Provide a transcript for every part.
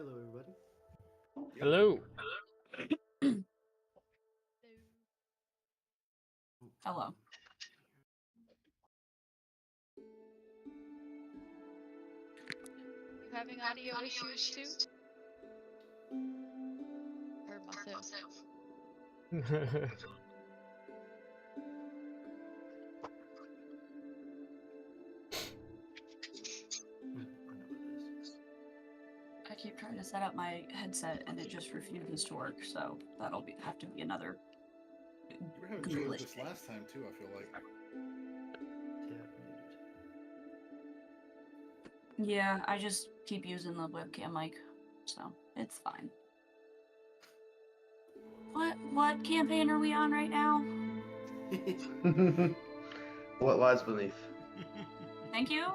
Hello, everybody. Hello. Hello. You having audio issues too? Heard myself. I keep trying to set up my headset and it just refuses to work, so that'll have to be another. You were having trouble with this last time too, I feel like. Yeah, I just keep using the webcam mic, so it's fine. What campaign are we on right now? What lies beneath? Thank you.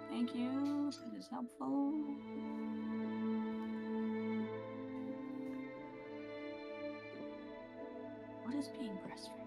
Thank you. That is helpful. What is being breastfed?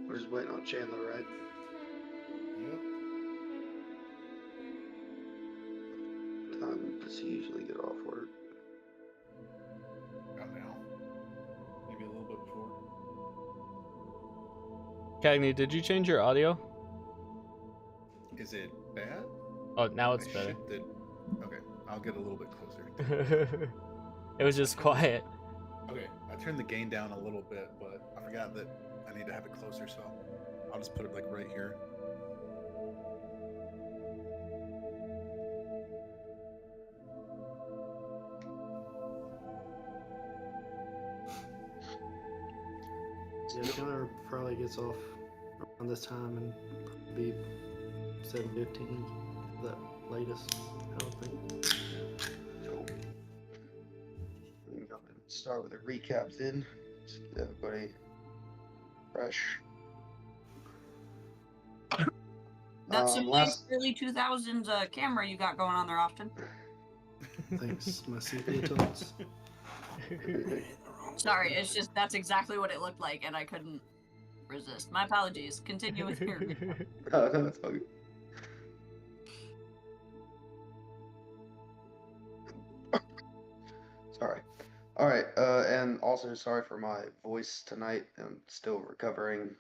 We're just waiting on Chandler, right? Yep. Time does he usually get off work? About now. Maybe a little bit before. Cagney, did you change your audio? Is it bad? Oh, now it's I better. shipped it. Okay, I'll get a little bit closer. It was just quiet. Okay, I turned the gain down a little bit, but I forgot that I need to have it closer, so I'll just put it like right here. Yeah, Chandler probably gets off around this time and be 7:15, the latest, I don't think. So, we can go and start with a recap then. Just get everybody fresh. That's some last- nice early 2000s camera you got going on there, Austin. Thanks, my sepia tones. Sorry, it's just that's exactly what it looked like, and I couldn't resist. My apologies. Continue with your. No, it's all good. Sorry. All right, and also sorry for my voice tonight. I'm still recovering,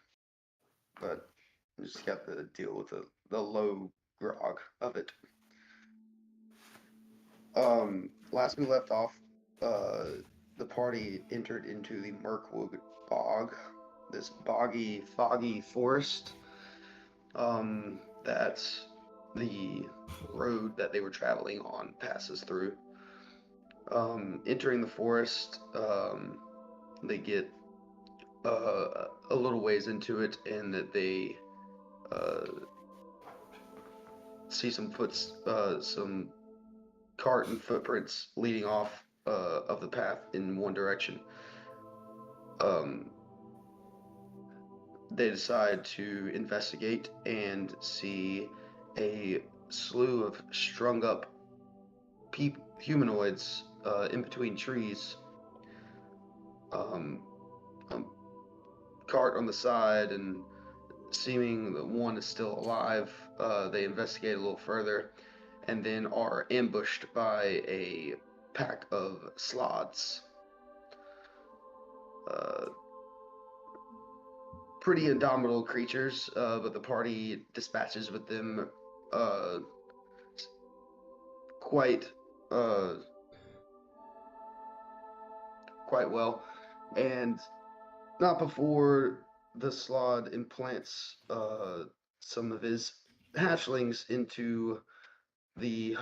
but I just got to deal with the low grog of it. Last we left off, the party entered into the Mirkwood Bog, this boggy, foggy forest. That the road that they were traveling on passes through. Entering the forest, they get a little ways into it, and that they see some some cart and footprints leading off of the path in one direction. They decide to investigate and see a slew of strung up humanoids in between trees. Cart on the side, and seeming that one is still alive. They investigate a little further and then are ambushed by a pack of sloths. Pretty indomitable creatures, but the party dispatches with them quite well. And not before the Slod implants some of his hatchlings into the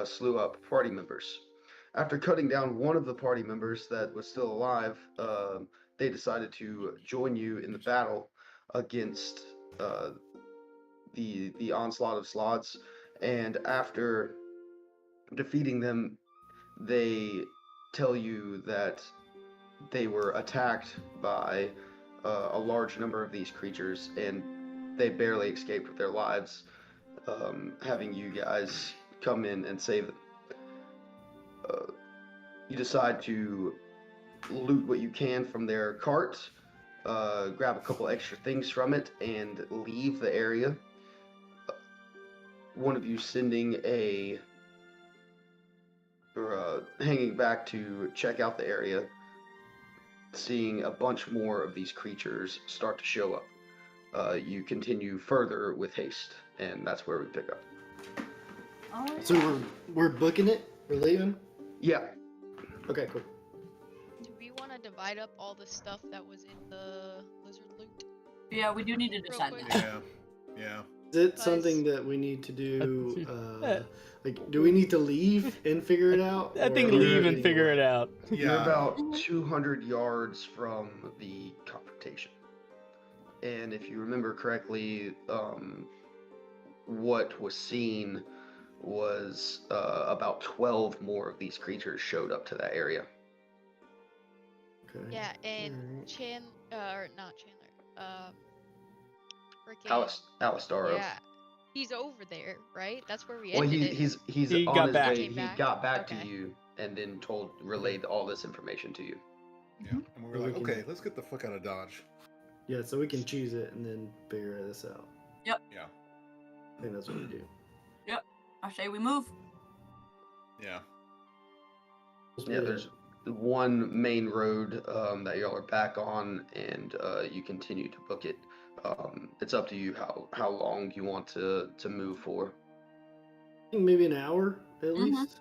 slew up party members. After cutting down one of the party members that was still alive, they decided to join you in the battle against the onslaught of slots. And after defeating them, they tell you that they were attacked by a large number of these creatures, and they barely escaped with their lives, having you guys come in and save them. You decide to loot what you can from their cart, grab a couple extra things from it, and leave the area. One of you sending hanging back to check out the area, seeing a bunch more of these creatures start to show up. You continue further with haste, and that's where we pick up. Oh, So we're booking it. We're leaving. Yeah. Okay, cool. Do we want to divide up all the stuff that was in the lizard loot? yeah, we do need to decide quick. that. Yeah. Is it Because- something that we need to do? Like, do we need to leave and figure it out? I think or leave and figure it out. You're Yeah. about 200 yards from the confrontation. And if you remember correctly, what was seen was about 12 more of these creatures showed up to that area. Okay. Yeah, and Alright. or not Chandler, freaking Alistaro. yeah, he's over there, right? That's where we Well, ended it. he's He on got his back. way. Came He back? got back Okay. to you and then relayed all this information to you. Yeah. And we were We like, can- okay, let's get the fuck out of Dodge. Yeah, so we can choose it and then figure this out. Yeah. I think that's what we do. I say we move. Yeah. Yeah, there's one main road that y'all are back on, and you continue to book it. It's up to you how long you want to move for. I think maybe an hour at Mhm. least.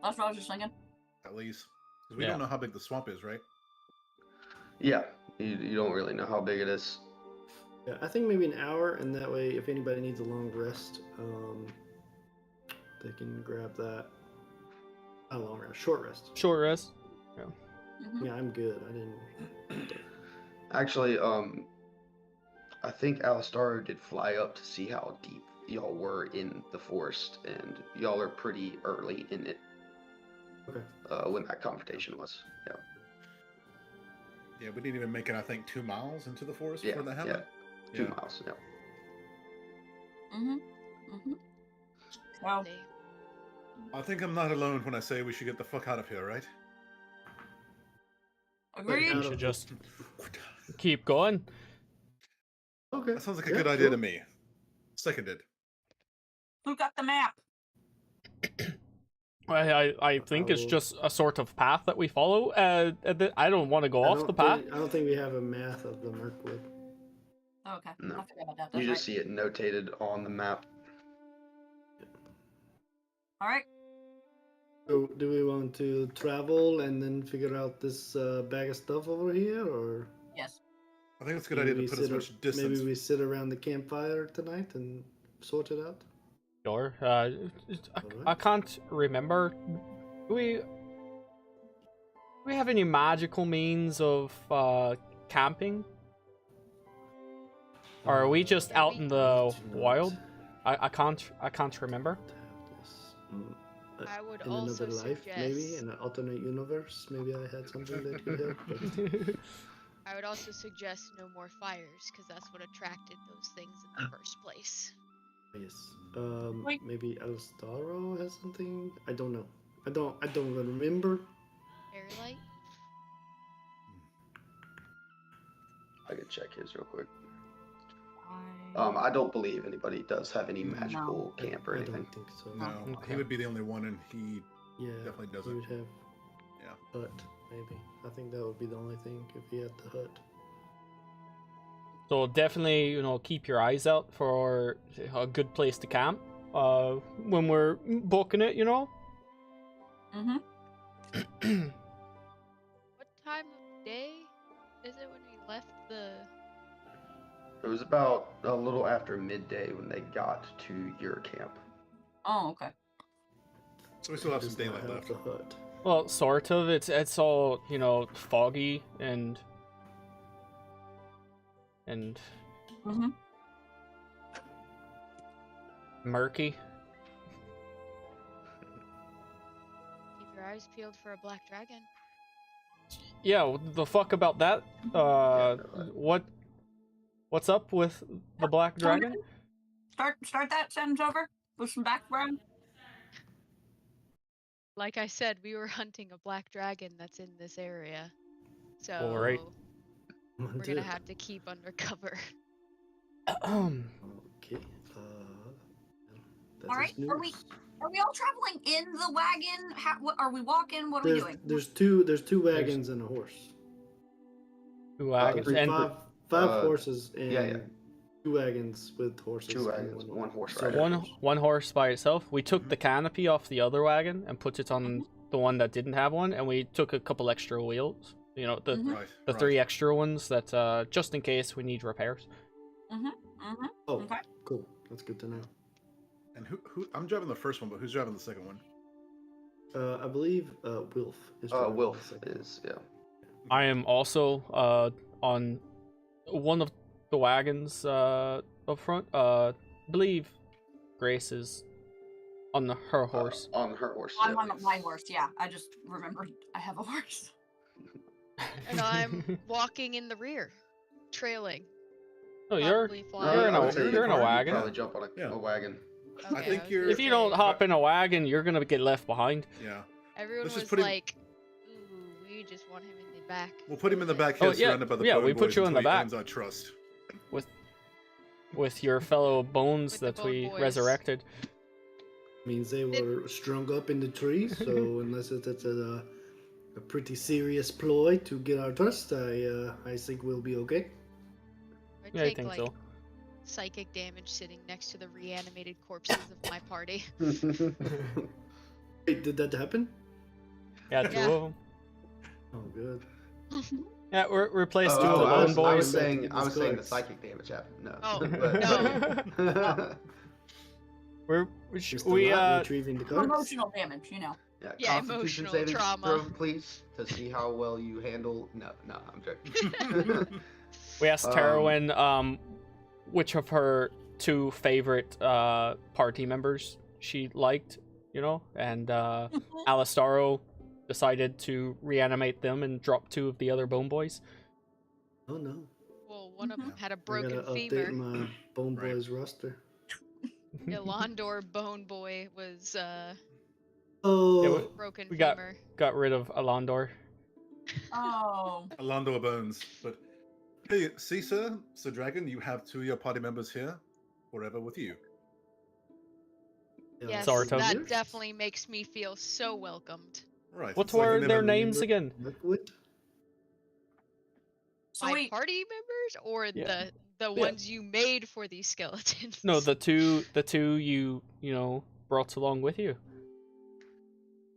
That's what I was just thinking. At least. Because we Yeah. don't know how big the swamp is, right? Yeah, you don't really know how big it is. Yeah, I think maybe an hour, and that way, if anybody needs a long rest, they can grab that. Not a long rest, short rest. Short rest. Mhm. Yeah, I'm good. I didn't. Actually, I think Alistaro did fly up to see how deep y'all were in the forest, and y'all are pretty early in it. Okay. When that confrontation was. Yeah. Yeah, we didn't even make it, I think, 2 miles into the forest Yeah, before that happened. 2 miles. Yeah. Mhm. Mhm. So They- I think I'm not alone when I say we should get the fuck out of here, right? agreed. We should just keep going. Okay. That sounds like a Yeah, good idea to sure. me. Seconded. Who got the map? I think it's will- just a sort of path that we follow. I don't want to go I off don't the path. I don't think we have a math of the Mirkwood. Oh, okay. No. I forgot about that. You That's just right. see it notated on the map. All right. So, do we want to travel and then figure out this bag of stuff over here, or Yes. I think it's a good maybe idea we to put as sit much distance. maybe we sit around the campfire tonight and sort it out? Sure. I Alright. can't remember. Do we have any magical means of camping? Or are we just out in the Do not wild? I can't remember. have this. Mm, I would in also another life, suggest. maybe in an alternate universe, maybe I had something that could help. But I would also suggest no more fires, because that's what attracted those things in the first place. yes, Wait. maybe Alistaro has something. I don't know. I don't remember. Fairy light. I could check his real quick. I... I don't believe anybody does have any No. magical camp or I anything. don't think so. No, Okay. he would be the only one, and he Yeah, definitely he doesn't. would have. Yeah. Hut, maybe. I think that would be the only thing if he had the hut. So definitely, keep your eyes out for a good place to camp. When we're booking it, Mm-hmm. What time of day left the? It was about a little after midday when they got to your camp. Oh, okay. So we still have some Does not daylight have left. the hut. Well, sort of. It's all, you know, foggy and Mm-hmm. murky. Keep your eyes peeled for a black dragon. Yeah, the fuck about that? What's up with the black dragon? Start that sentence over with some background. Like I said, we were hunting a black dragon that's in this area. So Alright. we're gonna have to keep undercover. Okay. That All right. is Are we news. all traveling in the wagon? What are we walking? What are we There's, doing? there's two wagons and a horse. Two wagons three- and Five uh, horses and yeah. two wagons with horses. Two and wagons, one horse so rider. one horse by itself. We took the canopy off the other wagon and put it on the one that didn't have one, and we took a couple extra wheels. You know, the Mhm. Right. the right. 3 extra ones that just in case we need repairs. Oh, Okay. cool. That's good to know. And who? I'm driving the first one, but who's driving the second one? I believe Wilf is. driving Wilf the second. is, yeah. I am also on one of the wagons up front. Believe Grace is on her horse. On her horse. I'm yeah. on my horse. Yeah, I just remembered I have a horse. And I'm walking in the rear, trailing. No, you're Probably No, flying. you're in I a would say you're in a you'd wagon. Probably jump on a Yeah. wagon. I think was you're- gonna If you don't say, hop in a wagon, you're gonna get left behind. Yeah. everyone let's just was put him- like, "Ooh, we just want him in the back." We'll put him in the back Oh, here, yeah, surrounded by the yeah, Bone we put Boys you in the until he back. earns our trust. With your fellow bones With the that bone we boys. resurrected. Means they were strung up in the trees. So unless it's a pretty serious ploy to get our trust, I think we'll be okay. I Yeah, I take think like so. psychic damage sitting next to the reanimated corpses of my party. Wait, did that happen? Yeah, two Yeah. of them. Oh, good. Yeah, we're replaced Oh, two of the I bone was boys. saying, Back I to was the saying the guards. psychic damage happened. No. Oh, But- We're retrieving the cards. Emotional damage, you know. Yeah, Constitution emotional saving trauma. throw, please, to see how well you handle. No, I'm joking. We asked Terwin which of her 2 favorite party members she liked, you know, and Alistaro decided to reanimate them and drop 2 of the other bone boys. Oh no. Well, one of them had a I broken gotta update femur. my Bone Right. Boys roster. Ilandor Bone Boy was Oh, Yeah, broken we got- femur. got rid of Alandor. Oh. Alando Bones. But hey, see, Sir Dragon, you have 2 of your party members here, forever with you. yeah, Yes, Sort of. that years? definitely makes me feel so welcomed. Right. What it's like were they their never- names again? Liquid? So My wait, party members or Yeah. the ones you made for these skeletons? No, the two you know brought along with you.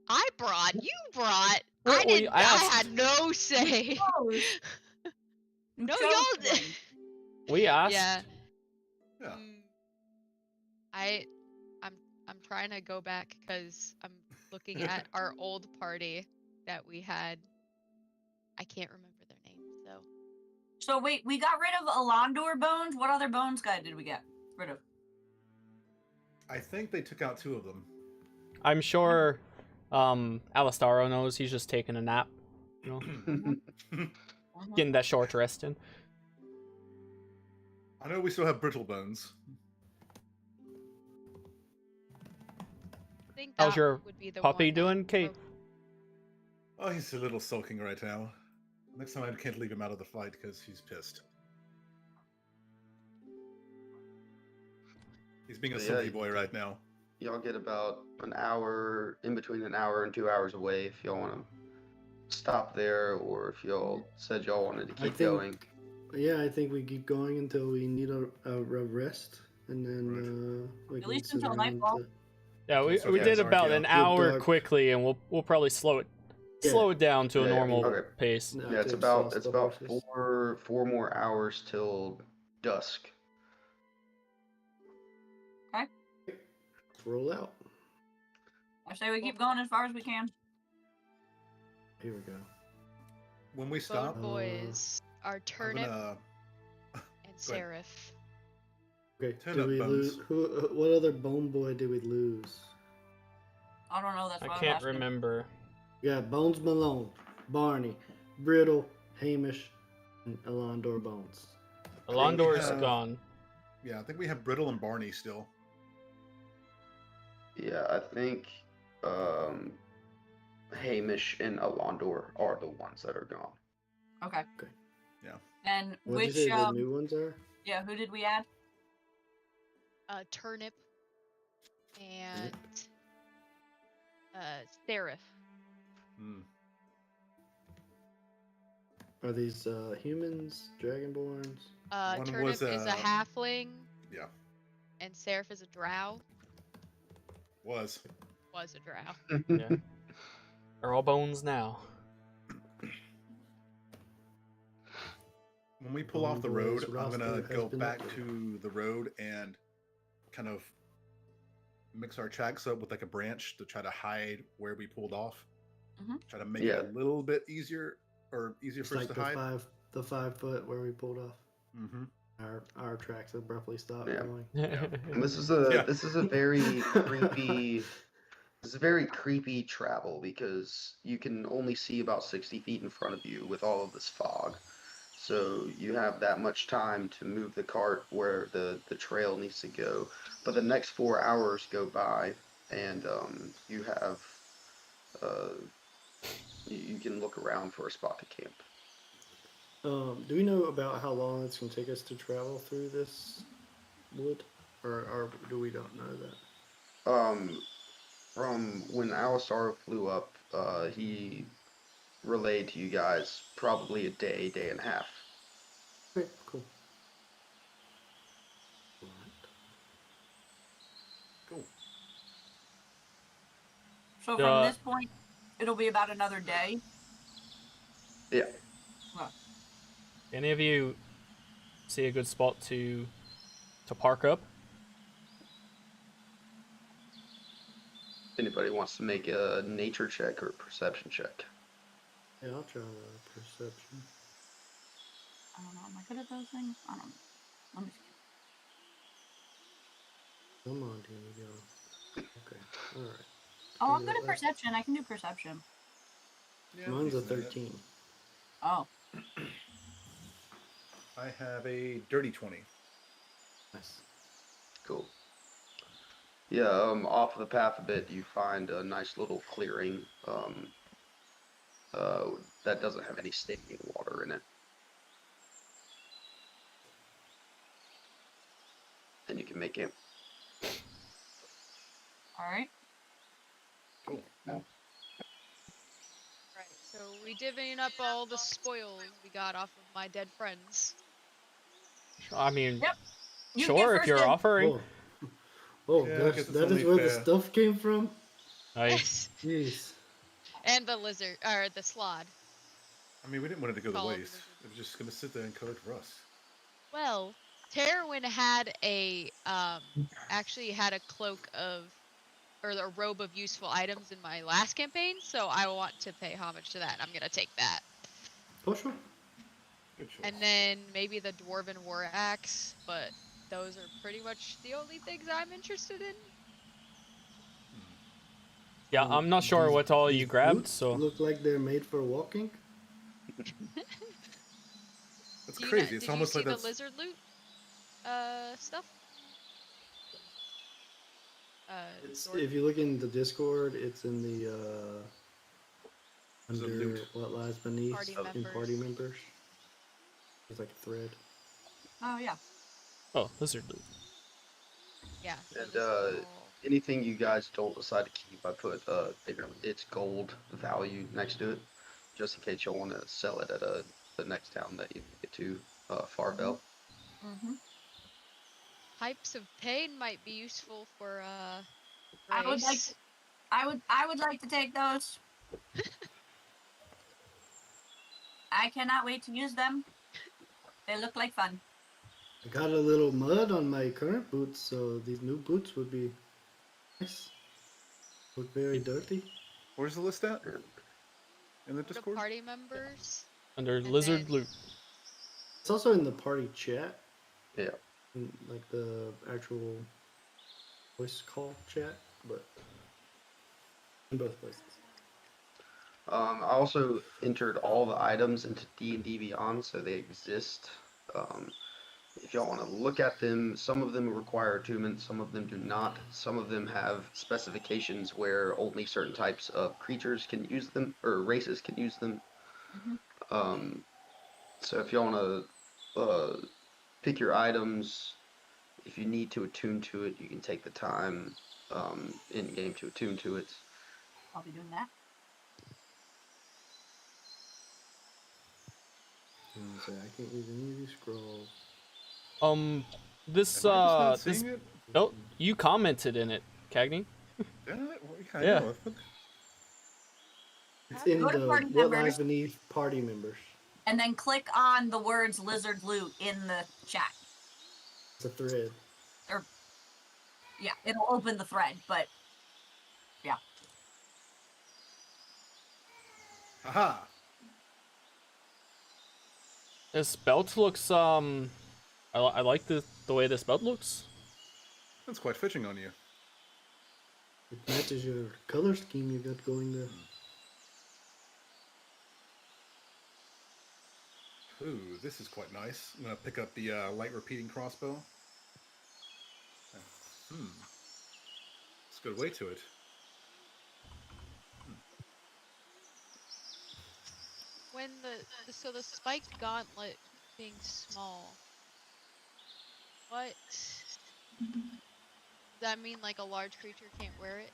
I brought. You brought. Well, I didn't. I asked. had no say. chose. No, chose y'all them. did. We asked. Yeah. Yeah. I'm trying to go back because I'm looking at our old party that we had. I can't remember their names though. So wait, we got rid of Alandor bones. What other bones guy did we get rid of? I think they took out 2 of them. I'm sure Alistaro knows. He's just taking a nap, you know, getting that short rest in. I know we still have Brittle Bones. I think How's that your would be the puppy one that doing, Kate? broke- Oh, he's a little sulking right now. Next time I can't leave him out of the fight because he's pissed. He's being a But yeah, sulky boy right now. Y'all get about an hour, in between an hour and 2 hours away if y'all want to stop there, or if y'all said y'all wanted to I keep think, going. yeah, I think we keep going until we need a rest, and then we At can least sit until around nightfall. to- Yeah, we So did yeah, about dark, an yeah. hour Dark. quickly, and we'll probably slow it Yeah. slow it down to a Yeah, normal okay. pace. No, Yeah, it's to about exhaust the horses. four more hours till dusk. Let's roll out. I say we keep going as far as we can. Here we go. When we Boat stop, boys are I'm Turnip gonna. and go ahead. Seraph. Okay, Turn did up, we lose? Bones. What other bone boy did we lose? I don't know. That's I why I'm can't asking. remember. We got Bones Malone, Barney, Brittle, Hamish, and Alondor Bones. Alondor's have- gone. Yeah, I think we have Brittle and Barney still. Yeah, I think Hamish and Alondor are the ones that are gone. Okay. Okay. Yeah. And What did which you say the new ones are? yeah, who did we add? Turnip and Seraph. Hmm. Are these humans, dragonborns? One Turnip was, is a halfling Yeah, and Seraph is a drow. was. Was a drow. Yeah. They're all bones now. When we pull off the Bones road, I'm roster gonna has go been back updated. to the road and kind of mix our tracks up with like a branch to try to hide where we pulled off. Mhm. Try to make Yeah. it a little bit easier It's for us like to the hide. 5 foot where we pulled off. Mm-hmm. Our tracks abruptly stopped Yeah. going. And this is a Yeah. this is a very creepy. This is a very creepy travel because you can only see about 60 feet in front of you with all of this fog. So you have that much time to move the cart where the trail needs to go. But the next 4 hours go by, and you have you can look around for a spot to camp. Do we know about how long it's gonna take us to travel through this wood, or do we don't know that? From when Alistar flew up, he relayed to you guys probably a day and a half. Okay, cool. Alright. Cool. So from this point, it'll be about another day. Yeah. Well, Any of you see a good spot to park up? Anybody wants to make a nature check or perception check? Yeah, I'll try the perception. I don't know. Am I good at those things? I don't know. Let me see. Come on, Danny, go. Okay, alright. Oh, I'm do good that at last. perception. I can do perception. Yeah, Mine's a decent at it. 13. Oh, I have a dirty 20. Nice. Cool. Yeah, off the path a bit, you find a nice little clearing, that doesn't have any standing water in it. And you can make camp. all right. Cool. Right. So we divvying up all the spoils we got off of my dead friends. I mean, Yep. You sure, get if first you're dibs. offering. Oh, Yeah, I gosh, guess it's that is only where the fair. stuff came from? Nice. Jeez. And the lizard, or the slod. I mean, we didn't want it to go to Call it waste. lizard. It was just gonna sit there and collect rust. Well, Terwin had a actually had a cloak of or a robe of useful items in my last campaign, so I want to pay homage to that. I'm gonna take that. Oh, sure. Good choice. And then maybe the dwarven war axe, but those are pretty much the only things I'm interested in. Yeah, I'm not sure These- what all these you grabbed, boots so look like they're made for walking. That's Do you crazy. Did It's you almost see like the that's. lizard loot stuff? It's Jordan? if you look in the Discord, it's in the Is it under loot? what lies beneath Party in party members. members. It's like a thread. Oh yeah. oh, lizard loot. Yeah. So And this is all... anything you guys don't decide to keep, I put its gold value next to it, just in case y'all want to sell it at the next town that you get to, Farvel. Mm-hmm. Pipes of pain might be useful for I would like Grace. to, I would like to take those. I cannot wait to use them. They look like fun. I got a little mud on my current boots, so these new boots would be nice. Look very dirty. Where's the list at? In the Go to Discord? party members. Under And lizard then- loot. It's also in the party chat, Yeah. in, like the actual voice call chat, but in both places. I also entered all the items into D&D Beyond, so they exist. If y'all want to look at them, some of them require attunement, some of them do not. Some of them have specifications where only certain types of creatures can use them, or races can use them. Mhm. So if y'all want to pick your items, if you need to attune to it, you can take the time in game to attune to it. I'll be doing that. I can't use any of these scrolls. This Am I just not this seeing it? oh, you commented in it, Cagney. Did I? Well, yeah, I Yeah. know. It's in Go to the party what members. lies beneath party members. And then click on the words lizard loot in the chat. It's a thread. Or yeah, it'll open the thread, but yeah. Aha! This belt looks I like the way this belt looks. That's quite fitting on you. It matches your color scheme you got going there. Ooh, this is quite nice. I'm gonna pick up the light repeating crossbow. It's a good way to it. When so the spiked gauntlet being small. What? Does that mean like a large creature can't wear it?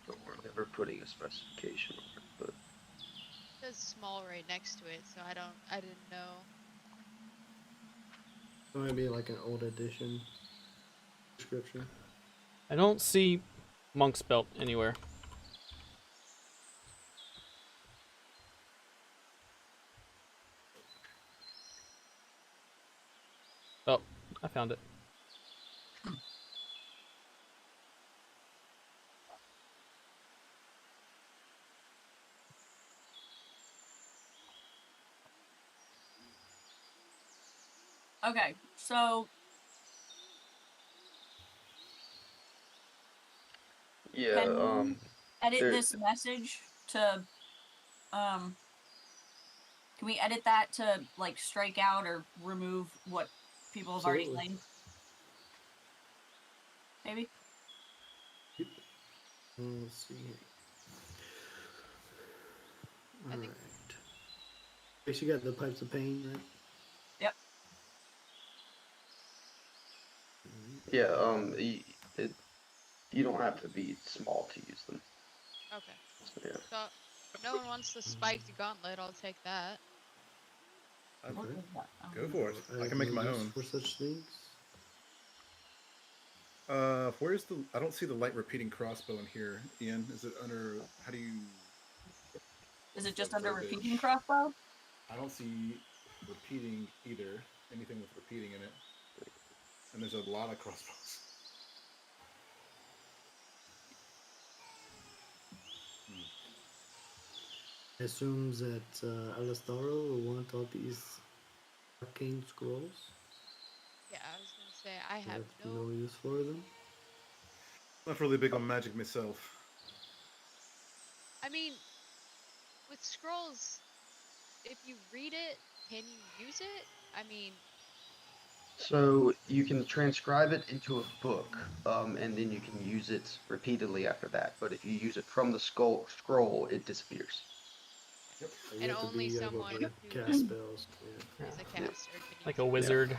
But we're never putting a specification on it, but It says small right next to it, so I didn't know. It might be like an old edition description. I don't see monk's belt anywhere. Oh, I found it. Okay, so yeah, Can we edit there- this message to can we edit that to like strike out or remove what people have already Absolutely. claimed? Maybe? Let's see here. I Alright. think- Guess you got the pipes of pain, right? Yep. yeah, you don't have to be small to use them. Okay. So, yeah. So if no one wants the spiked gauntlet, I'll take that. What Okay. was that? Go for it. I have can make no my use own. for such things. Where's the? I don't see the light repeating crossbow in here. Ian, is it under? How do you? Is it just the under verbiage? repeating crossbow? I don't see repeating either. Anything with repeating in it. And there's a lot of crossbows. I assume that Alastaro will want all these arcane scrolls. Yeah, I was gonna say I I have no no. use for them. Not really big on magic myself. I mean, with scrolls, if you read it, can you use it? I mean, So you can transcribe it into a book, and then you can use it repeatedly after that. But if you use it from the scroll, it disappears. Yep. You And have to only be able someone to who cast spells. Yeah. is a caster can use Like a it. wizard.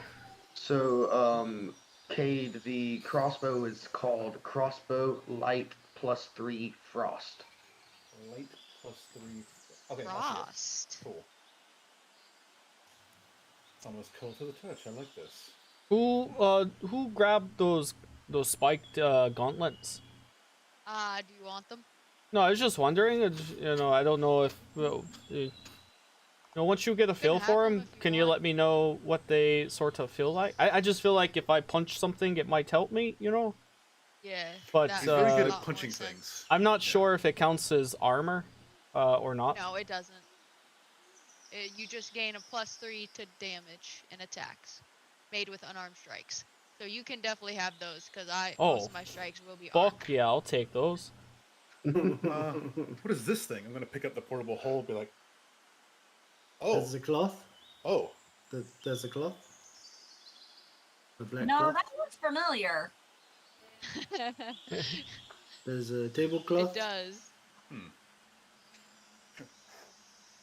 So, Cade, the crossbow is called Crossbow Light +3 Frost. Light +3. Okay. I see it. Frost. Cool. It's almost cold to the touch. I like this. Who grabbed those spiked gauntlets? Do you want them? No, I was just wondering. I don't know if once you get a Can feel have for them them, if you can you want. let me know what they sort of feel like? I just feel like if I punch something, it might help me, Yeah. But that He's makes very a good uh, at lot more punching sense. things. I'm not Yeah. sure if it counts as armor, or not. No, it doesn't. You just gain a +3 to damage and attacks, made with unarmed strikes. So you can definitely have those, because most Oh, of my strikes will be armed. fuck yeah, I'll take those. What is this thing? I'm gonna pick up the portable hole. And be like, oh, There's a cloth. oh. There's a cloth. A black No, cloth. that looks familiar. There's a It tablecloth. does. Hmm.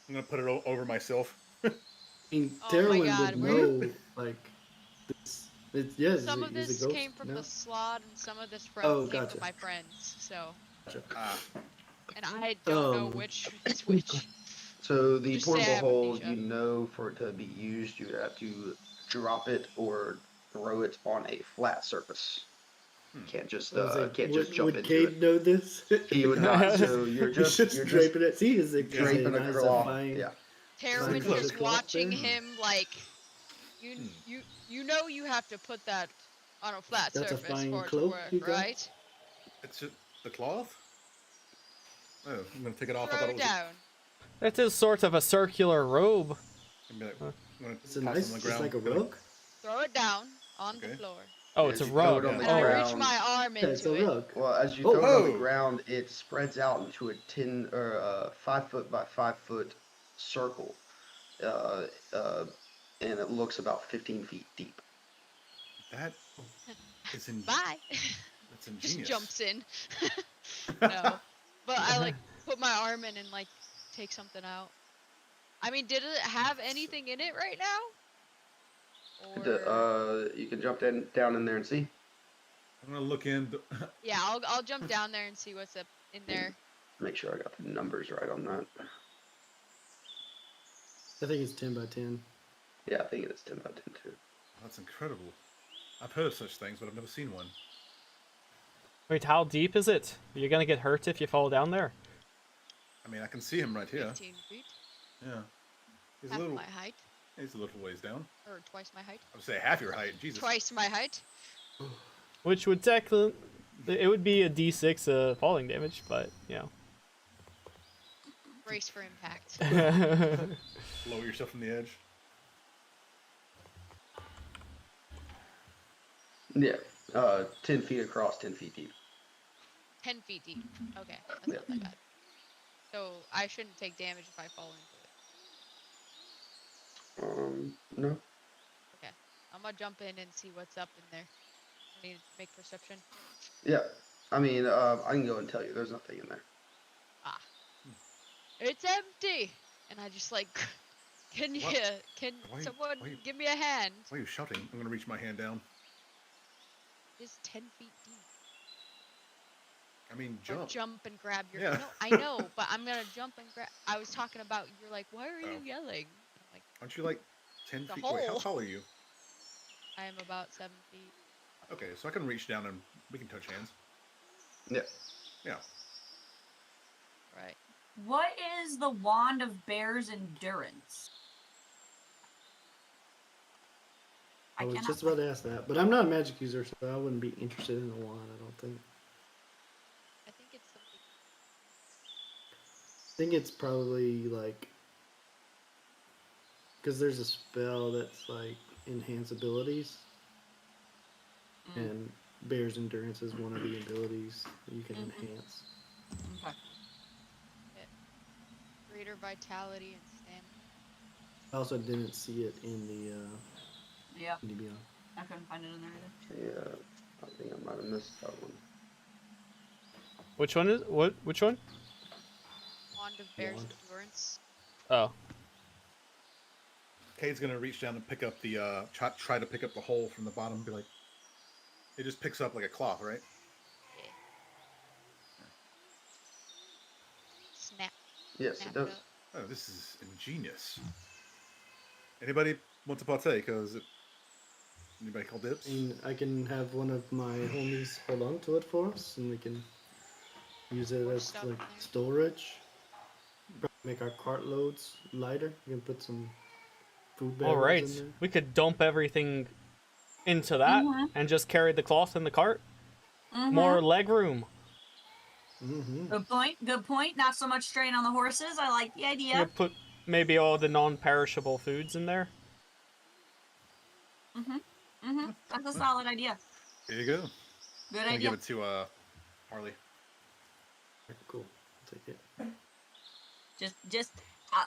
I'm gonna put it over myself. I mean, Oh my Terwin God, would where- know, like, this. Yes, Some of he's a this ghost. came from no? the slot, and some of this Oh, came gotcha. from my friends. So, Gotcha. and I don't know which is which. So the Just say I portable have hole, amnesia. you know, for it to be used, you have to drop it or throw it on a flat surface. Hmm. Can't just I was like, can't just jump would into Cade it. know this? He would not. So you're He's just draping it. See, he's a, Yeah. draping a nice cloth. fine. Yeah. Terwin close just cloth watching there. him like, you Hmm. you have to put that on a flat That's a surface fine for it to cloak work, you got. right? It's just the cloth. Oh, I'm gonna take it off. I Throw thought it it was. down. It is sort of a circular robe. I'm gonna, Huh. I'm gonna It's a toss nice, it on the it's ground. like a be like, rug. Throw it down on the Okay. floor. Oh, And it's as a you throw rug. it on the And I Oh, reach my arm Yeah, it's into a it. rug. Well, as you Oh. throw it on the Oh. ground, it spreads out into a 5 foot by 5 foot circle, uh, uh, and it looks about 15 feet deep. That is in. Bye. That's Just ingenious. jumps in. No. But I like put my arm in and like take something out. I mean, did it have anything in it right now? Or You can jump down in there and see. I'm gonna look in. yeah, I'll jump down there and see what's up in there. Make sure I got the numbers right on that. I think it's 10 by 10. Yeah, I think it is 10 by 10 too. That's incredible. I've heard of such things, but I've never seen one. wait, how deep is it? You're gonna get hurt if you fall down there. I mean, I can see him right here. 15 feet. Yeah. He's Half a little. my height. He's a little ways down. Or twice my height. I would say half your height. Jesus. Twice my height. Which would technically, it would be a D6 falling damage, but Brace for impact. Lower yourself from the edge. Yeah, 10 feet across, 10 feet deep. 10 feet deep. Okay, that's not that bad. So I shouldn't take damage if I fall into it. No. Okay, I'm gonna jump in and see what's up in there. I need to make perception. Yeah, I mean, I can go and tell you, there's nothing in there. Ah, it's empty. And I just like, can Why- someone why you- give me a hand? Why are you shouting? I'm gonna reach my hand down. It's 10 feet deep. I mean, Or jump. jump and grab your. Yeah. No, I know, but I'm gonna jump and grab. I was talking about. You're like, why are you Oh. yelling? I'm like, Aren't you like 10 The feet? Wait, how hole. tall are you? I am about 7 feet. Okay, so I can reach down and we can touch hands. Yeah. Yeah. Right. What is the Wand of Bear's Endurance? I was cannot just about find- to ask that, but I'm not a magic user, so I wouldn't be interested in a wand. I don't think. I think it's something. I think it's probably like because there's a spell that's like enhance abilities, and Bear's Endurance is one of the abilities that you can Mhm. enhance. Okay. Greater vitality and stamina. I also didn't see it in the Yep, D&D Beyond. I couldn't find it in there either. Yeah, I think I might have missed that one. Which one is what? Which one? Wand of Bear's Wand. Endurance. Oh, Cade's gonna reach down and pick up the try to pick up the hole from the bottom. Be like, it just picks up like a cloth, right? Yeah. Snap. Yes, Snap it does. up. Oh, this is ingenious. Anybody want to partake? Cause Anybody call dibs? And I can have one of my homies hold on to it for us, and we can use it More as stuff like in there. storage. Make our cart loads lighter. We can put some food All barrels right, in there. we could dump everything into that Mhm. and just carry the cloth in the cart. Mhm. More leg room. Mm-hmm. Good point. Good point. Not so much strain on the horses. I like the We idea. could put maybe all the non-perishable foods in there. That's a solid idea. Here you go. Good I'm gonna idea. give it to Harley. Cool. Take it.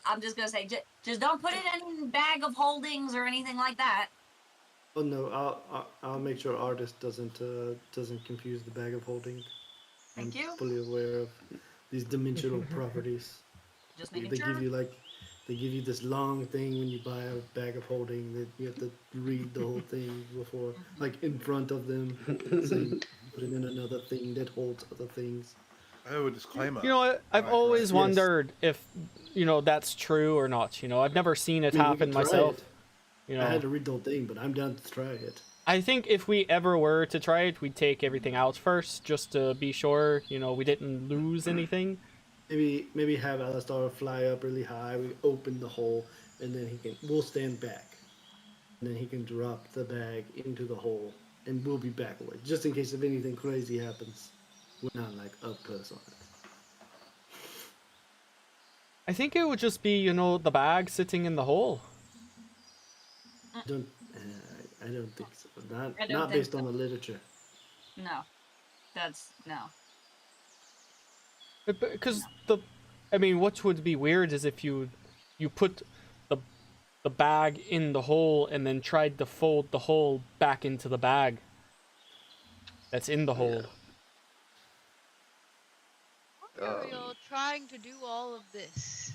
I'm just gonna say, just don't put it in bag of holdings or anything like that. Oh no, I'll make sure artist doesn't confuse the bag of holding. Thank I'm you. fully aware of these dimensional properties. Just They making sure. give you they give you this long thing when you buy a bag of holding that you have to read the whole thing before, like in front of them, saying put it in another thing that holds other things. Oh, a disclaimer. You know, I've Right, always right. Yes. wondered if that's true or not. I've never seen it I mean, we happen could try myself. it. I had to read the whole thing, but I'm down to try it. I think if we ever were to try it, we'd take everything out first, just to be sure, we didn't lose anything. Maybe have Alistar fly up really high. We open the hole, and then we'll stand back, and then he can drop the bag into the hole, and we'll be back away, just in case if anything crazy happens. We're not like up close on it. I think it would just be, the bag sitting in the hole. I don't think so. I don't Not think based on so. the literature. No, that's no. Because what would be weird is if you put the bag in the hole and then tried to fold the hole back into the bag that's in the hole. Why are we all trying to do all of this?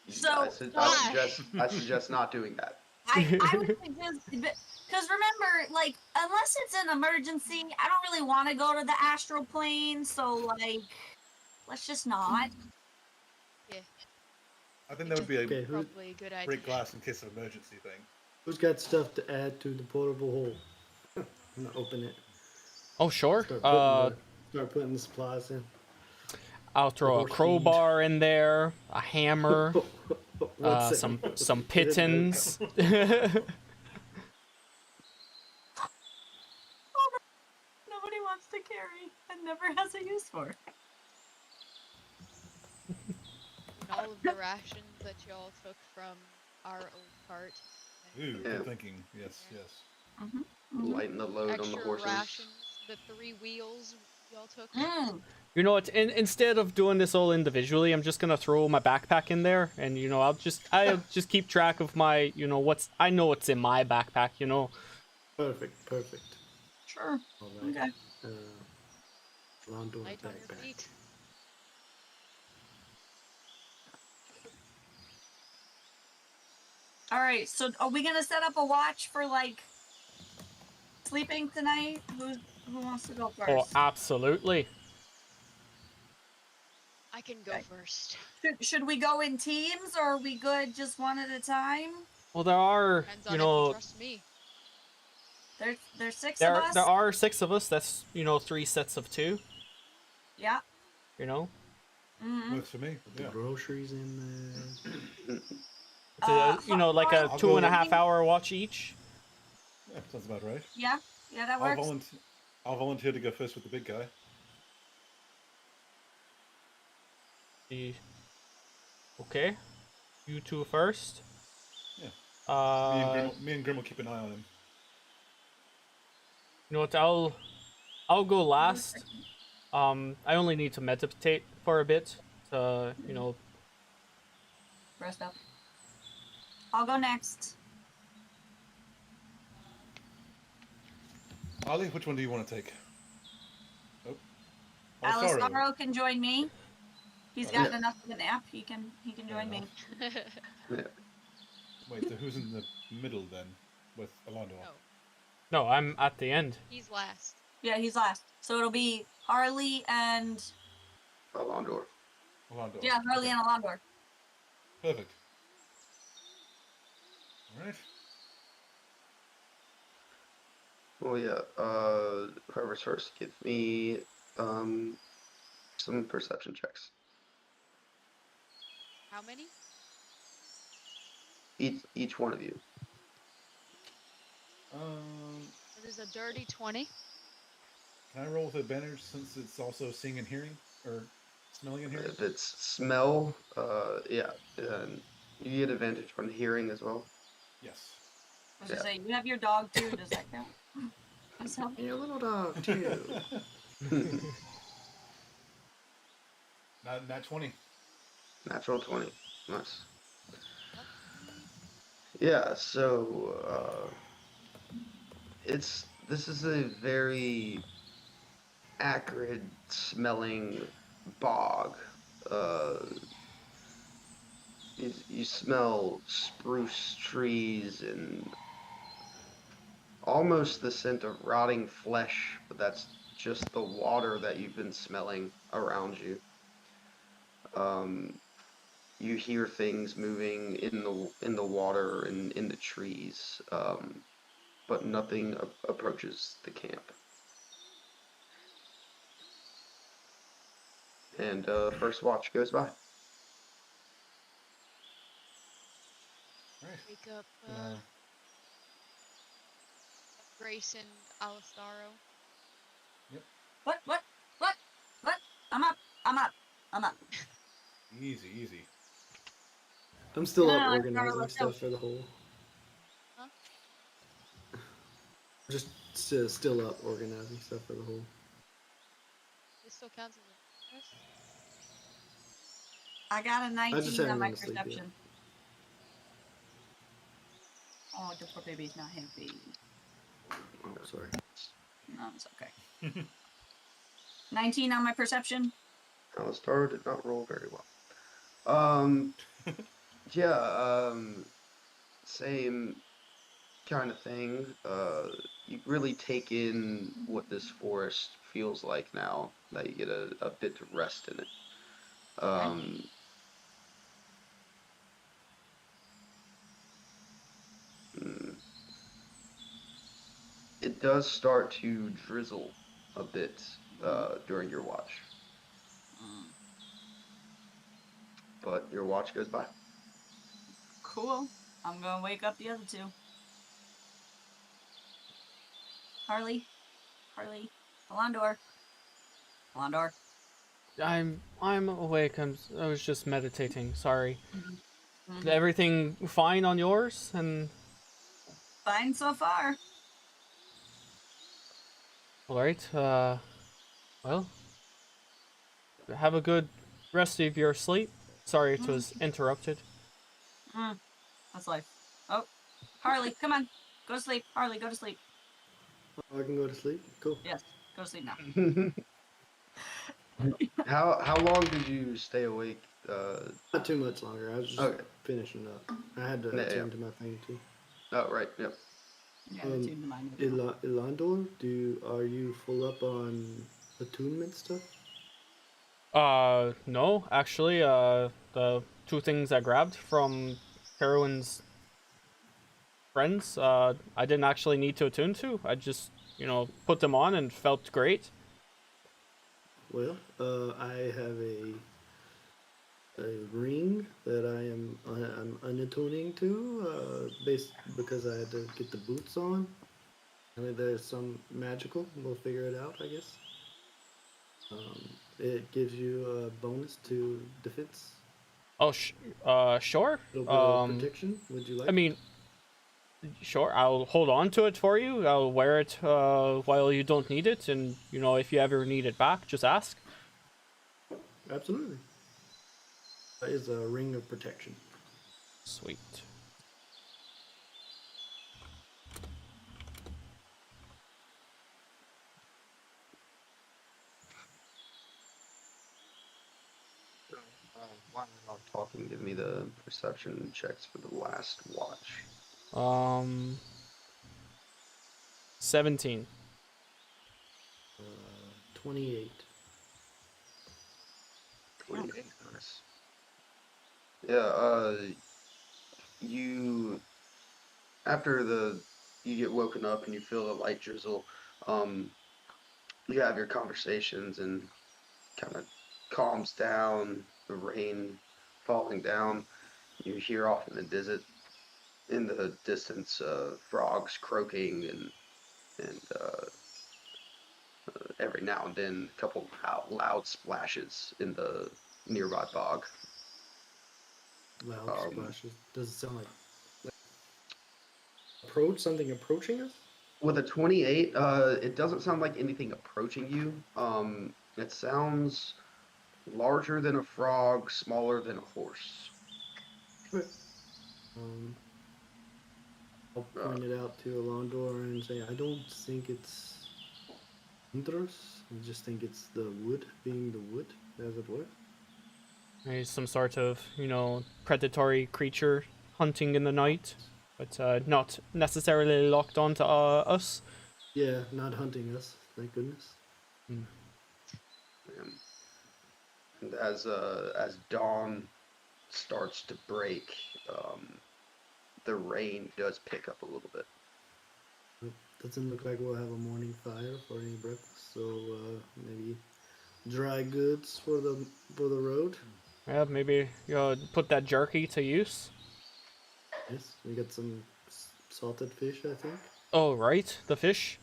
So I suggest not doing that. I would suggest, because remember, like, unless it's an emergency, I don't really want to go to the astral plane. So like, let's just not. Yeah, I think that would be a Okay, probably a good idea. break glass in case of emergency thing. who's got stuff to add to the portable hole? I'm gonna open it. Oh, sure. Start putting the supplies in. I'll throw a horse crowbar in there, a hammer, One second. some pittons. Nobody wants to carry and never has a use for. And all of the rations that y'all took from our old cart. Ooh, Yeah. good thinking. Yes, yes. Lighten the load on the Extra horses. rations, the 3 wheels y'all took. You know what? Instead of doing this all individually, I'm just gonna throw my backpack in there, and I'll just keep track of my I know what's in my backpack. Perfect. Sure. All right. Okay. Landor Light on your backpack. feet. All right. So are we gonna set up a watch for like sleeping tonight? Who wants to go first? Oh, absolutely. I can go Okay. first. Should we go in teams or are we good just one at a time? Well, there are Depends on if you trust me. There's 6 of there us. there are 6 of us. That's 3 sets of 2. Yeah. Mm-hmm. Works for me. The Yeah. groceries in there. Like a I'll 2.5 go- hour watch each. Yeah, sounds about right. Yeah, that I'll works. I'll volunteer to go first with the big guy. Okay, you 2 first. Yeah. Me and Grim will keep an eye on him. You know what? I'll go last. I only need to meditate for a bit to Rest up. I'll go next. Ali, which one do you want to take? Oh. Alessaro can join me. He's gotten enough of a nap. He can join me. Wait, so who's in the middle then? With Alondor? No, I'm at the end. He's last. Yeah, he's last. So it'll be Harley and Alondor. Alondor. yeah, Harley and Alondor. Perfect. Alright. Well, yeah. Whoever's first, give me some perception checks. How many? Each one of you. That is a dirty 20. Can I roll with advantage since it's also seeing and hearing, or smelling and hearing? If it's smell, yeah, and you get advantage on hearing as well. Yes. I was gonna say, you have your dog too. Does that count? Does that- And your little dog too. Not 20. Natural 20. Nice. Yeah, so this is a very acrid smelling bog. Uh, you smell spruce trees and almost the scent of rotting flesh, but that's just the water that you've been smelling around you. You hear things moving in the water and in the trees, but nothing approaches the camp. And first watch goes by. Right. Wake up Uh, Grace and Alistaro. What? I'm up. I'm up. I'm up. easy, easy. I'm still No, up no, Alastaro, organizing let's go. stuff for the hole. Huh? Just still up organizing stuff for the hole. This still counts as a bonus? I got a I just 19 on haven't my gone to sleep yet. perception. Oh, the poor baby's not happy. Oh, sorry. No, it's okay. 19 on my perception. Alistar did not roll very well. Yeah, same kind of thing. You really take in what this forest feels like now that you get a bit to rest in it. Um, mm, it does start to drizzle a bit during your watch, but your watch goes by. Cool. I'm gonna wake up the other two. Harley. Alondor. I'm awake. I was just meditating. Sorry. Mhm. Everything fine on yours? And Fine so far. all right. Well, have a good rest of your sleep. Sorry it was interrupted. That's life. Oh, Harley, come on. Go to sleep. Harley, go to sleep. Oh, I can go to sleep? Cool. Yes, go to sleep now. How long did you stay awake? Not too much longer. I was just Okay. finishing up. I had to Yeah, attend yeah. to my thing too. Oh, right. Yep. Yeah, the tune to mine. Ilandor, are you full up on attunement stuff? No, actually, the two things I grabbed from Heroine's friends, I didn't actually need to attune to. I just, put them on and felt great. Well, I have a ring that I'm unattuning to, based because I had to get the boots on. I mean, there's some magical. We'll figure it out, I guess. It gives you a bonus to defense, Oh, sure. a little bit of protection. Would you like? I mean, sure. I'll hold on to it for you. I'll wear it while you don't need it, and if you ever need it back, just ask. Absolutely. That is a ring of protection. Sweet. While we're not talking, give me the perception checks for the last watch. 17. 28. 28. Nice. Yeah, you after the you get woken up and you feel the light drizzle. You have your conversations and kind of calms down. The rain falling down. You hear off in the distance, frogs croaking and every now and then a couple loud splashes in the nearby bog. Loud Um, splashes. Does it sound like something approaching us? With a 28, it doesn't sound like anything approaching you. It sounds larger than a frog, smaller than a horse. Okay. I'll Uh, point it out to Alondor and say, I don't think it's hunters. I just think it's the wood being the wood, as it were. Maybe some sort of, predatory creature hunting in the night, but not necessarily locked onto us. Yeah, not hunting us, thank goodness. and as dawn starts to break, the rain does pick up a little bit. It doesn't look like we'll have a morning fire for any breakfast, so maybe dry goods for the road. Yeah, maybe put that jerky to use. Yes, we got some salted fish, I think. Oh, right, the fish.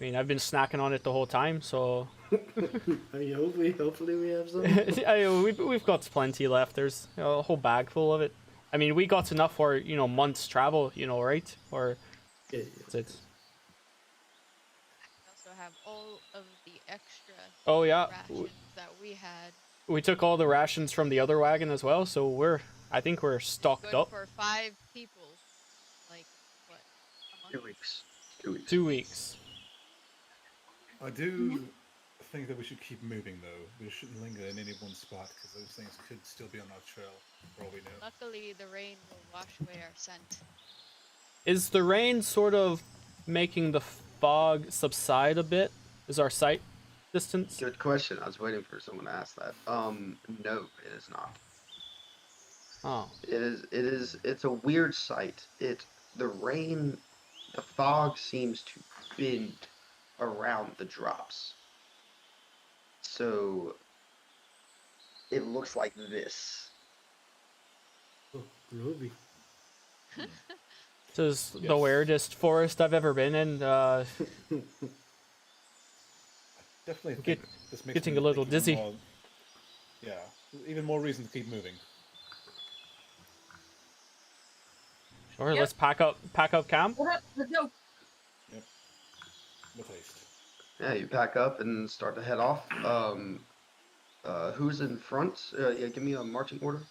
I mean, I've been snacking on it the whole time, so I mean, hopefully we have some. we've got plenty left. There's a whole bag full of it. I mean, we got enough for months travel, right? Or Yeah, is it? We also have all of the extra Oh yeah, rations that we had. we took all the rations from the other wagon as well, so I think we're stocked Good up. for 5 people. Like, what, a month? 2 weeks. 2 weeks. 2 weeks. I do think that we should keep moving, though. We shouldn't linger in any one spot, because those things could still be on our trail, for all we know. Luckily, the rain will wash away our scent. Is the rain sort of making the fog subside a bit? Is our sight distance? Good question. I was waiting for someone to ask that. No, it is not. Oh. It's a weird sight. The fog seems to bend around the drops. So it looks like this. Oh, Ruby. This is the Yes. weirdest forest I've ever been in. Definitely Get- think this makes getting me a little think even dizzy. more- yeah, even more reason to keep moving. Sure, Yep. let's pack up camp. What up? Let's go. With haste. Yeah, you pack up and start to head off. Who's in front? Yeah, give me a marching order.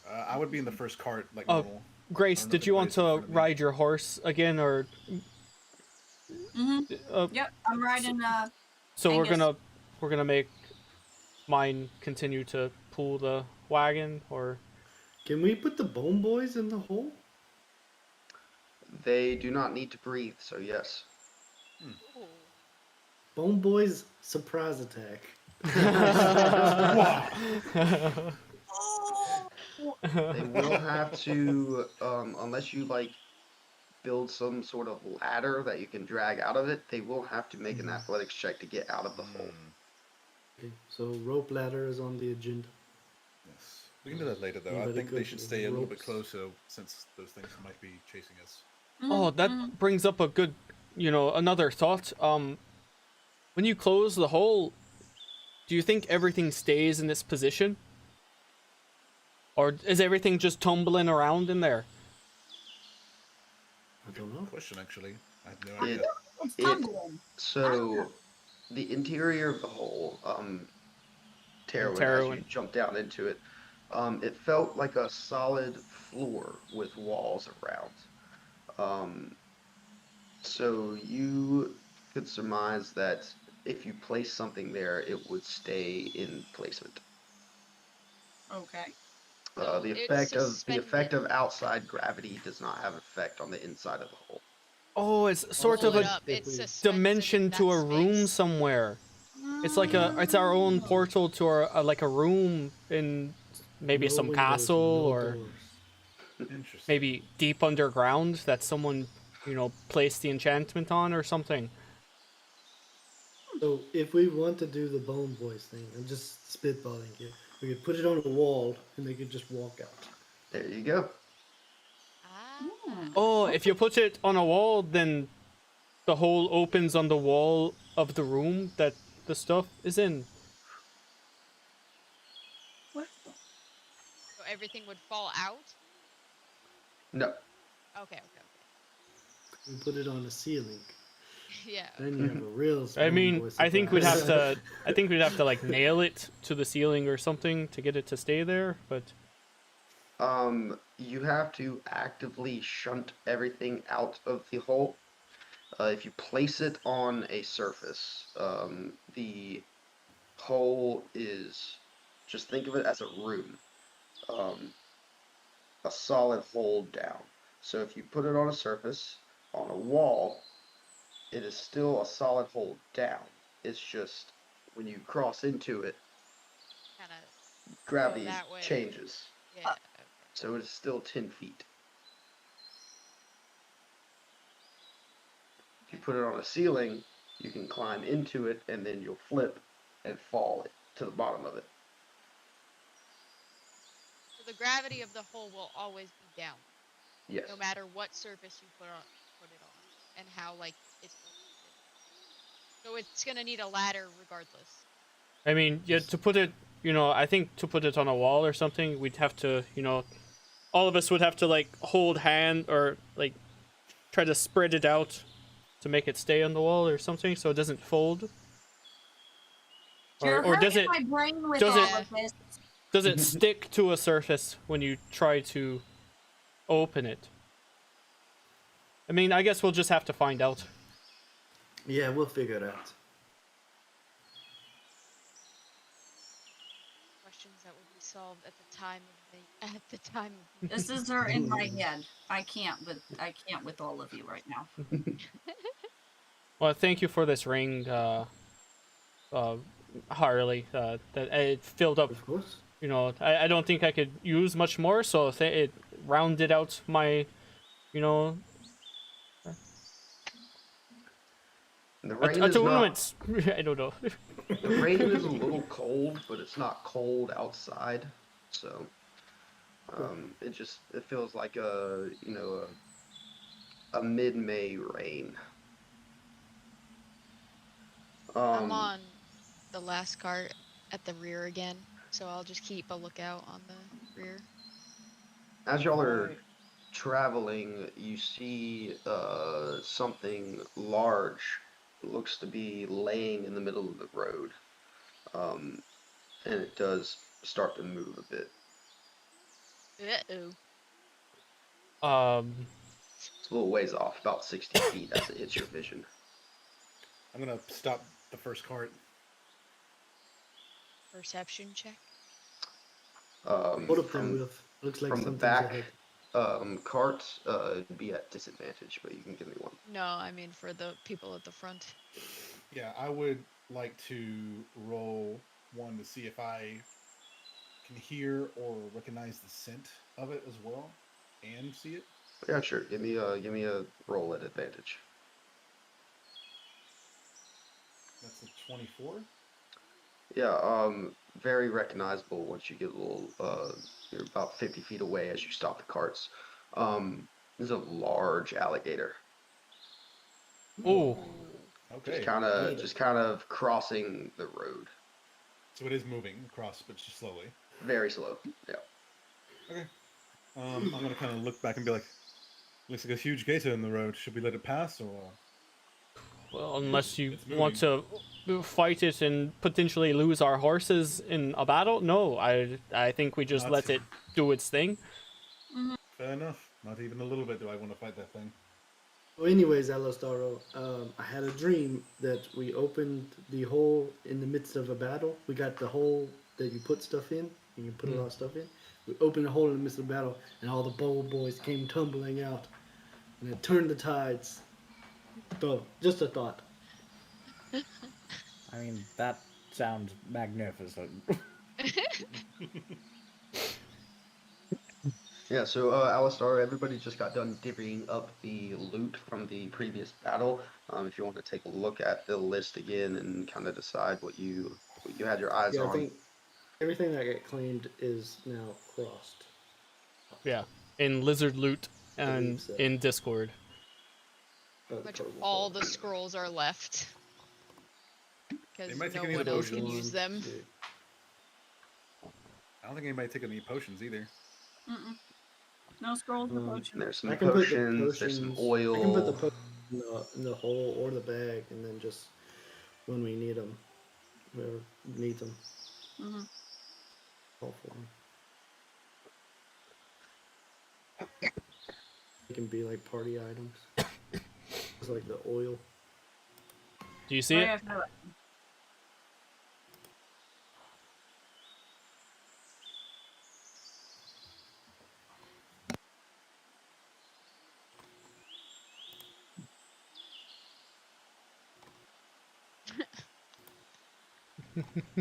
I would be in the first cart, like Oh, normal. Grace, I don't know did if you want anybody's in to front of me. ride your horse again, or Mm-hmm. Yep, I'm riding. so Angus. we're gonna make mine continue to pull the wagon, or Can we put the Bone Boys in the hole? They do not need to breathe, so yes. Ooh. Bone Boys surprise attack. Oh. They will have to, unless you like build some sort of ladder that you can drag out of it, they will have to make an athletics check to get out of the hole. Okay, so rope ladder is on the agenda. Yes. We can do that later, though. I Anybody think they good should with stay a little bit ropes? closer, since those things might be chasing us. Oh, that brings up a good, another thought. When you close the hole, do you think everything stays in this position? Or is everything just tumbling around in there? I don't know. Question, actually. I have no It- idea. It's It- tumbling. So, the interior of the hole, Tarwin, as you Tarwin. jumped down into it, it felt like a solid floor with walls around. So you could surmise that if you place something there, it would stay in placement. Okay. So The it's effect of suspended. outside gravity does not have effect on the inside of the hole. Oh, it's sort Pull of it a up. It's Dimension suspended in dimension that to a room space. somewhere. It's like it's our own portal to our like a room in maybe No some windows, castle no or doors. Interesting. Maybe deep underground that someone, placed the enchantment on or something. So if we want to do the bone voice thing, I'm just spitballing here. We could put it on a wall and they could just walk out. There you go. Ah. Oh, if you put it on a wall, then the hole opens on the wall of the room that the stuff is in. So everything would fall out? No. Okay. We put it on a ceiling. Yeah. Then you have a real I bone mean, voice. I think we'd surprise. have to. I think we'd have to like nail it to the ceiling or something to get it to stay there. But You have to actively shunt everything out of the hole. If you place it on a surface, the hole is, just think of it as a room, um, a solid hole down. So if you put it on a surface, on a wall, it is still a solid hole down. It's just when you cross into it, Kind of gravity that way. changes. Yeah. Okay. So it is still 10 feet. If you put it on a ceiling, you can climb into it and then you'll flip and fall to the bottom of it. So the gravity of the hole will always be down, Yes. no matter what surface you put it on, and how like it's located. So it's gonna need a ladder regardless. I mean, yeah, to put it, I think to put it on a wall or something, we'd have to, all of us would have to like hold hand or like try to spread it out to make it stay on the wall or something so it doesn't fold. You're Or does hurting it my brain with does all it- of this. does it stick to a surface when you try to open it? I mean, I guess we'll just have to find out. Yeah, we'll figure it out. Questions that will be solved at the time of This is her in my head. I can't with all of you right now. Well, thank you for this ring, Harley. That it filled up. Of course. I don't think I could use much more, so it rounded out my, The rain is not. atonement. I don't know. The rain is a little cold, but it's not cold outside, so it feels like a mid-May rain. I'm on the last cart at the rear again, so I'll just keep a lookout on the rear. As y'all are traveling, you see something large. Looks to be laying in the middle of the road, and it does start to move a bit. Uh-oh. It's a little ways off, about 60 feet as it hits your vision. I'm gonna stop the first cart. Perception check. What a plan with. Looks like From the something's back ahead. cart, it'd be at disadvantage, but you can give me one. No, I mean for the people at the front. Yeah, I would like to roll one to see if I can hear or recognize the scent of it as well, and see it. Yeah, sure. Give me a roll at advantage. That's a 24. Yeah, very recognizable once you get a little, you're about 50 feet away as you stop the carts. There's a large alligator. Oh, Okay. Just kind of crossing the road. So it is moving across, but just slowly. Very slow. Yeah. Okay. I'm gonna kind of look back and be like, looks like a huge gator in the road. Should we let it pass or? well, unless you It's want to fight it and potentially lose our horses in a battle, no. I think we just Not- let it do its thing. Fair enough. Not even a little bit do I want to fight that thing. Well, anyways, Alastaro, I had a dream that we opened the hole in the midst of a battle. We got the hole that you put stuff in. You can put a lot of stuff in. We opened the hole in the midst of the battle, and all the bold boys came tumbling out, and it turned the tides. So, just a thought. I mean, that sounds magnificent. Yeah, so Alistar, everybody just got done divvying up the loot from the previous battle. If you want to take a look at the list again and kind of decide what you had your eyes Yeah, I on. think everything that got claimed is now crossed. Yeah, in Lizard Loot and believe so. in Discord. by the Much purple all flag. the scrolls are left. Because Anybody take no any of one the else can potions? use them. Two. I don't think anybody took any potions either. Mm-mm. No scrolls or potions. There's some I can put the potions, there's some potions. I can put the oil. potions in the hole or the bag, and then just when we need them, whoever needs them, Mm-hmm. call for them. They can be like party items. It's like the oil. Do you see it? I feel it.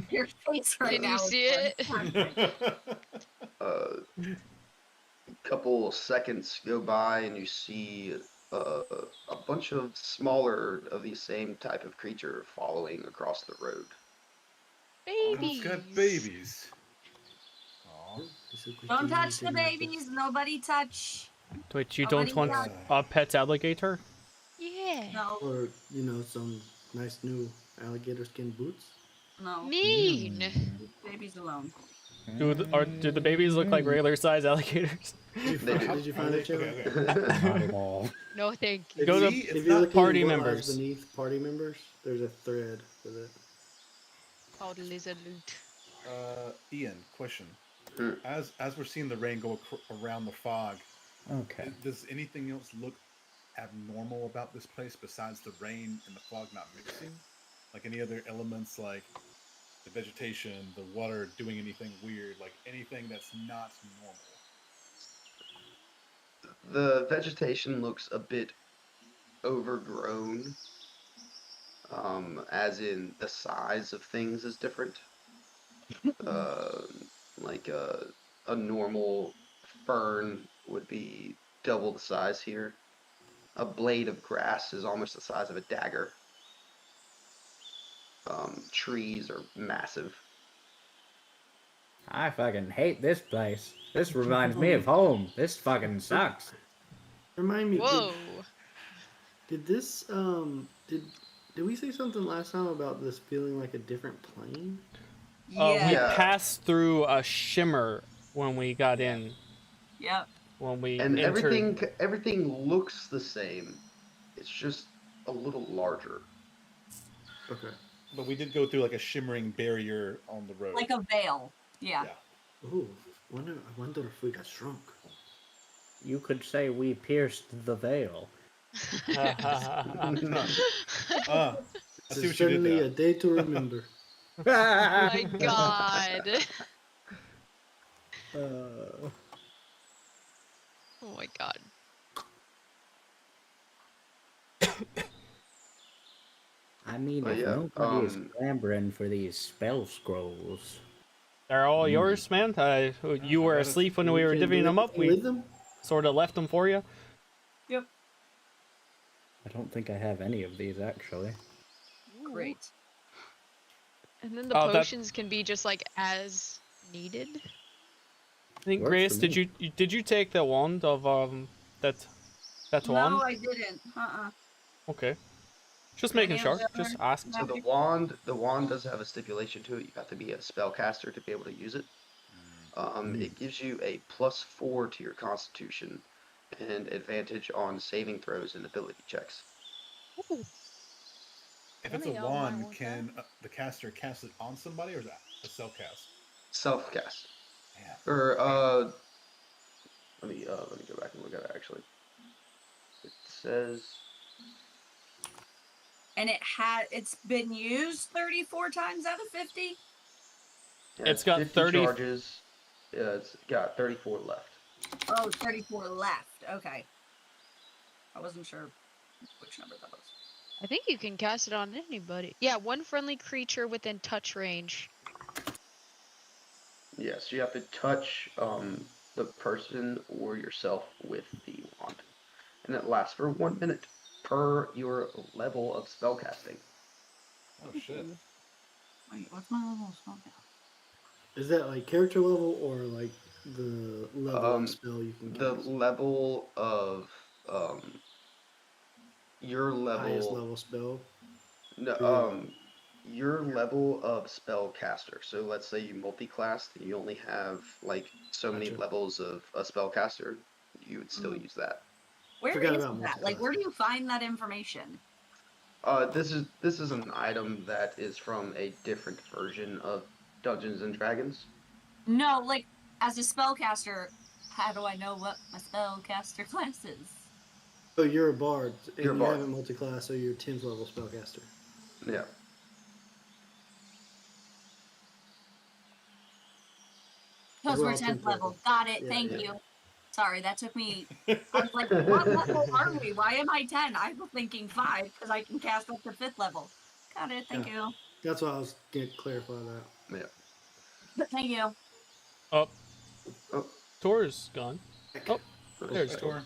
Your face right Can now. you is see it? A couple seconds go by and you see a bunch of smaller of the same type of creature following across the road. Oh, it's got babies. Aw. Don't touch the babies. Nobody touch. Wait, you Nobody don't want touch. a pet alligator? Yeah. No. Or some nice new alligator skin boots. No. Mean. Leave babies alone. Do the babies look like regular size alligators? Did you find it, Joe? Not at all. No, thank you. Go to See, If it's you not look party in what members. lies beneath party members, there's a thread with it. Called lizard loot. Ian, question. Hmm. As we're seeing the rain go around the fog, Okay. does anything else look abnormal about this place besides the rain and the fog not mixing? Like any other elements, like the vegetation, the water doing anything weird, like anything that's not normal? The vegetation looks a bit overgrown, as in the size of things is different. Uh, like a normal fern would be double the size here. A blade of grass is almost the size of a dagger. Trees are massive. I fucking hate this place. This reminds me of home. This fucking sucks. Remind me. Whoa. Did this did we say something last time about this feeling like a different plane? We Yeah. passed through a shimmer when we got in. Yep. When we And entered. everything looks the same. It's just a little larger. Okay. But we did go through like a shimmering barrier on the road. Like a veil. Yeah. Ooh, I wonder if we got shrunk. You could say we pierced the veil. I It's see what you did certainly there. a day to remember. Oh my god. Oh my god. I mean, But if yeah, nobody is clamoring for these spell scrolls. They're all yours, man. You were that is- asleep when we were can do divvying them up. anything We with them? sort of left them for you. Yep. I don't think I have any of these actually. Great. And then the Oh, that- potions can be just like as needed. I think Works Grace, for did you take the wand of that wand? No, I didn't. Okay. Just making Any sure. other- Just ask. So the wand does have a stipulation to it. You have to be a spellcaster to be able to use it. It gives you a +4 to your Constitution and advantage on saving throws and ability checks. If it's a Funny, I wand, want can the caster cast it on somebody, or is that a self cast? Self-cast. Yeah. Or let me go back and look at it actually. It says And it's been used 34 times out of 50. yeah, It's got 50 30 charges. Yeah, it's got 34 left. Oh, 34 left. Okay. I wasn't sure which number that was. I think you can cast it on anybody. Yeah, one friendly creature within touch range. Yeah, so you have to touch the person or yourself with the wand. And it lasts for 1 minute per your level of spellcasting. Oh shit. Wait, what's my level of spell now? Is that like character level or like the level of spell you can The cast? level of your Highest level level spell. no Yeah. your level of spellcaster. So let's say you multi-classed and you only have like so many Gotcha. levels of a spellcaster, you would still Mhm. use that. Where Forgot is about that? Like, where do you find that information? This is an item that is from a different version of Dungeons and Dragons. No, like, as a spellcaster, how do I know what my spellcaster class is? Oh, you're a bard, You're a and you bard. haven't multi-class, so you're 10th level spellcaster. Yeah. Because We're we're all 10th 10th level. level. Got it. Yeah, Thank yeah. you. Sorry, that took me. I was like, what level are we? Why am I 10? I was thinking 5 because I can cast up to 5th level. Got it. Thank you. That's why I was going to clarify that. Yeah. Thank you. Oh, Oh, Tor's gone. Oh, there's nice. Tor.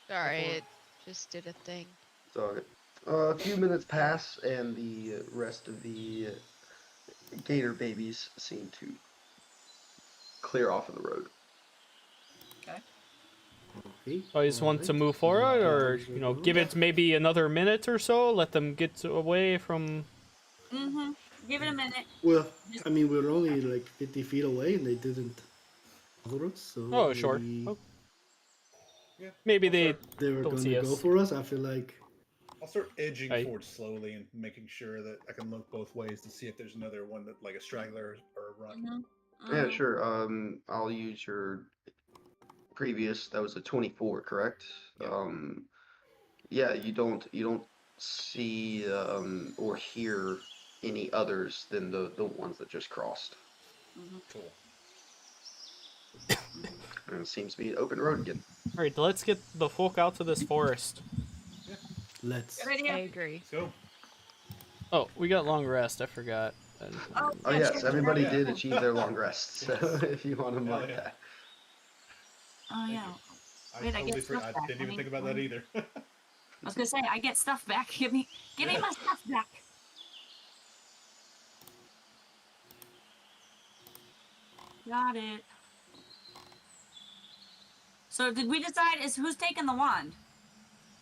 Sorry, it just did a thing. It's all good. A few minutes pass, and the rest of the gator babies seem to clear off of the road. Okay. Okay. I just want to alright. move So forward, the or gathers are you know, gone. give it maybe another minute or so. Let them get away from. Mm-hmm. Give it a minute. Well, Just- I mean, we're only like 50 feet away, and they didn't bother us, so Oh, sure. maybe Oh, Yeah. maybe I'll they start, they were don't going see to go us. for us. I feel like I'll start edging Right. forward slowly and making sure that I can look both ways to see if there's another one that like a straggler or a runt. Mhm. Yeah, Mhm. sure. I'll use your previous. That was a 24, correct? Yep. Yeah, you don't see or hear any others than the ones that just crossed. Mhm. Cool. Mhm. And it seems to be an open road again. All right, let's get the folk out to this forest. let's. Good idea. I agree. Let's go. Oh, we got long rest. I forgot. Oh, Oh yeah, yes, sure. everybody Yeah. did achieve their long rest. So Yes. if you want to Hell mark yeah. that. Oh, Thank yeah. you. I Wait, I totally get stuff I back. didn't I even mean, think about that either. I was gonna say I get stuff back. Give me Yeah. my stuff back. Got it. So did we decide is who's taking the wand?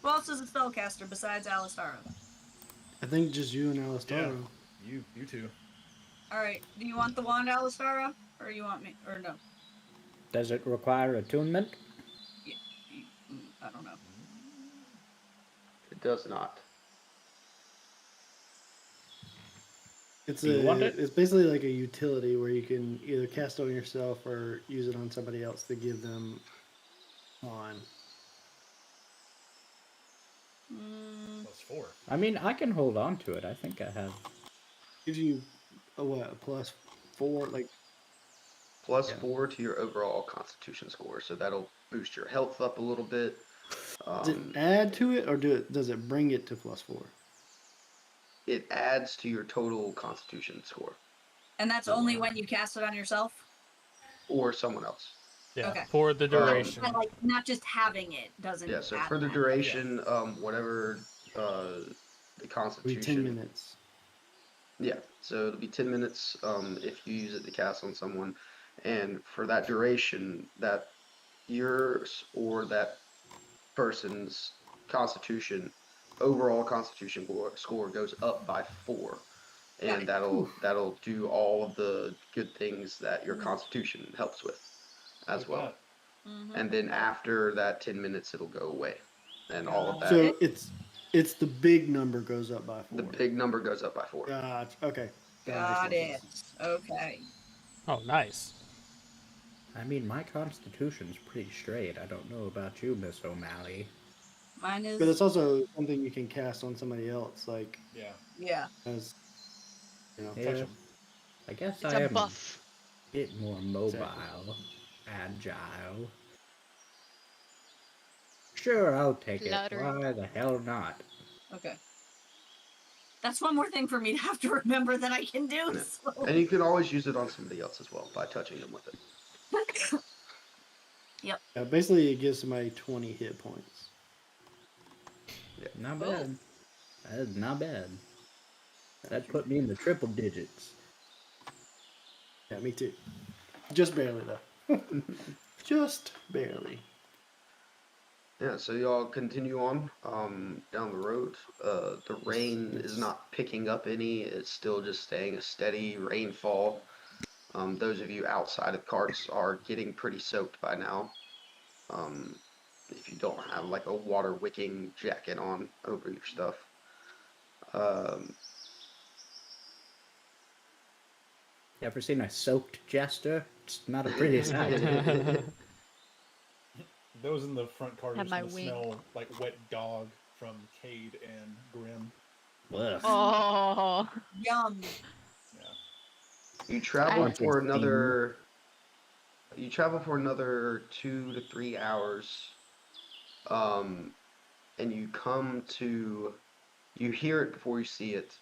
Who else is a spellcaster besides Alistara? I think just you and Yeah. Alistaro. You two. All right. Do you want the wand, Alistara, or you want me? Or no? Does it require attunement? Yeah, I don't know. It does not. It's Do you want it? it's basically like a utility where you can either cast it on yourself or use it on somebody else to give them on. +4. I mean, I can hold on to it. I think I have. Gives you a what? A +4, like Plus Yeah. 4 to your overall Constitution score, so that'll boost your health up a little bit. does it add to it or does it bring it to +4? It adds to your total Constitution score And that's only when you cast it on yourself. or someone else. Yeah, Okay. for the duration. But like not just having it doesn't. Yeah. So add for the that. duration, whatever the It'll be Constitution. 10 minutes. Yeah, so it'll be 10 minutes if you use it to cast on someone. And for that duration, that yours or that person's constitution, overall constitution score goes up by 4. Got And it. that'll do all of the good things that your constitution helps with as Like well. that. Mm-hmm. And then after that 10 minutes, it'll go away. And all of that, So it's the big number goes up by 4. the big number goes up by 4. Gotcha. Okay. That Got makes more it. sense. Okay. Oh, nice. I mean, my constitution's pretty straight. I don't know about you, Miss O'Malley. Mine is. But it's also something you can cast on somebody else, like Yeah. Yeah. as you know. Yeah, Touch 'em. I guess It's I a am buff. a bit more mobile, Exactly. agile. Sure, I'll take Fluttering. it. Why the hell not? Okay. That's one more thing for me to have to remember that I can do. Yeah. So. And you can always use it on somebody else as well by touching them with it. Basically, it gives somebody 20 hit points. Not Ooh. bad. That is not bad. That put me in the triple digits. Yeah, me too. Just barely, though. Just barely. Yeah, so y'all continue on down the road. The rain is It's- not picking up any. It's still just staying a steady rainfall. Those of you outside of carts are getting pretty soaked by now. If you don't have like a water wicking jacket on over your stuff. Um, You ever seen a soaked jester? It's not a pretty sight. Those in the front cart are Have just my gonna wing. smell like wet dog from Cade and Grim. Ugh. Oh. Yum. Yeah. you travel Bunch of for steam. another. You travel for another 2 to 3 hours. And you come to. You hear it before you see it.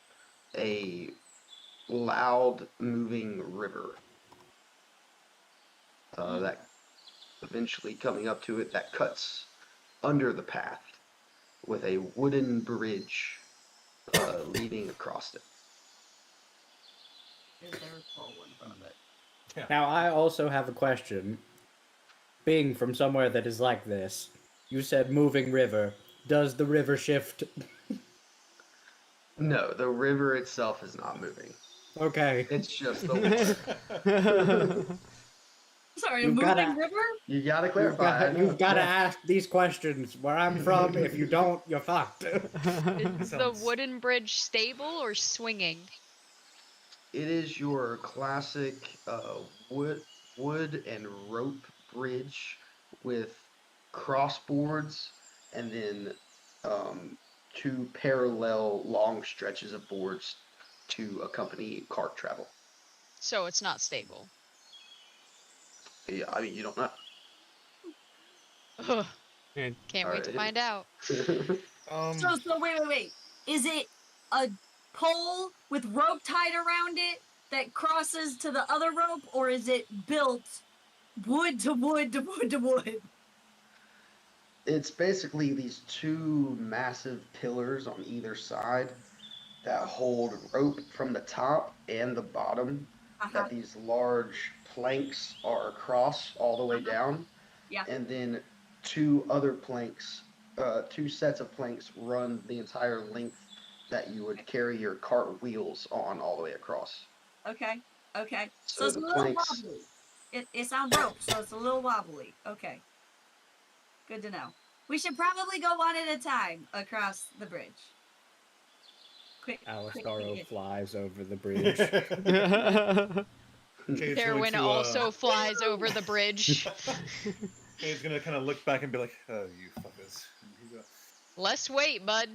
A loud moving river. That eventually coming up to it that cuts under the path with a wooden bridge leading across it. Is there a pole in front of it? Yeah. Now, I also have a question. Being from somewhere that is like this, you said moving river. Does the river shift? No, the river itself is not moving. Okay. It's just the water. Sorry, a You've moving gotta- river? You gotta clarify. I know. You've got to Yeah. ask these questions. Where I'm from, if you don't, you're fucked. Is the Sounds- wooden bridge stable or swinging? It is your classic wood and rope bridge with crossboards and then two parallel long stretches of boards to accompany cart travel. So it's not stable. Yeah, I mean you don't know. Ugh. And Can't wait to Alright. find out. So wait. Is it a pole with rope tied around it that crosses to the other rope, or is it built wood to wood to wood to wood? It's basically these two massive pillars on either side that hold rope from the top and the bottom that these large planks are across all the way down. Yeah. And then two other planks, two sets of planks run the entire length that you would carry your cart wheels on all the way across. Okay. So So it's a the little planks, wobbly. It's on rope, so it's a little wobbly. Okay. Good to know. We should probably go one at a time across the bridge. Quick. Alastaro flies over the bridge. Cade's going Darwin to, also flies over the bridge. Cade's gonna kind of look back and be like, "Oh, you fuckers." And he's gonna- Less weight, bud.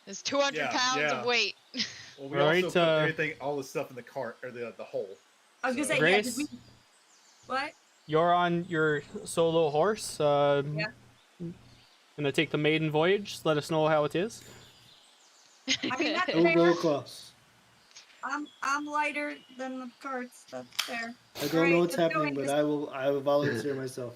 There's 200 Yeah, pounds yeah. of weight. Well, we Alright, also put everything, all the stuff in the cart or the hole. I was gonna So- say, Grace? yeah, 'cause we... What? you're on your solo horse. Yeah. Gonna take the maiden voyage. Let us know how it is. I mean, that's Don't go fair. across. I'm lighter than the carts. That's fair. I don't Alright, know what's let's go happening, but into- I will volunteer myself.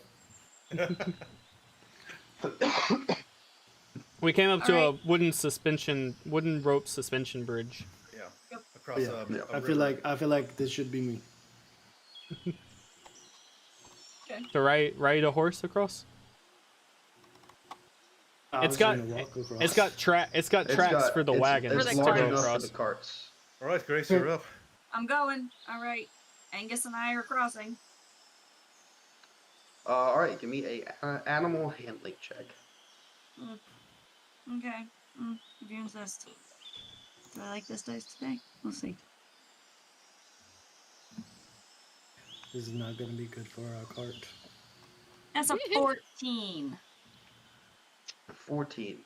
We came up to Alright. a wooden rope suspension bridge. Yeah. Yep. Across Yeah, a, yeah. a I feel river. like this should be me. To ride a horse across. I It's was got- gonna walk across. It's got tracks for the wagons For the It's to large go enough for across. the carts. All right, Grace, you're up. I'm going. All right. Angus and I are crossing. All right, give me a animal handling check. Okay. If you insist. Do I like this dice today? We'll see. This is not gonna be good for our cart. That's a 14. 14.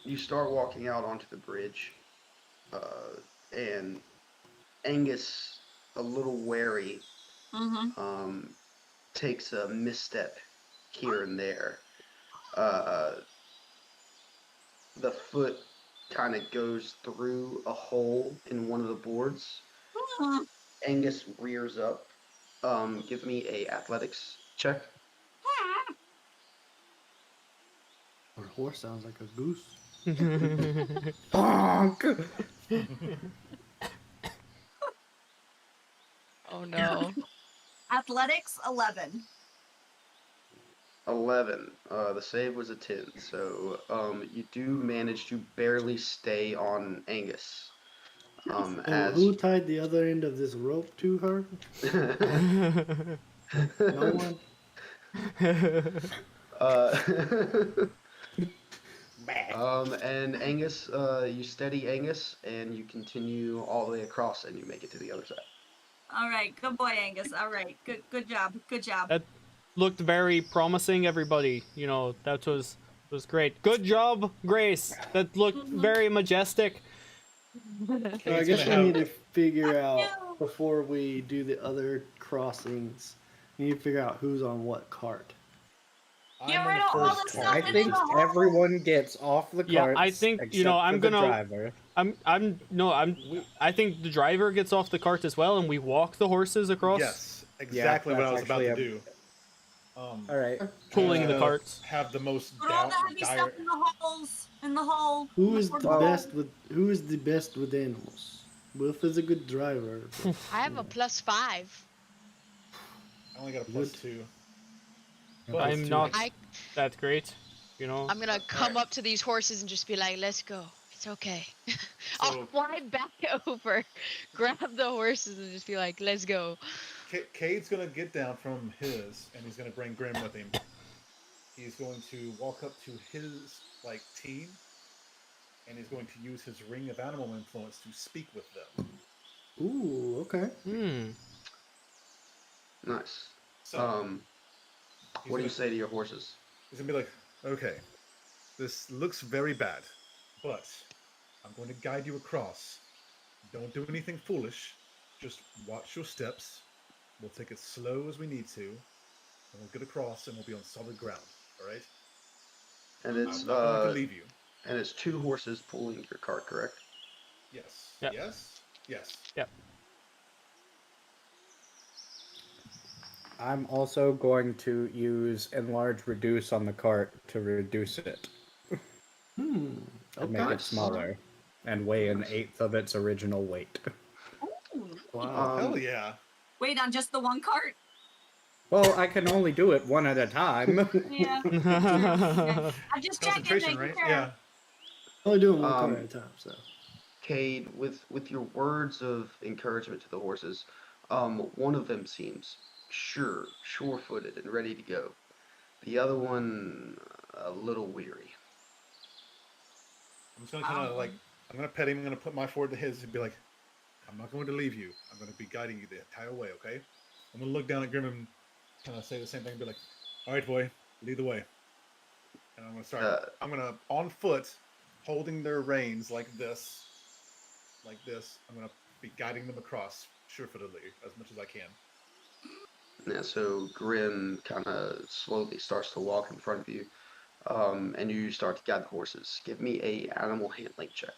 You start walking out onto the bridge, and Angus, a little wary, Mm-hmm. takes a misstep here and there. The foot kind of goes through a hole in one of the boards. Angus rears up. Give me a athletics check. Our horse sounds like a goose. Honk! Oh no. Athletics 11. 11. The save was a 10, so you do manage to barely stay on Angus. Oh, As who tied the other end of this rope to her? No one. uh, and Angus, you steady Angus, and you continue all the way across, and you make it to the other side. All right, good boy, Angus. All right, good job, good job. That looked very promising, everybody. That was great. Good job, Grace. That looked very majestic. So I Kate's guess gonna we need have- to figure Fuck out you. before we do the other crossings. We need to figure out who's on what cart. Get I'm on rid the of all first the cart. stuff I in think the hole. everyone gets off the Yeah, carts. I think, except I'm for the gonna- driver. I think the driver gets off the cart as well, and we walk the horses across, Yes, exactly what I was that's about to actually do. All right. pulling the Uh, carts. Have the most Put all the heavy dire. stuff in the holes. In the hole. Who is the Well, best with animals? Wilf is a good driver. but, I have you a know. +5. I only got a Good. +2. Plus I'm two. not I that great, I'm gonna come up to these horses and just be like, "Let's go. It's okay." I'll So- fly back over, grab the horses, and just be like, "Let's go." Cade's gonna get down from his, and he's gonna bring Grim with him. He's going to walk up to his team, and he's going to use his ring of animal influence to speak with them. Ooh, okay. Nice. So What do you say to your horses? he's gonna be like, "Okay, this looks very bad, but I'm going to guide you across. Don't do anything foolish. Just watch your steps. We'll take it slow as we need to, and we'll get across, and we'll be on solid ground. All right? And I'm it's not going to leave you. and it's 2 horses pulling your cart, correct? Yes. Yep. Yes. Yes. Yep. I'm also going to use enlarge reduce on the cart to reduce it And and make it Nice. smaller and weigh an eighth of its original weight. ooh. Wow. Hell yeah. Wait, on just the one cart? Well, I can only do it one at a time. Yeah. True. Okay. I'm just checking. Concentration, Making right? sure. Yeah. Only doing one Um, cart at a time, so. Cade, with your words of encouragement to the horses, one of them seems sure-footed and ready to go. The other one, a little weary. I'm just gonna kind of I'm gonna pet him. I'm gonna put my forward to his and be like, "I'm not going to leave you. I'm going to be guiding you the entire way. Okay?" I'm gonna look down at Grim and kind of say the same thing. Be like, "All right, boy, lead the way." And I'm gonna start. I'm gonna on foot, holding their reins like this. I'm gonna be guiding them across sure-footedly as much as I can. Yeah, so Grim kind of slowly starts to walk in front of you, and you start to guide the horses. Give me a animal handling check.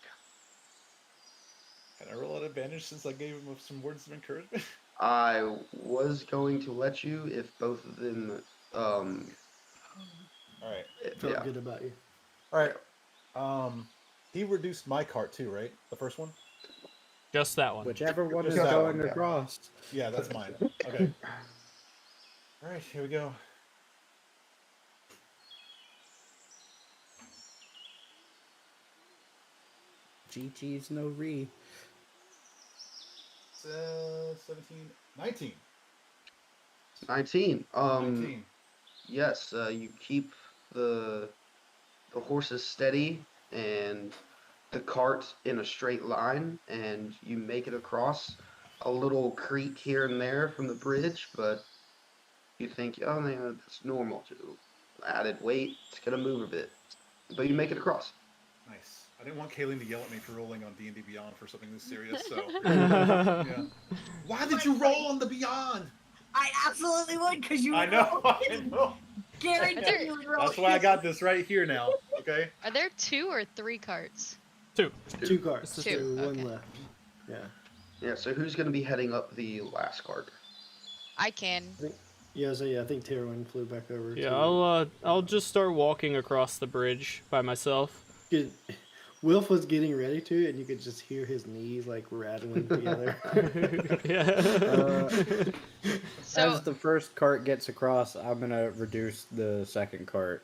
Can I roll an advantage since I gave him some words of encouragement? I was going to let you if both of them, All right. Felt yeah. good about you. All right. He reduced my cart too, right? The first one. Just that one. Whichever one Just is that going one, yeah. across. Yeah, that's mine. Okay. All right, here we go. GG's no re. 17, 19. 19. 19. Yes, you keep the horses steady and the cart in a straight line, and you make it across a little creak here and there from the bridge, but you think, oh, man, that's normal too. Added weight, it's gonna move a bit, but you make it across. Nice. I didn't want Kayleen to yell at me for rolling on D&D Beyond for something this serious, so... yeah. Why did you roll on the Beyond? I absolutely would, because you I would know, roll. I know. Guarantee you would roll. That's why I got this right here now, okay? Are there 2 or 3 carts? 2. 2 carts. This is So two, one okay. left. Yeah. Yeah, so who's gonna be heading up the last cart? I can. Yeah, so I think Terwin flew back over. Yeah, to, I'll just start walking across the bridge by myself. Get, Wilf was getting ready to, and you could just hear his knees like rattling together. Yeah. So As the first cart gets across, I'm gonna reduce the second cart.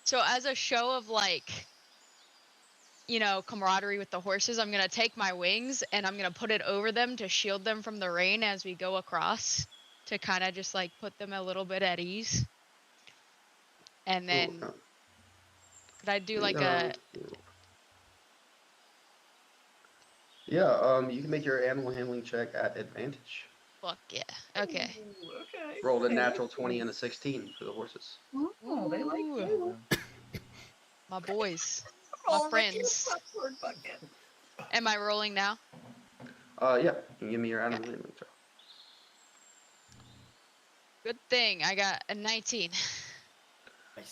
so as a show of like, you know, camaraderie with the horses, I'm gonna take my wings and I'm gonna put it over them to shield them from the rain as we go across, to kind of just like put them a little bit at ease. And then Cool. could I do like Yeah, a you can make your animal handling check at advantage. fuck yeah? Okay. Ooh, okay. Rolled a okay, natural that's 20 nice. and a 16 for the horses. Oh, they like Ooh. you. My boys, Oh, my look at friends. the popcorn bucket. Am I rolling now? Yeah, you can give me your animal handling check. Good thing I got a 19.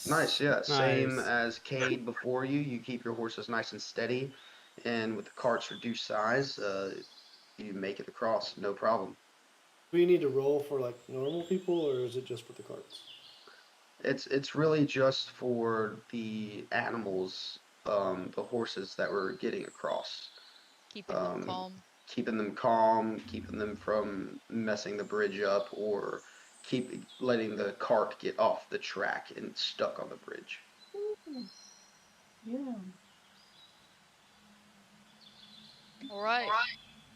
Nice, yeah. Same Nice. as Cade before you. You keep your horses nice and steady, and with the cart's reduced size, you make it across, no problem. Do you need to roll for like normal people, or is it just for the carts? It's really just for the animals, the horses that we're getting across. Keeping them Um, calm. Keeping them calm, keeping them from messing the bridge up, or keep letting the cart get off the track and stuck on the bridge. Yeah. All right.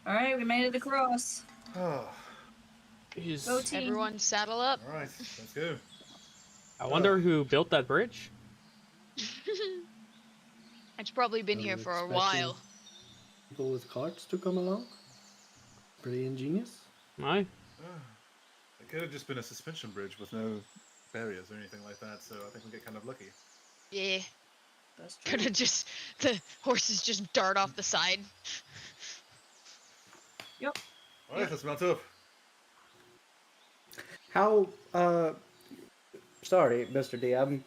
All right, we made it across. Oh, Jeez. Go team. Everyone saddle up. all right, let's go. I wonder who built that bridge. It's probably been here I'm for a expecting while. People with carts to come along. Pretty ingenious. Aye. It could have just been a suspension bridge with no barriers or anything like that, so I think we get kind of lucky. Yeah. That's true. Could have just, the horses just dart off the side. All right, let's mount up. How, sorry, Mr. D, I'm,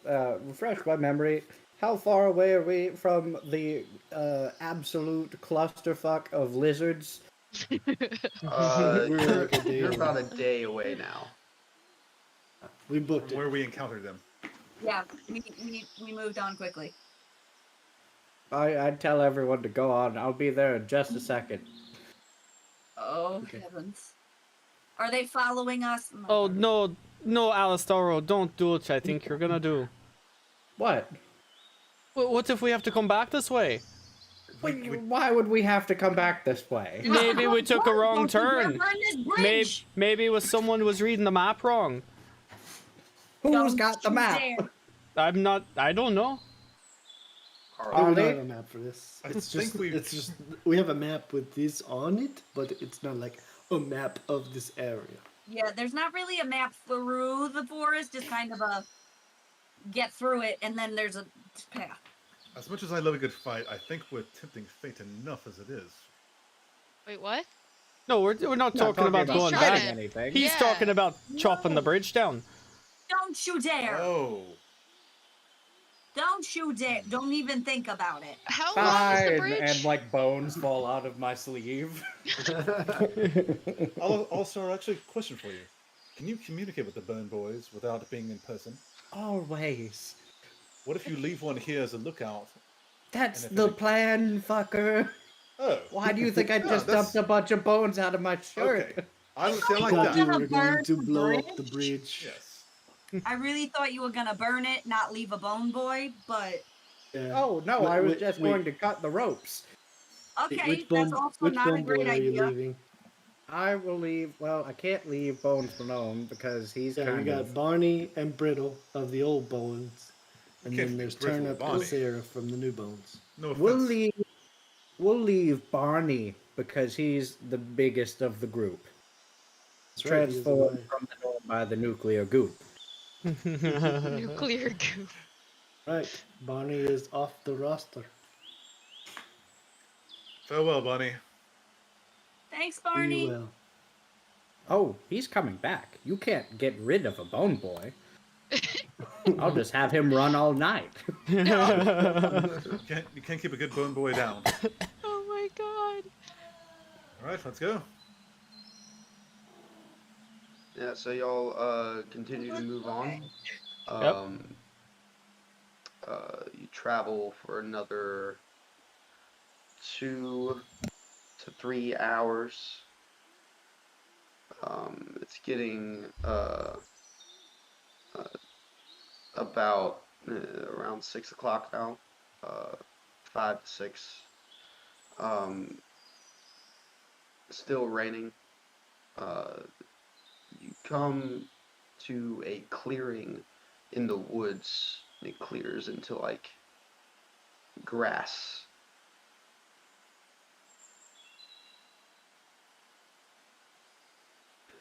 refresh my memory. How far away are we from the, absolute clusterfuck of lizards? We're like a day You're away. about a day away now. We booked From it. where we encountered them. Yeah, we moved on quickly. I'd tell everyone to go on. I'll be there in just a second. Oh Okay. heavens! Are they following us? Oh no, Alastaro, don't do what I think you're gonna do. What? What if we have to come back this way? Why would we have to come back this way? Maybe we took a wrong Don't you dare turn. burn this Maybe bridge! maybe it was someone was reading the map wrong. Who's Don't got the you map? dare. I don't know. We Carl, don't they? have a map for this. I It's think just we- it's just we have a map with this on it, but it's not like a map of this area. Yeah, there's not really a map through the forest. Just kind of a get through it, and then there's a path. As much as I love a good fight, I think we're tempting fate enough as it is. Wait, what? No, we're not talking about about going trying back. to- anything. He's Yeah. talking about chopping the bridge down. Don't you dare! Oh, Don't you dare! Don't even think about it. How long is the Fine, bridge? and like bones fall out of my sleeve. also, actually, question for you: can you communicate with the Burn Boys without being in person? Always. What if you leave one here as a lookout? That's And if the it- plan, fucker. Oh, Why do you think I Yeah, just that's- dumped a bunch of bones out of my shirt? okay. I like Thought you that. Gonna were going burn to the blow up the bridge? bridge. Yes. I really thought you were gonna burn it, not leave a bone boy, but Yeah. Oh no, I was just Wait. going to cut the ropes. okay, Which that's bone? also Which not a bone great boy are you idea. leaving? I will leave. Well, I can't leave Bones alone because he's Yeah, we kind got of. Barney and Brittle of the old bones, and Can't then be there's Brittle and Turnip Barney. and Sarah from the new bones. No offense. We'll leave Barney because he's the biggest of the group. That's right, he is Transformed alive. from the north by the nuclear goop. Nuclear goo. Right, Barney is off the roster. Farewell, Bunny. Thanks, Do you Barney. well. Oh, he's coming back. You can't get rid of a bone boy. I'll just have him run all night. You can't keep a good Burn Boy down. Oh my god. All right, let's go. Yeah, so y'all continue to move on. Yep. You travel for another 2 to 3 hours. It's getting about around 6 o'clock now, 5 to 6. Um, Still raining. You come to a clearing in the woods. It clears into like grass.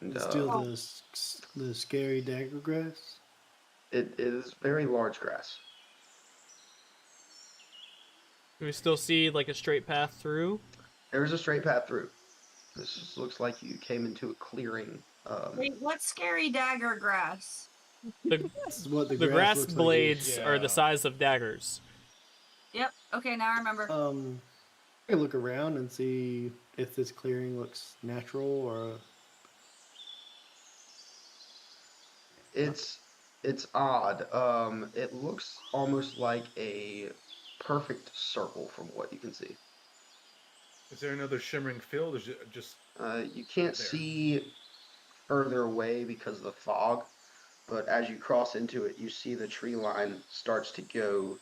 And It's still the scary dagger grass. it is very large grass. Do we still see like a straight path through? There's a straight path through. This just looks like you came into a clearing. Wait, what's scary dagger grass? The This is what the grass looks like. blades are Yeah. the size of daggers. Yep. Okay, now I remember. I look around and see if this clearing looks natural or. It's odd. It looks almost like a perfect circle from what you can see. Is there another shimmering field, or is it just You can't There. see further away because of the fog, but as you cross into it, you see the tree line starts to go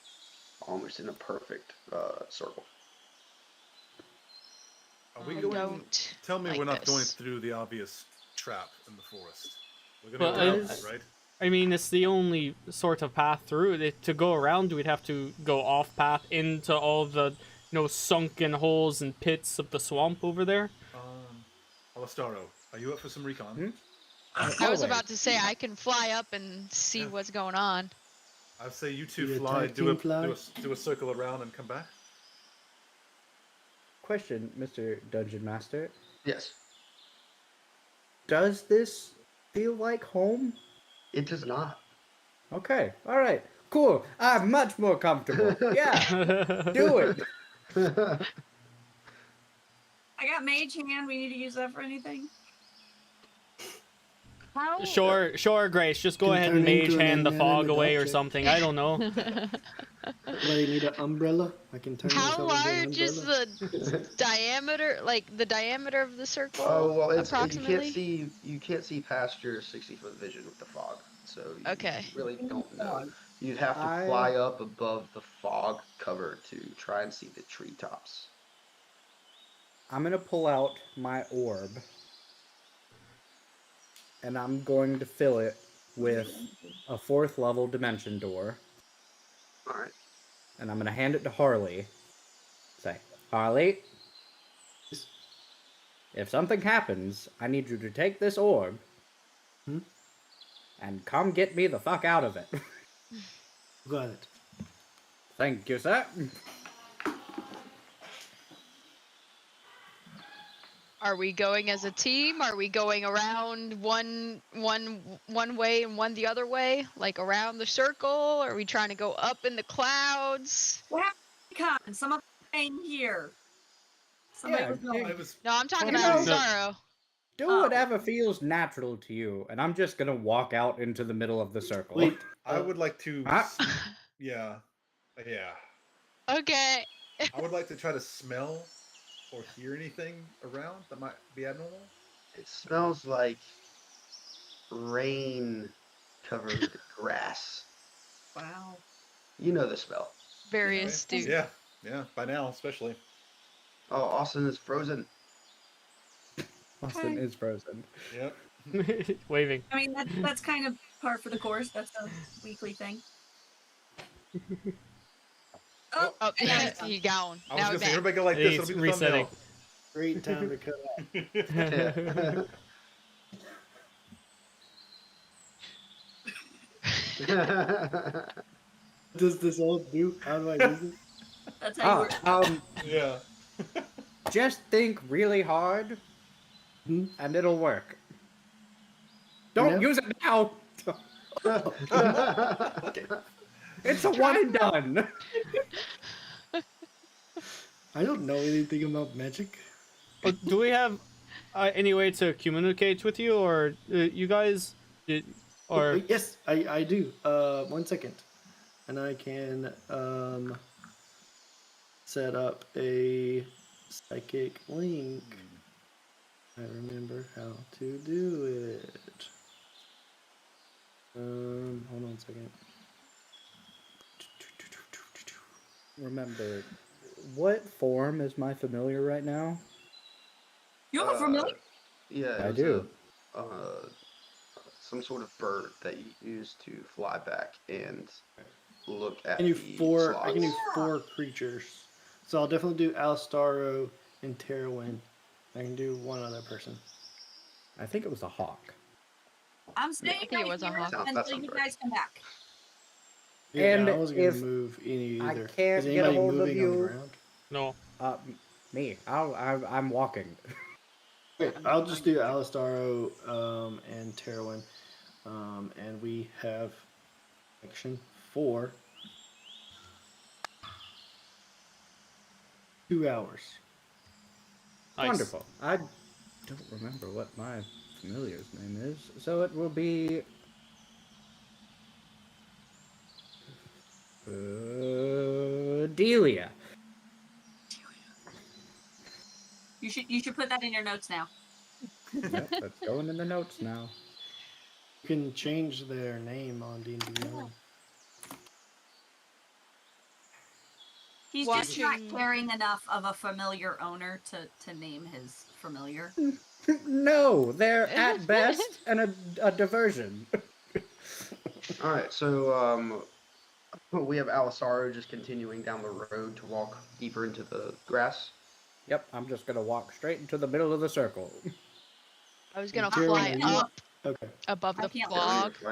almost in a perfect circle. are we I going? don't Tell me like we're not going this. through the obvious trap in the forest. We're Well, gonna go around I- it, right? I mean, it's the only sort of path through. To go around, we'd have to go off path into all the, sunken holes and pits of the swamp over there. Alastaro, are you up for some recon? Hmm? I was Always. about to say I can fly up and see Yeah. what's going on. I'd say you two Be a fly, tag do a, team fly? do a circle around and come back. Question, Mr. Dungeon Master. Yes, Does this feel like home? it does not. Okay, alright. Cool. I'm much more comfortable. Yeah, do it. I got mage hand. We need to use that for anything. How? Sure, Grace. Just go Can ahead turn and mage into an hand the man in fog the away dark or check. something. I don't know. Anybody need an umbrella? I can turn How myself into an large is umbrella. the diameter, like the diameter of the circle? Oh well, it's approximately. you can't see past your 60-foot vision with the fog, so you Okay. really don't know. You'd have to I- fly up above the fog cover to try and see the treetops. I'm gonna pull out my orb. And I'm going to fill it with a 4th level dimension door. All right. And I'm gonna hand it to Harley. Say, Harley, if something happens, I need you to take this orb Hmm? and come get me the fuck out of it. Got it. Thank you, sir. Are we going as a team? Are we going around one way and one the other way, like around the circle? Are we trying to go up in the clouds? What happened? Some of them here. Somebody Yeah, was going. I was No, I'm talking You about know- Alastaro. Do Oh. whatever feels natural to you, and I'm just gonna walk out into the middle of the circle. Wait. I would like to. Huh? Yeah. Okay. I would like to try to smell or hear anything around that might be abnormal. It smells like rain covered grass. Wow. You know the smell. Very Okay. astute. Yeah. By now, especially. Oh, Austin is frozen. Austin Okay. is frozen. Yep. Waving. I mean, that's kind of par for the course. That's a weekly thing. Oh, Oh, and now he's gone. he gone. I was Now gonna he's say back. everybody go like this. He's It'll be the resetting. Great time to cut thumbnail. What does this all do? How do I use it? That's how you work. Yeah. Just think really hard, Hmm? and it'll work. Don't Yeah. use it now. Okay. It's a one and done. I don't know anything about magic. Oh, do we have any way to communicate with you, or you guys, or Yes, I do. 1 second, and I can set up a psychic link. I remember how to do it. Hold on a second. Remember, what form is my familiar right now? You have a familiar? Yeah, I it was do. some sort of bird that you use to fly back and look I at can do the four. I can do slots. 4 creatures. So I'll definitely do Alstaro and Terrawin. I can do one other person. I think it was a hawk. I'm staying think it right was a here hawk. That until sounds you right. guys come back. Yeah, And I wasn't gonna if move any I either. can't Is get a anybody hold of moving on the you- ground? no? Me. I'm walking. Okay, I'll just do Alistaro and Terrawin. And we have action for 2 hours. Nice. Wonderful. I don't remember what my familiar's name is, so it will be Delia. You should put that in your notes now. Yep, that's going in the notes now. You can change their name on D&D Beyond. He's just not Watching- caring enough of a familiar owner to name his familiar. No, they're at best a diversion. All right, so we have Alisaro just continuing down the road to walk deeper into the grass. Yep, I'm just gonna walk straight into the middle of the circle. I was gonna Terrawin, fly are you- up Okay. above I the can't fog. You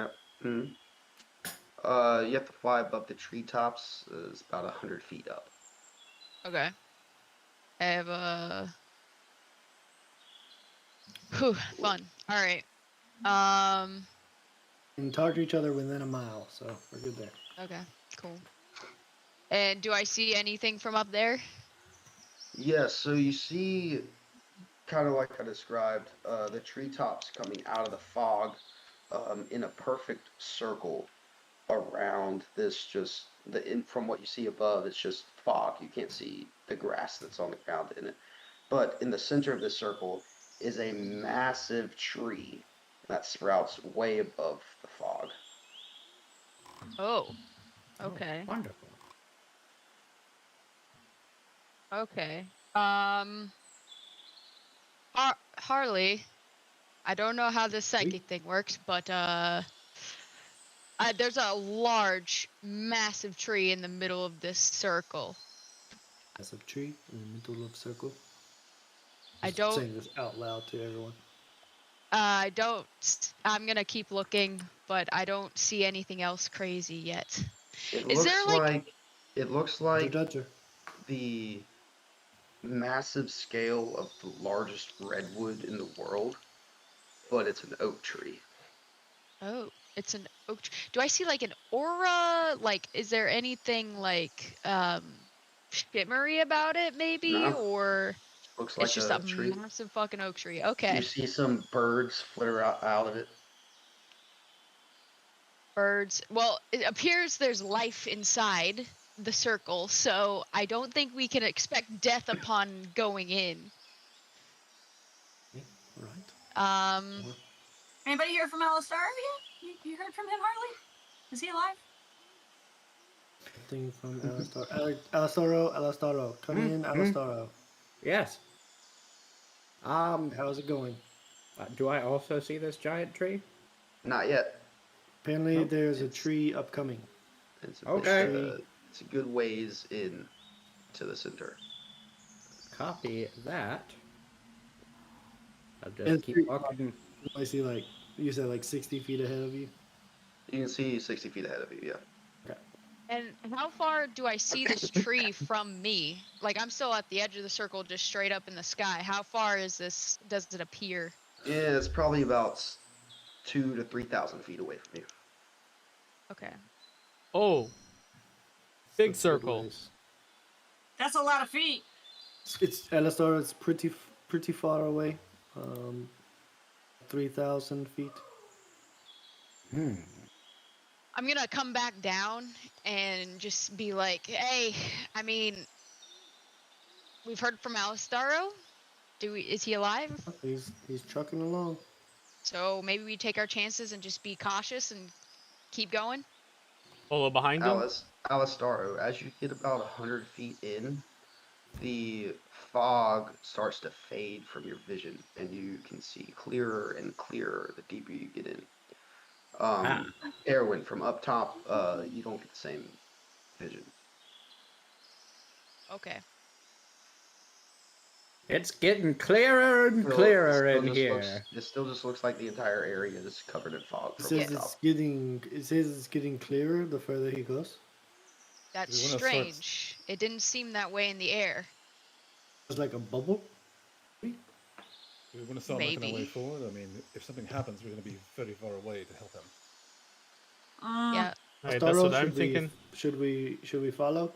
have to fly above the treetops. It's about 100 feet up. Okay. I have a. Whew, fun. All right. And talk to each other within a mile, so we're good there. Okay. Cool. And do I see anything from up there? Yeah, so you see, kind of like I described, the treetops coming out of the fog in a perfect circle around this. From what you see above, it's just fog. You can't see the grass that's on the ground in it. But in the center of this circle is a massive tree that sprouts way above the fog. Oh. Okay. Oh, wonderful. Okay. Harley, I don't know how this psychic thing works, but there's a large, massive tree in the middle of this circle. Massive tree in the middle of circle. I Just don't. saying this out loud to everyone. I don't. I'm gonna keep looking, but I don't see anything else crazy yet. It Is looks there like? like it looks like Dodger. the massive scale of the largest redwood in the world, but it's an oak tree. Oh, it's an oak. Do I see like an aura? Like, is there anything like shimmery about it, maybe, No, or looks it's like just a a tree. massive fucking oak tree? You Okay. see some birds flitter out of it. Birds. Well, it appears there's life inside the circle, so I don't think we can expect death upon going in. Okay, all right. Anybody hear from Alistar yet? You heard from him, Harley? Is he alive? Thing from Alastaro. Come in, Alastaro. Yes. How's it going? Do I also see this giant tree? Not yet. Apparently, Nope. there's a tree upcoming. Okay. It's a good ways in to the center. Copy that. I'll And just keep walking. I see, like, you said, like 60 feet ahead of you. You can see 60 feet ahead of you. Yeah. And how far do I see this tree from me? Like, I'm still at the edge of the circle, just straight up in the sky. How far is this? Does it appear? Yeah, it's probably about 2,000 to 3,000 feet away from you. Okay. Oh, big That's a good circle. ways. That's a lot of feet. It's Alastaro. It's pretty far away. um, 3,000 feet. I'm gonna come back down and just be like, hey, I mean, we've heard from Alistaro. Is he alive? He's trucking along. So maybe we take our chances and just be cautious and keep going. Follow behind him. Alistaro, as you get about 100 feet in, the fog starts to fade from your vision, and you can see clearer and clearer the deeper you get in. Erwin, from up top, you don't get the same vision. Okay. It's getting clearer and clearer in here. It still just looks like the entire area is covered in fog It from says the top. it says it's getting clearer the further he goes. That's We wanna strange. It didn't seem that way in the air. It's like a bubble. Do we want to start making our way Maybe. forward? I mean, if something happens, we're going to be very far away to help him. Yeah. Alright, that's what I'm should thinking. Should we follow?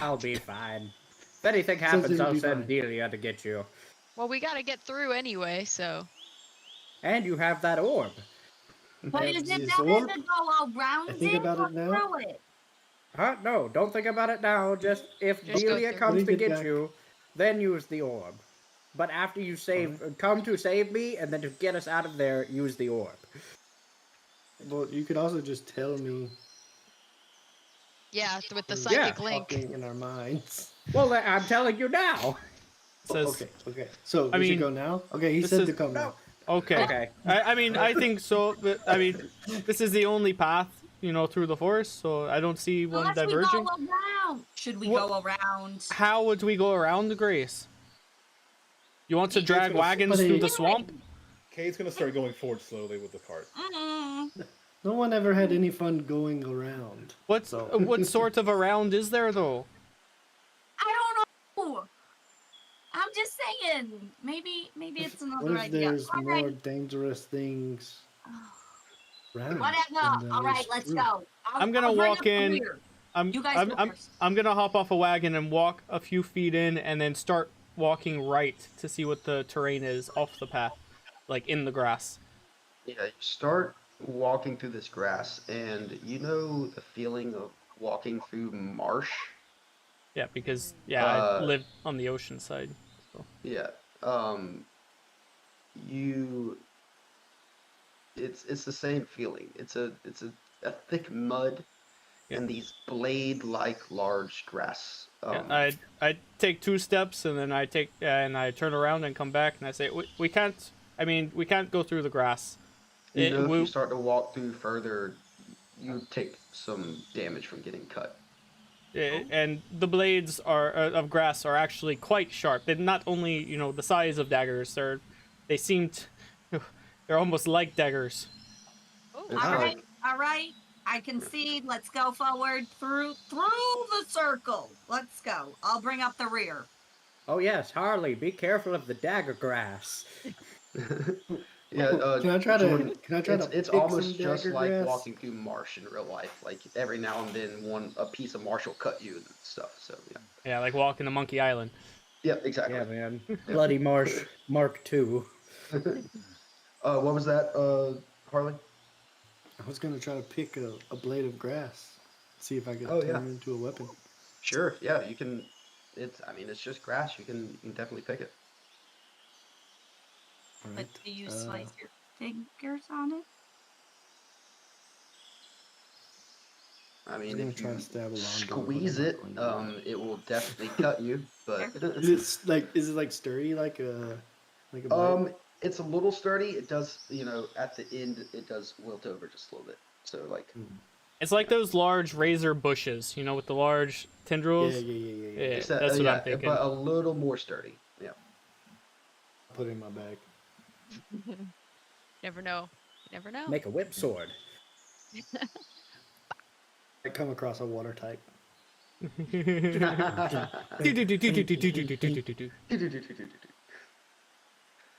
I'll be fine. If anything Says happens, it'll I'll be send fine. Delia to get you. Well, we gotta get through anyway, so. And you have that orb. But is it This better orb? to go around I think it about or it now. through it? Huh? No, don't think about it now. Just if Just go Delia through. comes When to you get get back. you, then use the orb. But after you come to save me, and then to get us out of there, use the orb. Well, you could also just tell me. Yeah, with the we're psychic link. talking in our minds. Well, I'm telling you now. Says, Okay. So I we should mean, go now. Okay, he this said is- to come now. Okay. Okay. I mean, I think so. But I mean, this is the only path, through the forest, so I don't see one Unless diverging. we go around. Should we What- go around? How would we go around the Grace? You want to It's drag gonna wagons somebody- through the swamp? Kate's going to start going forward slowly with the cart. No one ever had any fun going around. What So what sort of around is there though? I don't know. I'm just saying. Maybe it's What another if idea. there's All more right. dangerous things around? Whatever. than All there right, is let's through? go. I'm gonna I'll bring walk up the in. rear. I'm You guys I'm, go I'm, first. I'm gonna hop off a wagon and walk a few feet in, and then start walking right to see what the terrain is off the path, like in the grass. Yeah, you start walking through this grass, and you know the feeling of walking through marsh? Yeah, because I live on the ocean side. So. Yeah. It's the same feeling. It's a thick mud Yeah. and these blade-like large grass. I take 2 steps and then I turn around and come back and I say we can't. I mean, we can't go through the grass. if you start to walk through further, you take some damage from getting cut. And the blades of grass are actually quite sharp. They're not only the size of daggers. They seem they're almost like daggers. Oh, It's All like- right. I concede. Let's go forward through the circle. Let's go. I'll bring up the rear. Oh yes, Harley, be careful of the dagger grass. Yeah, Can I try Jordan, to? it's pick almost some just dagger like grass? walking through marsh in real life. Like every now and then, a piece of marsh will cut you and stuff. So yeah. Yeah, like walking to Monkey Island. Yeah, exactly. Yeah, man. Bloody Marsh Mark II. What was that, Harley? I was gonna try to pick a blade of grass, see if I could Oh, turn yeah. it into a weapon. Sure. Yeah, you can. It's just grass. You can definitely pick it. All But right. do you slice your fingers on it? I mean, gonna if try you to stab along, but squeeze I'm it, not going to. it will definitely cut you. But Is it like sturdy like a blade? it's a little sturdy. It does, at the end, it does wilt over just a little bit. So like, It's like those large razor bushes, with the large tendrils. Yeah. Yeah, it's that's what I'm thinking. but a little more sturdy. Yeah. Put it in my bag. never know. You never know. Make a whip sword. I come across a water type.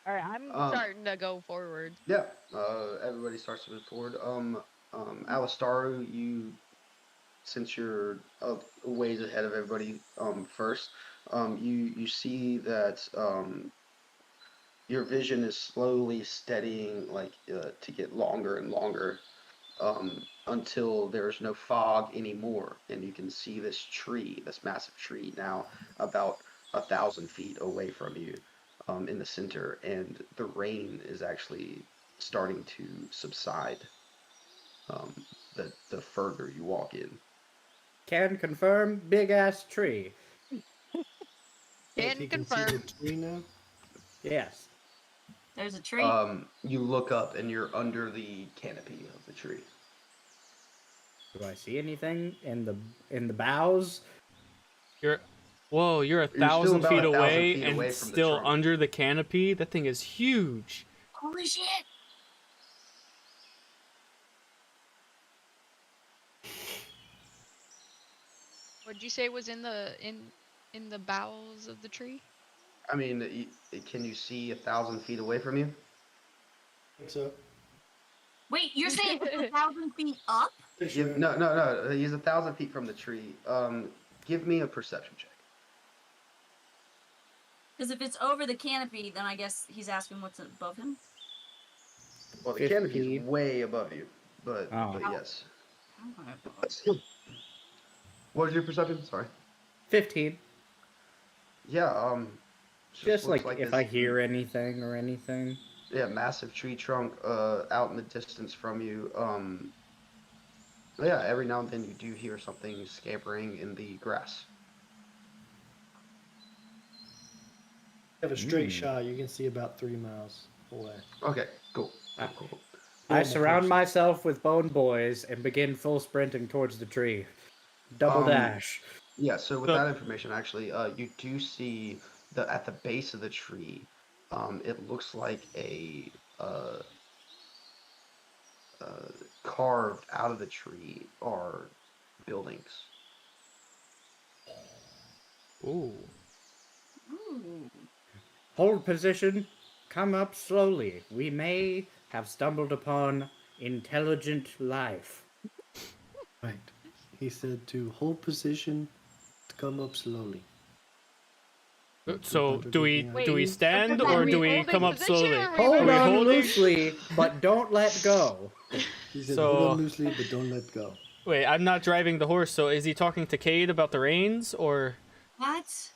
All right, I'm starting to go forward. Yeah. Everybody starts to move forward. Alistaru, since you're a ways ahead of everybody, first, you see that your vision is slowly steadying, to get longer and longer, until there's no fog anymore, and you can see this tree, this massive tree, now about 1,000 feet away from you, in the center, and the rain is actually starting to subside. The further you walk in. Can confirm, big ass tree. If you Can can see the confirm. tree now. Yes. There's a tree. You look up and you're under the canopy of the tree. Do I see anything in the boughs? You're, whoa, you're You're still 1,000 about feet 1,000 away feet and away from the still trunk. under the canopy. That thing is huge. Holy shit! What'd you say was in the bowels of the tree? I mean, can you see 1,000 feet away from you? I think so. Wait, you're saying it's 1,000 feet up? No. He's 1,000 feet from the tree. Give me a perception check. Because if it's over the canopy, then I guess he's asking what's above him. Well, the 50. canopy is way above you, but Oh. yes. What was your perception? Sorry. 15. Yeah. Just looks like if this, I hear anything or anything. Yeah, massive tree trunk out in the distance from you. Yeah, every now and then you do hear something scampering in the grass. Have a straight shot. You can see about 3 miles away. Okay, cool. I surround myself with bone boys and begin full sprinting towards the tree. Double dash. Yeah, so with that information, actually, you do see at the base of the tree, it looks like a carved out of the tree are buildings. Ooh. Ooh. Hold position. Come up slowly. We may have stumbled upon intelligent life. Right. He said to hold position, to come up slowly. So do we Wait, stand are or we do we holding come up position slowly? or are we Hold Are we on holding? loosely, but don't let go. He said So- hold on loosely, but don't let go. Wait, I'm not driving the horse, so is he talking to Cade about the reins or? What?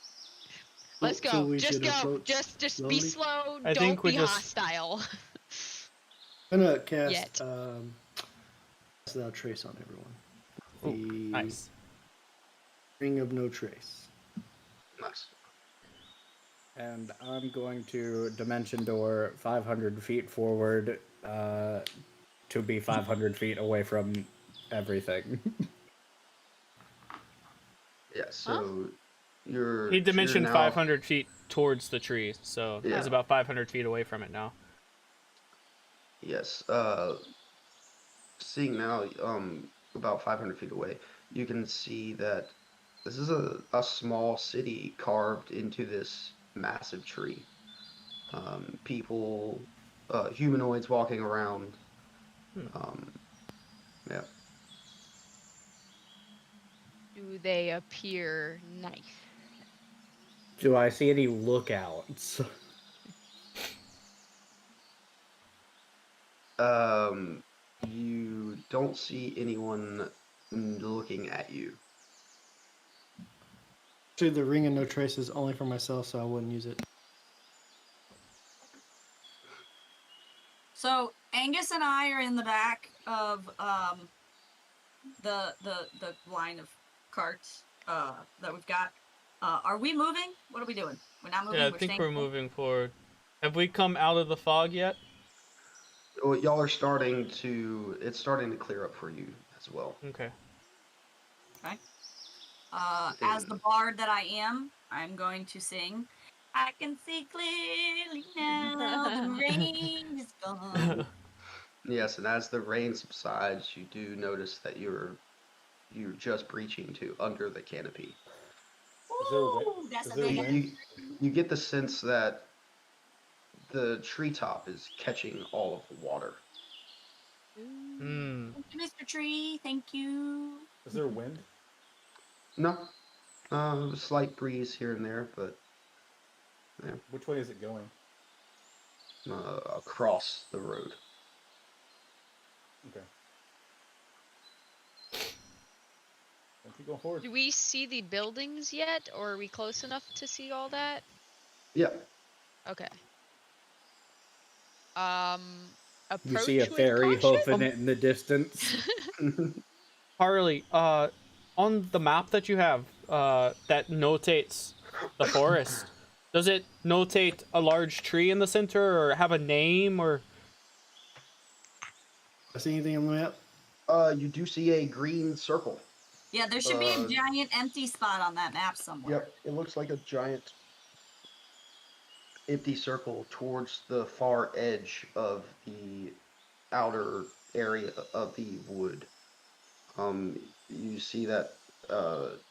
Let's go. So we Just should go. approach Just be slowly? slow. I Don't think we be just- hostile. I'm gonna cast Yet. cast without trace on everyone. Ooh, The nice. ring of no trace. Nice. And I'm going to dimension door 500 feet forward to be 500 feet away from everything. Yeah, so you're. He dimensioned now, 500 feet towards the tree, so Yeah. he's about 500 feet away from it now. Yes. Seeing now, about 500 feet away, you can see that this is a small city carved into this massive tree. People, humanoids walking around. Yeah. Do they appear nice? Do I see any lookouts? You don't see anyone looking at you. Actually, the ring of no trace is only for myself, so I wouldn't use it. So Angus and I are in the back of the line of carts that we've got. Are we moving? What are we doing? We're not moving. Yeah, I we're think staying we're put? moving forward. Have we come out of the fog yet? Well, y'all are starting to. It's starting to clear up for you as well. Okay. Okay. As the bard that I am, I'm going to sing. I can see clearly now. The rain is gone. Yes, and as the rain subsides, you do notice that you're just breaching to under the canopy. Ooh, that's is a there big wind? You get the sense that the treetop is catching all of the water. Hmm. Thank you, Mr. Tree. Thank you. Is there wind? No, a slight breeze here and there, but Which way is it going? across the road. Okay. Then keep going forward. Do we see the buildings yet, or are we close enough to see all that? Yeah. Okay. You see a Approach with fairy caution. hoofing it in the distance. Harley, on the map that you have, that notates the forest, does it notate a large tree in the center or have a name or? I see anything on the map? You do see a green circle. Yeah, there should be a giant empty spot on that map somewhere. Yep, it looks like a giant empty circle towards the far edge of the outer area of the wood. You see that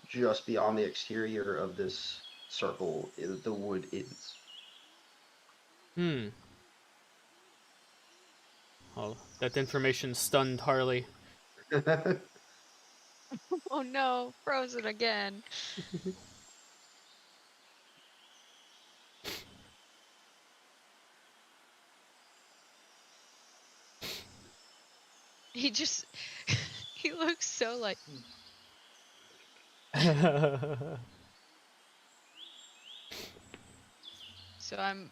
just beyond the exterior of this circle, the wood ends. Well, that information stunned Harley. Oh no, frozen again. He just he looks so like so I'm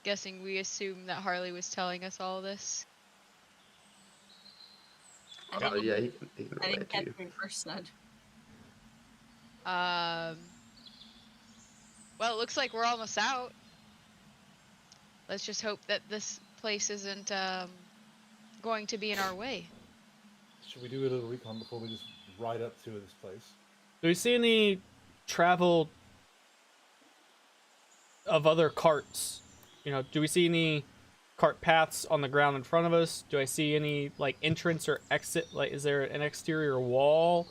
guessing we assume that Harley was telling us all this. I didn't, Yeah, he can I relay didn't it to catch you. what you first said. Well, it looks like we're almost out. Let's just hope that this place isn't going to be in our way. Should we do a little recon before we just ride up to this place? Do we see any travel of other carts? You know, do we see any cart paths on the ground in front of us? Do I see any like entrance or exit? Like, is there an exterior wall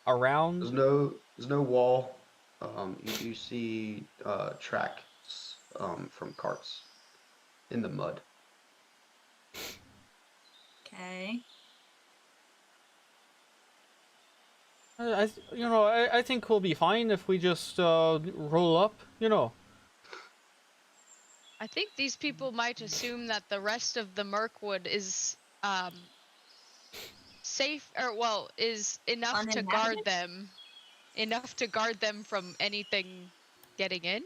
around? There's no wall. You do see tracks from carts in the mud. Okay. I think we'll be fine if we just roll up. You know. I think these people might assume that the rest of the Mirkwood is safe, or well, is enough to guard them, from anything getting in.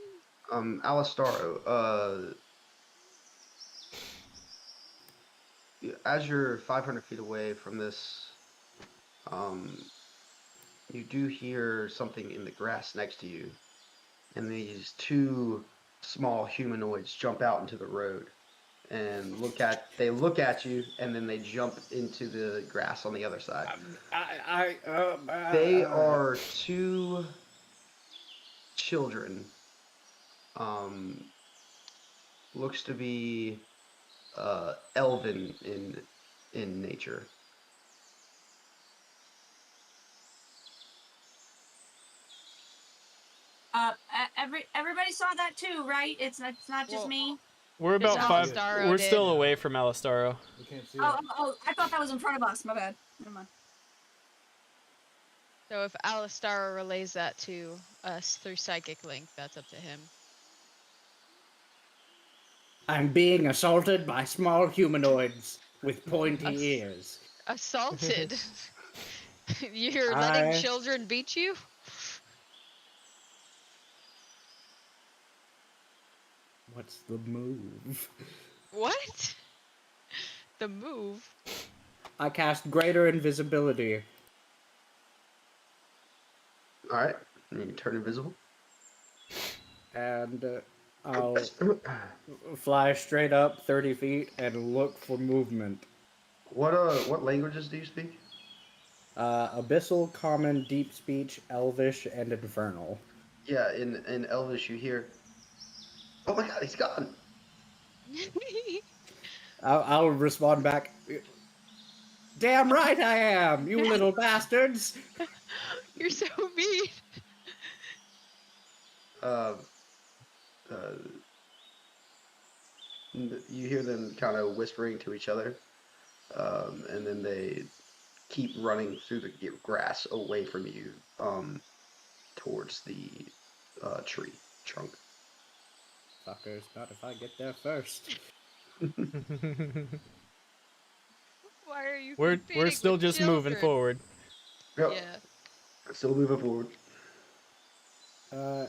Alistaro, as you're 500 feet away from this, you do hear something in the grass next to you, and these two small humanoids jump out into the road and look at you, and then they jump into the grass on the other side. They are two children. Looks to be elven in nature. Everybody saw that too, right? It's not just me. We're about five. Alistaro We're did. still away from Alistaro. We can't see it. Oh, I thought that was in front of us. My bad. Never mind. So if Alistaro relays that to us through psychic link, that's up to him. I'm being assaulted by small humanoids with pointy ears. Assaulted? You're letting children beat you? What's the move? What? The move? I cast Greater Invisibility. Alright, you can turn invisible. And I'll fly straight up 30 feet and look for movement. What languages do you speak? Abyssal, Common, Deep Speech, Elvish, and Infernal. Yeah, in Elvish you hear, "Oh my god, he's gone!" I'll respond back, "Damn right I am, you little bastards!" You're so mean. You hear them kind of whispering to each other, and then they keep running through the grass away from you, towards the tree trunk. Fuckers, not if I get there first. Why are you we're competing still with just moving children? forward. Yep. Yeah. Still moving forward. I'm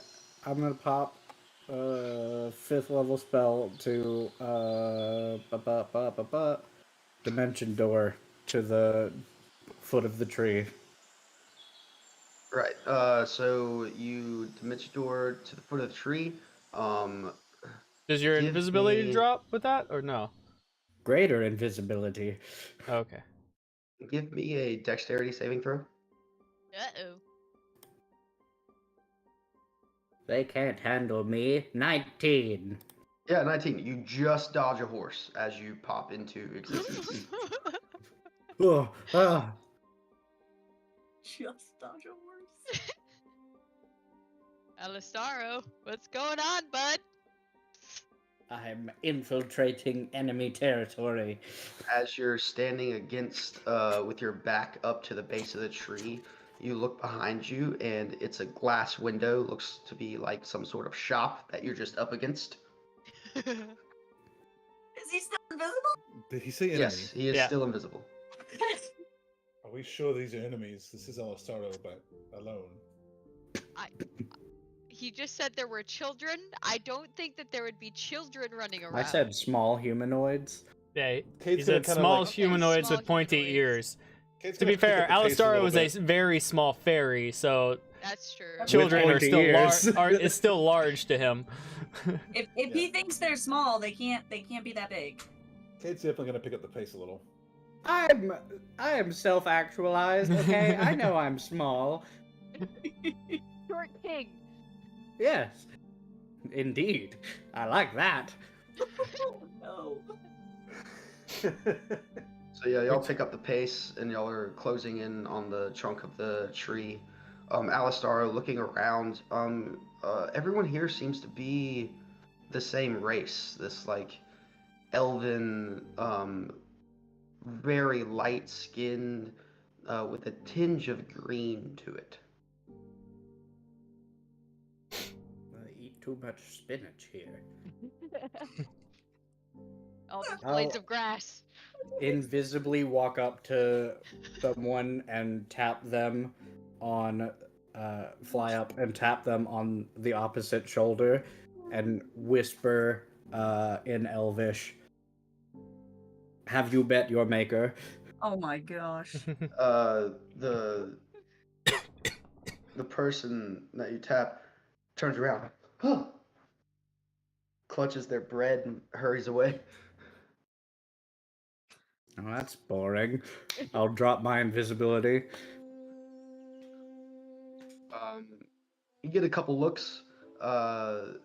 gonna pop a 5th level spell to dimension door to the foot of the tree. Right. So you dimension door to the foot of the tree. Um, Does your give invisibility me drop with that or no? Greater invisibility. Okay. give me a dexterity saving throw. Uh-oh. They can't handle me. 19. Yeah, 19. You just dodge a horse as you pop into existence. Oh, ah. Just dodge a horse. Alistaro, what's going on, bud? I'm infiltrating enemy territory. As you're standing against, with your back up to the base of the tree, you look behind you, and it's a glass window. Looks to be like some sort of shop that you're just up against. Is he still invisible? Did he say enemy? Yes, he is Yeah. still invisible. Are we sure these are enemies? This is Alistaro, but alone. He just said there were children. I don't think that there would be children running around. I said small humanoids. Yeah, Kate's he gonna said kinda small like- humanoids small with pointy humanoids. ears. Kate's To gonna be pick fair, up the pace Alistaro little was bit. a very small fairy, so That's true. children are pointy still ears. is still large to him. If he thinks they're small, they can't be that big. Kate's definitely gonna pick up the pace a little. I am self-actualized, okay? I know I'm small. Short king. Yes. Indeed. I like that. Oh no. So yeah, y'all pick up the pace, and y'all are closing in on the trunk of the tree. Alistaro looking around. Everyone here seems to be the same race. This like elven, very light skinned, with a tinge of green to it. I eat too much spinach here. All these I'll- blades of grass. Invisibly walk up to someone and tap them on, fly up and tap them on the opposite shoulder and whisper in Elvish, "Have you met your maker?" Oh my gosh. The person that you tap turns around, clutches their bread, and hurries away. Oh, that's boring. I'll drop my invisibility. You get a couple looks, and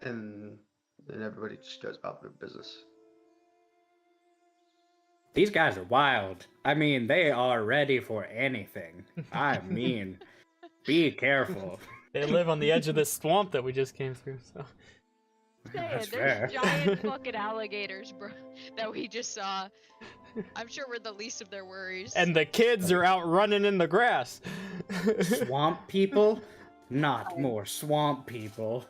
then everybody just goes about their business. These guys are wild. I mean, they are ready for anything. I mean, be careful. They live on the edge of this swamp that we just came through, so. That's There's fair. giant fucking alligators, bro, that we just saw. I'm sure we're the least of their worries. And the kids are out running in the grass. Swamp people? Not more swamp people.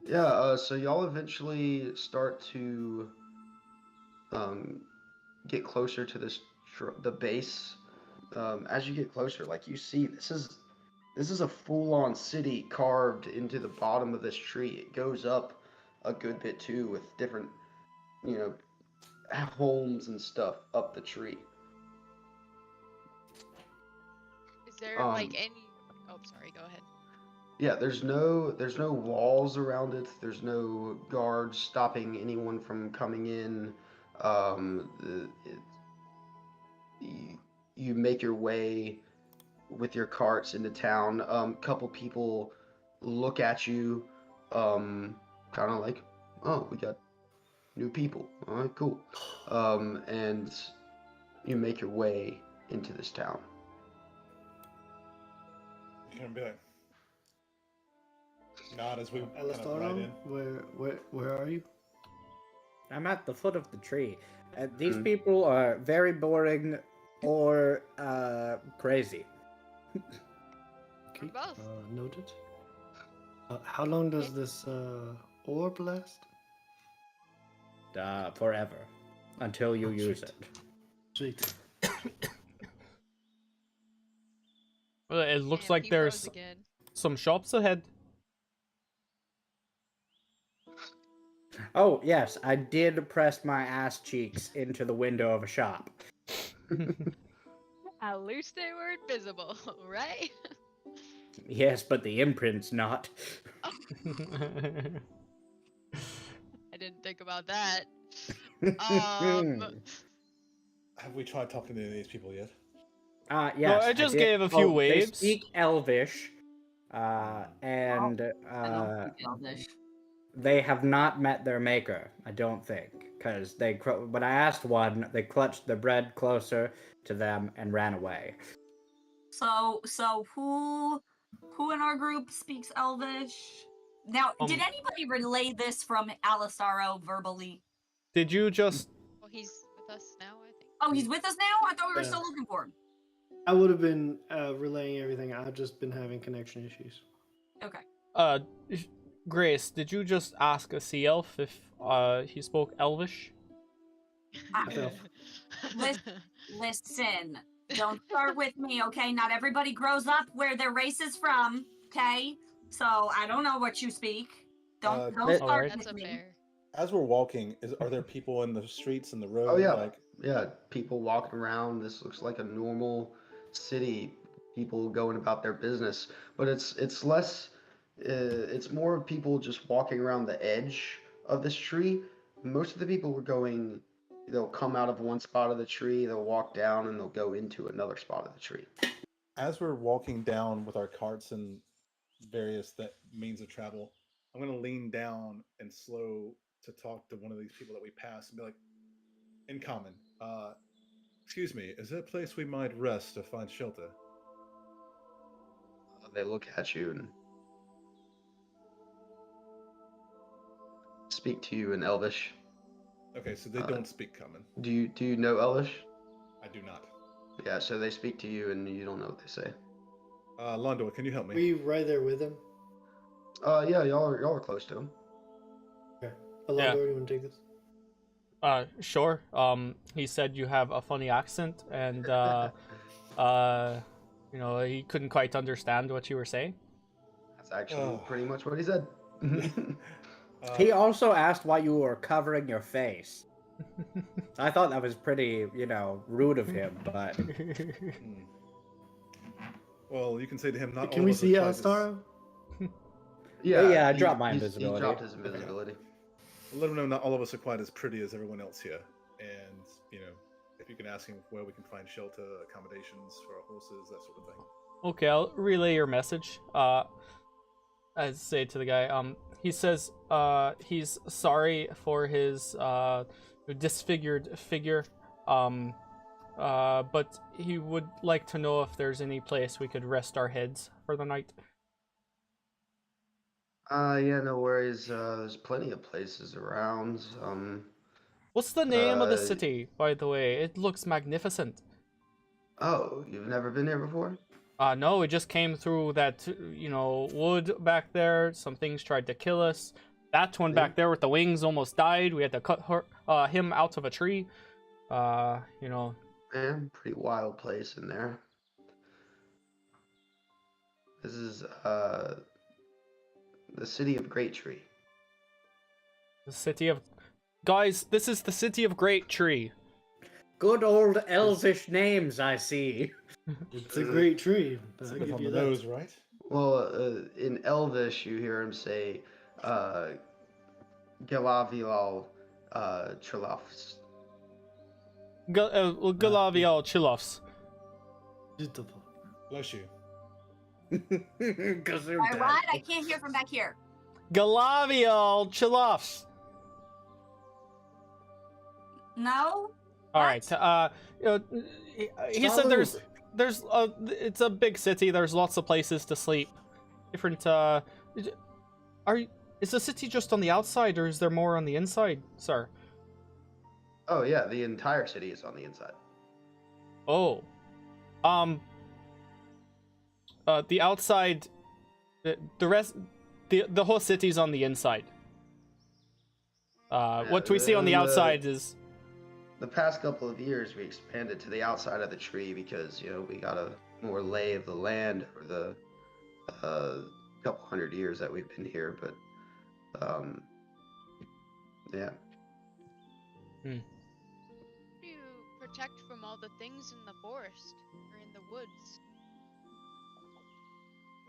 Yeah, so y'all eventually start to get closer to the base. As you get closer, like you see, this is a full-on city carved into the bottom of this tree. It goes up a good bit too, with different, homes and stuff up the tree. Is there like any? Oh, sorry. Go ahead. Yeah, there's no walls around it. There's no guards stopping anyone from coming in. You make your way with your carts into town. Couple people look at you, kind of like, oh, we got new people. All right, cool. And you make your way into this town. You're gonna be like, nod as we kind of ride Alistaro, in. where are you? I'm at the foot of the tree. These people are very boring or crazy. Okay, both. noted. How long does this orb last? Forever. Until you Oh, use sweet. it. Sweet. Well, it looks Damn, like he froze there's again. some shops ahead. Oh, yes, I did press my ass cheeks into the window of a shop. At least they were invisible, right? Yes, but the imprint's not. I didn't think about that. Have we tried talking to any of these people yet? Yes, I just did. gave a few They waves. speak Elvish, and I don't speak Elvish. they have not met their maker, I don't think, because when I asked one, they clutched the bread closer to them and ran away. So who in our group speaks Elvish? Now, did anybody relay this from Alistaro verbally? Did you just? Well, he's with us now, I think. Oh, he's with us now? I thought we were Yeah. still looking for him. I would have been relaying everything. I've just been having connection issues. Okay. Grace, did you just ask a sea elf if he spoke Elvish? Listen, don't start with me, okay? Not everybody grows up where their race is from, okay? So I don't know what you speak. Don't start Alright. That's with me. fair. As we're walking, are there people in the streets and the road? Oh yeah, Like, yeah. People walking around. This looks like a normal city. People going about their business, but it's less. It's more of people just walking around the edge of this tree. Most of the people were going. They'll come out of one spot of the tree. They'll walk down and they'll go into another spot of the tree. as we're walking down with our carts and various means of travel, I'm gonna lean down and slow to talk to one of these people that we pass and be like, in common, excuse me, is there a place we might rest or find shelter? They look at you and speak to you in Elvish. Okay, so they don't speak common. Do you know Elvish? I do not. Yeah, so they speak to you and you don't know what they say. Londo, can you help Were me? you right there with him? Yeah, y'all are close to him. Okay. Alonso, do you want to take this? Sure. He said you have a funny accent, and he couldn't quite understand what you were saying. That's actually pretty much what he said. He also asked why you were covering your face. I thought that was pretty, rude of him, but... Well, you can say to him, not Can all we of us see are quite Alstaro? Yeah, I dropped my He invisibility. dropped his invisibility. Let him know not all of us are quite as pretty as everyone else here. And, if you can ask him where we can find shelter, accommodations for our horses, that sort of thing. Okay, I'll relay your message. I say to the guy, he says, he's sorry for his, disfigured figure, but he would like to know if there's any place we could rest our heads for the night. Yeah, no worries. There's plenty of places around. What's the name of the city, by the way? It looks magnificent. Oh, you've never been here before? No, it just came through that, wood back there. Some things tried to kill us. That one back there with the wings almost died. We had to cut him out of a tree. Yeah, pretty wild place in there. This is the city of Great Tree. The city of... Guys, this is the city of Great Tree. Good old Elvish names, I see. It's a great tree. It's I'll a bit give on you the that. nose, right? Well, in Elvish, you hear him say, Galavial Trelofs. Galavial Chilovs. Beautiful. Bless you. Because they're All dead. right, I can't hear from back here. Galavial Chilovs. No? All right. He said there's it's a big city. There's lots of places to sleep. Different. Is the city just on the outside, or is there more on the inside, sir? Oh yeah, the entire city is on the inside. Oh. The outside. The rest. the whole city's on the inside. What we see on the and, outside is The past couple of years, we expanded to the outside of the tree because we got a more lay of the land for the couple hundred years that we've been here. But yeah. How do you protect from all the things in the forest or in the woods?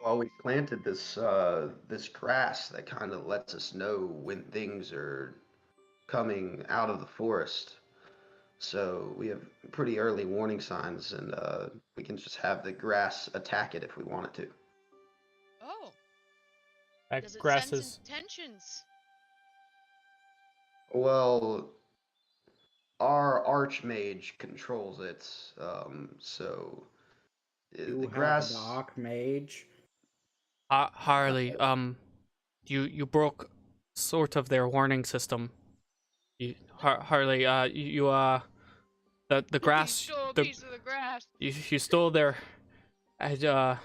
Well, we planted this this grass that kind of lets us know when things are coming out of the forest. So we have pretty early warning signs, and we can just have the grass attack it if we wanted to. Oh, that does it grass sense is. intentions? Well, our archmage controls it, so You the have grass. an archmage. Harley, you broke sort of their warning system. Harley, the grass, You stole a piece of the grass. you stole their, and Oh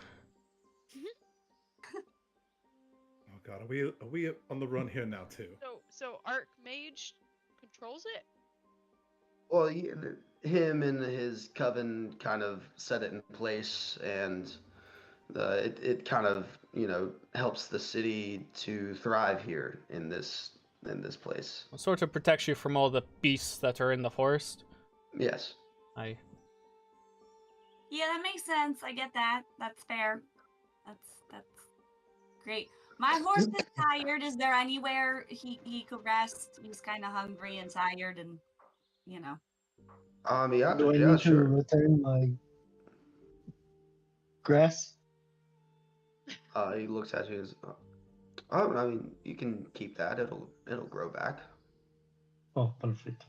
god, are we on the run here now too? So Archmage controls it? Well, him and his coven kind of set it in place, and it kind of helps the city to thrive here in this place. sort of protects you from all the beasts that are in the forest. Yes. I Yeah, that makes sense. I get that. That's fair. That's great. My horse is tired. Is there anywhere he could rest? He's kind of hungry and tired, and Yeah. Do I Yeah, need to sure. return my grass? He looks at you and says, "Oh, I mean, you can keep that. It'll grow back." Oh, perfect.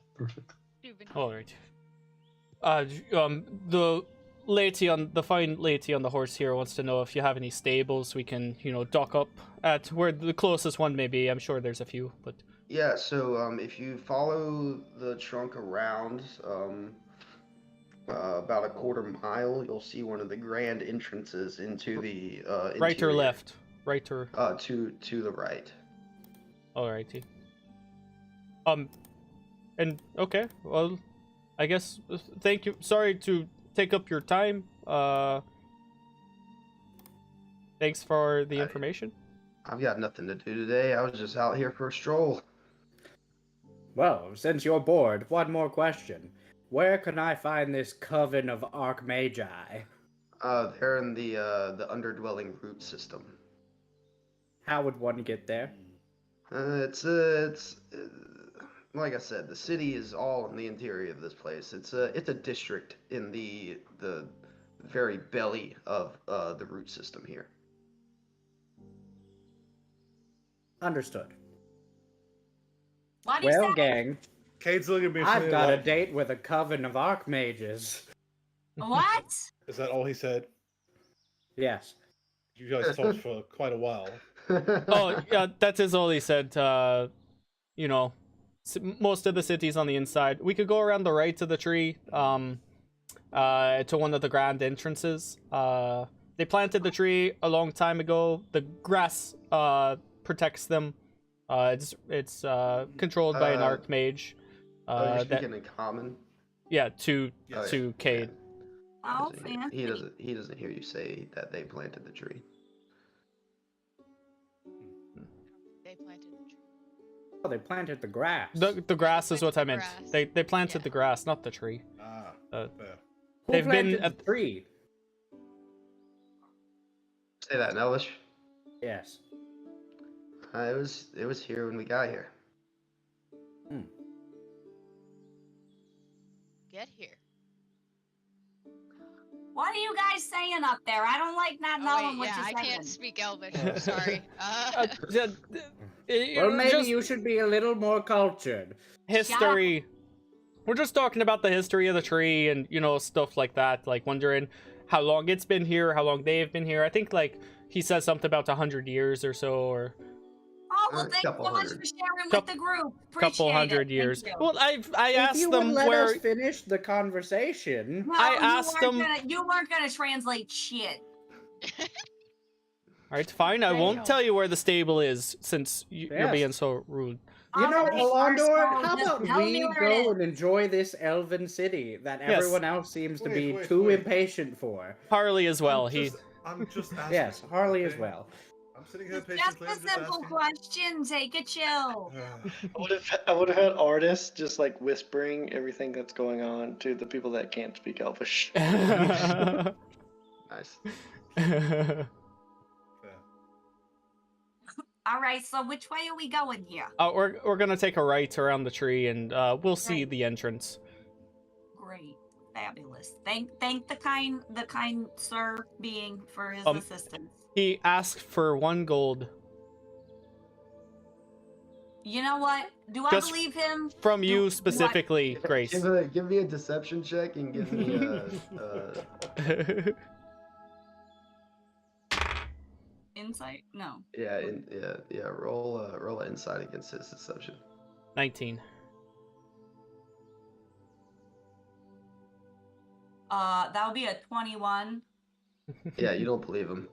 all right. The fine lady on the horse here wants to know if you have any stables we can, dock up at where the closest one may be. I'm sure there's a few, but Yeah. So if you follow the trunk around about a quarter mile, you'll see one of the grand entrances into the right or interior. left, right or To the right. alrighty. And okay, well, I guess thank you. Sorry to take up your time. Thanks for the information. I've got nothing to do today. I was just out here for a stroll. Well, since you're bored, one more question. Where can I find this coven of Archmagi? They're in the underdwelling root system. How would one get there? It's like I said, the city is all in the interior of this place. It's a district in the very belly of the root system here. Understood. what is Well, that? gang, Kate's looking at me. I've funny got a like, date with a coven of Archmages. What? Is that all he said? Yes. You guys talked for quite a while. Oh yeah, that is all he said. Most of the city's on the inside. We could go around the right to the tree, to one of the grand entrances. They planted the tree a long time ago. The grass protects them. It's controlled by an archmage. You're speaking in common. Yeah, to Yes. Cade. Oh, He fancy. doesn't hear you say that they planted the tree. They planted the tree. Oh, they planted the grass. The grass is what I meant. Planted They planted Yeah. the grass, not the tree. Ah, Uh, fair. Who they've been planted at- the tree? Say that in Elvish. Yes. It was here when we got here. Get here. What are you guys saying up there? I don't like not Oh, knowing wait, what yeah, you're I saying. can't speak Elvish. I'm sorry. Well, maybe you should be a little more cultured. History. We're just talking about the history of the tree and stuff like that. Like wondering how long it's been here, how long they've been here. I think like he says something about 100 years or so, or Oh, well, thank you Couple so much hundred. for sharing Coup- with the group. couple Appreciate hundred it. years. Thank you. Well, I If asked you them would let where. us finish the conversation. No, I you asked weren't them- you weren't gonna translate shit. right, fine. I won't Damn. tell you where the stable is since you're Yes. being so rude. You know, Alright, Alondor, Marcel, how just about tell me we where it go is. and enjoy this elven city that everyone else seems to be Wait, too wait. impatient for? Harley as well. I'm just asking. Yes, Harley as okay? well. I'm sitting here It's patiently. just I'm a just simple asking. question. Take a chill. I would have had artists just like whispering everything that's going on to the people that can't speak Elvish. Nice. Yeah. All right, so which way are we going here? We're gonna take a right around the tree, and we'll see Right. the entrance. Great, fabulous. Thank the kind sir being for his Um, assistance. He asked for 1 gold You know what? Do I Just believe him? from you Do specifically, Grace. Give me a deception check and give me a Insight? No. roll an insight against his deception. 19. That would be a 21. Yeah, you don't believe him.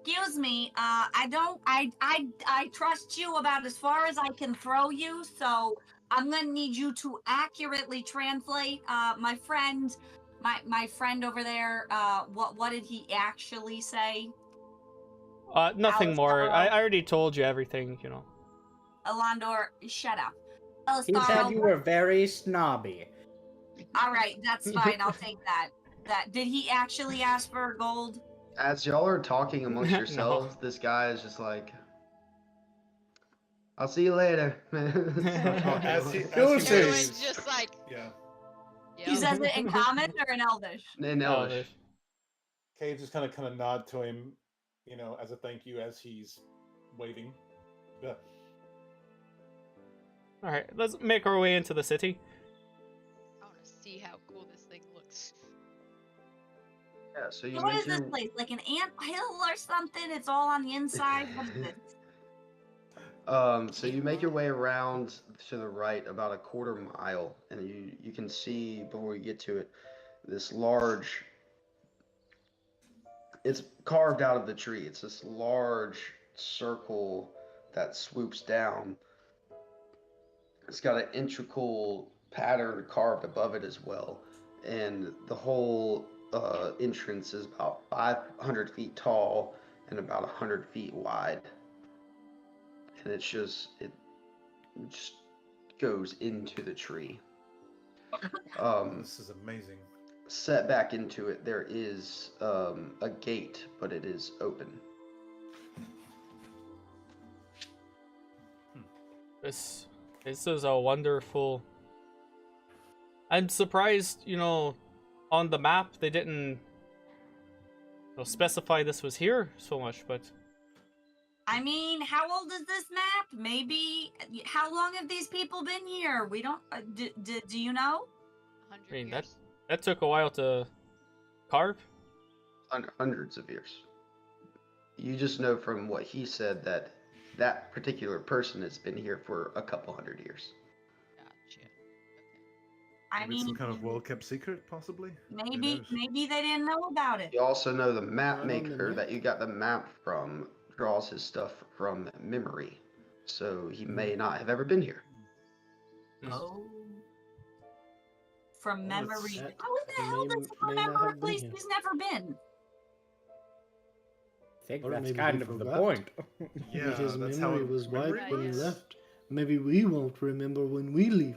Excuse me. I trust you about as far as I can throw you. So I'm gonna need you to accurately translate. My friend over there. What did he actually say? Nothing more. I Alastaro. already told you everything, you know. Alondor, shut up. He said Alastaro, you were very snobby. all right, that's fine. I'll take that. Did he actually ask for gold? As y'all are talking amongst No. yourselves, this guy is just like, "I'll see you later." Start talking As he Deuces. Everyone's leaves- just like, yeah. He says it in common or in Elvish? In Elvish. Elvish. Cage just kind of nod to him, you know, as a thank you as he's waving. Yeah. All right, let's make our way into the city. I want to see how cool this thing looks. Yeah, so you What make is this your place? Like an ant hill or something? It's all on the inside. What is this? so you make your way around to the right about a quarter mile, and you can see before you get to it this large. It's carved out of the tree. It's this large circle that swoops down. It's got an integral pattern carved above it as well, and the whole entrance is about 500 feet tall and about 100 feet wide. And it just goes into the tree. This is amazing. Set back into it, there is a gate, but it is open. This is a wonderful. I'm surprised, you know, on the map they didn't specify this was here so much, but I mean, how old is this map? Maybe. How long have these people been here? We don't. Do you know? 100 I mean, years. that took a while to carve. Hundreds of years. You just know from what he said that that particular person has been here for a couple hundred years. Gotcha. Okay. I Maybe some mean, kind of well-kept secret, possibly. Who maybe knows? maybe they didn't know about it. You also know the map Right on the maker map. that you got the map from draws his stuff from memory. So he may not have ever been here. Oh. From Well, memory. it's- How in the hell may- does he may not remember a have been place here. he's never been? I think Or that's maybe kind he of the forgot. point. Yeah, Maybe his that's memory how was memory wiped when he works. left. Maybe we won't remember when we leave.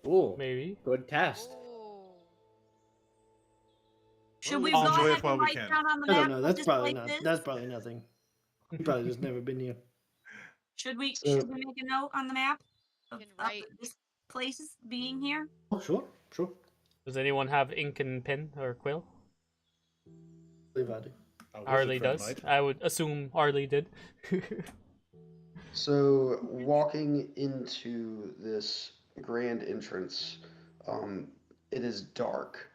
Ooh, Maybe. good test. Oh. Should we Well, go enjoy ahead it and while we write can. down on the I map don't know. what That's this probably place not. is? That's probably nothing. He probably just never been here. Should we So- make a note on the map of, Can of write- this place being here? Oh, sure. Does anyone have ink and pen or quill? I believe I do. I wish a Arlie friend does. might. I would assume Arlie did. So walking into this grand entrance, it is dark,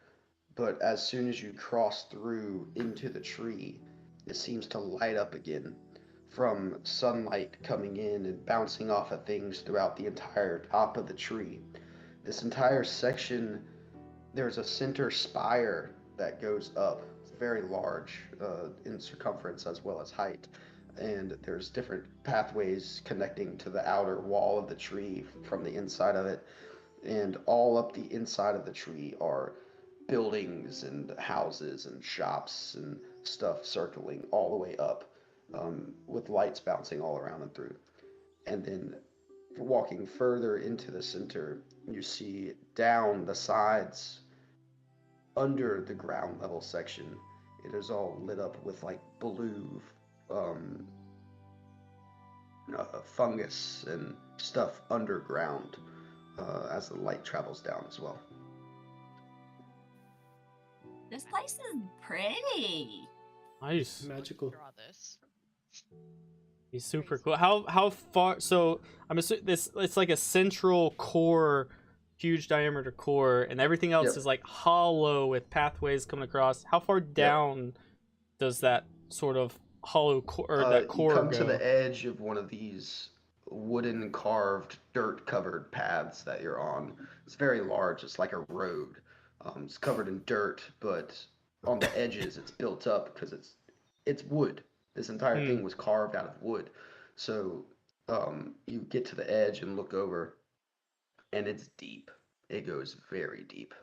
but as soon as you cross through into the tree, it seems to light up again from sunlight coming in and bouncing off of things throughout the entire top of the tree. This entire section, there's a center spire that goes up. It's very large in circumference as well as height. And there's different pathways connecting to the outer wall of the tree from the inside of it. And all up the inside of the tree are buildings and houses and shops and stuff circling all the way up, with lights bouncing all around and through. And then walking further into the center, you see down the sides, under the ground level section, it is all lit up with like blue fungus and stuff underground as the light travels down as well. This place is pretty. Nice. Magical. Draw this. He's super cool. How far? So I'm assuming this. It's like a central core, huge diameter core, and everything else Yep. is like hollow with pathways coming across. How far down does that sort of hollow core or that core you come go? to the edge of one of these wooden carved dirt covered paths that you're on. It's very large. It's like a road. It's covered in dirt, but on the edges it's built up because it's wood. This entire thing was carved out of wood. So you get to the edge and look over, and it's deep. It goes very deep.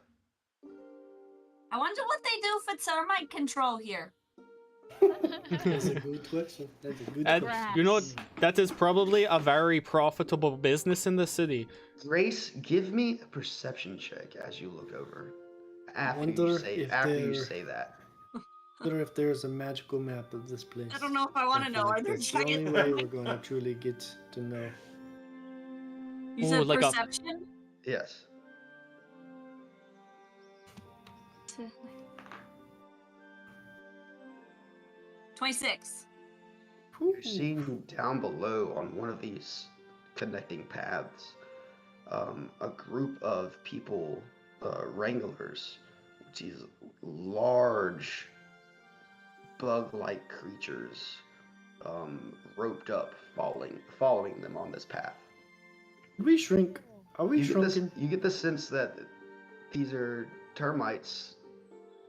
I wonder what they do for termite control here. That's a good question. That's a good And question. you know what? That is probably a very profitable business in the city. Grace, give me a perception check as you look over. After you wonder say if that. I wonder if there's a magical map of this place. I don't know if I want to know. Are there That's the only giant? way we're going to truly get to know. You Ooh, said like a- perception? Yes. 26. You're seeing down below on one of these connecting paths a group of people, wranglers, these large bug-like creatures, roped up, following them on this path. Did we shrink? Are we You shrunken? get the sense that these are termites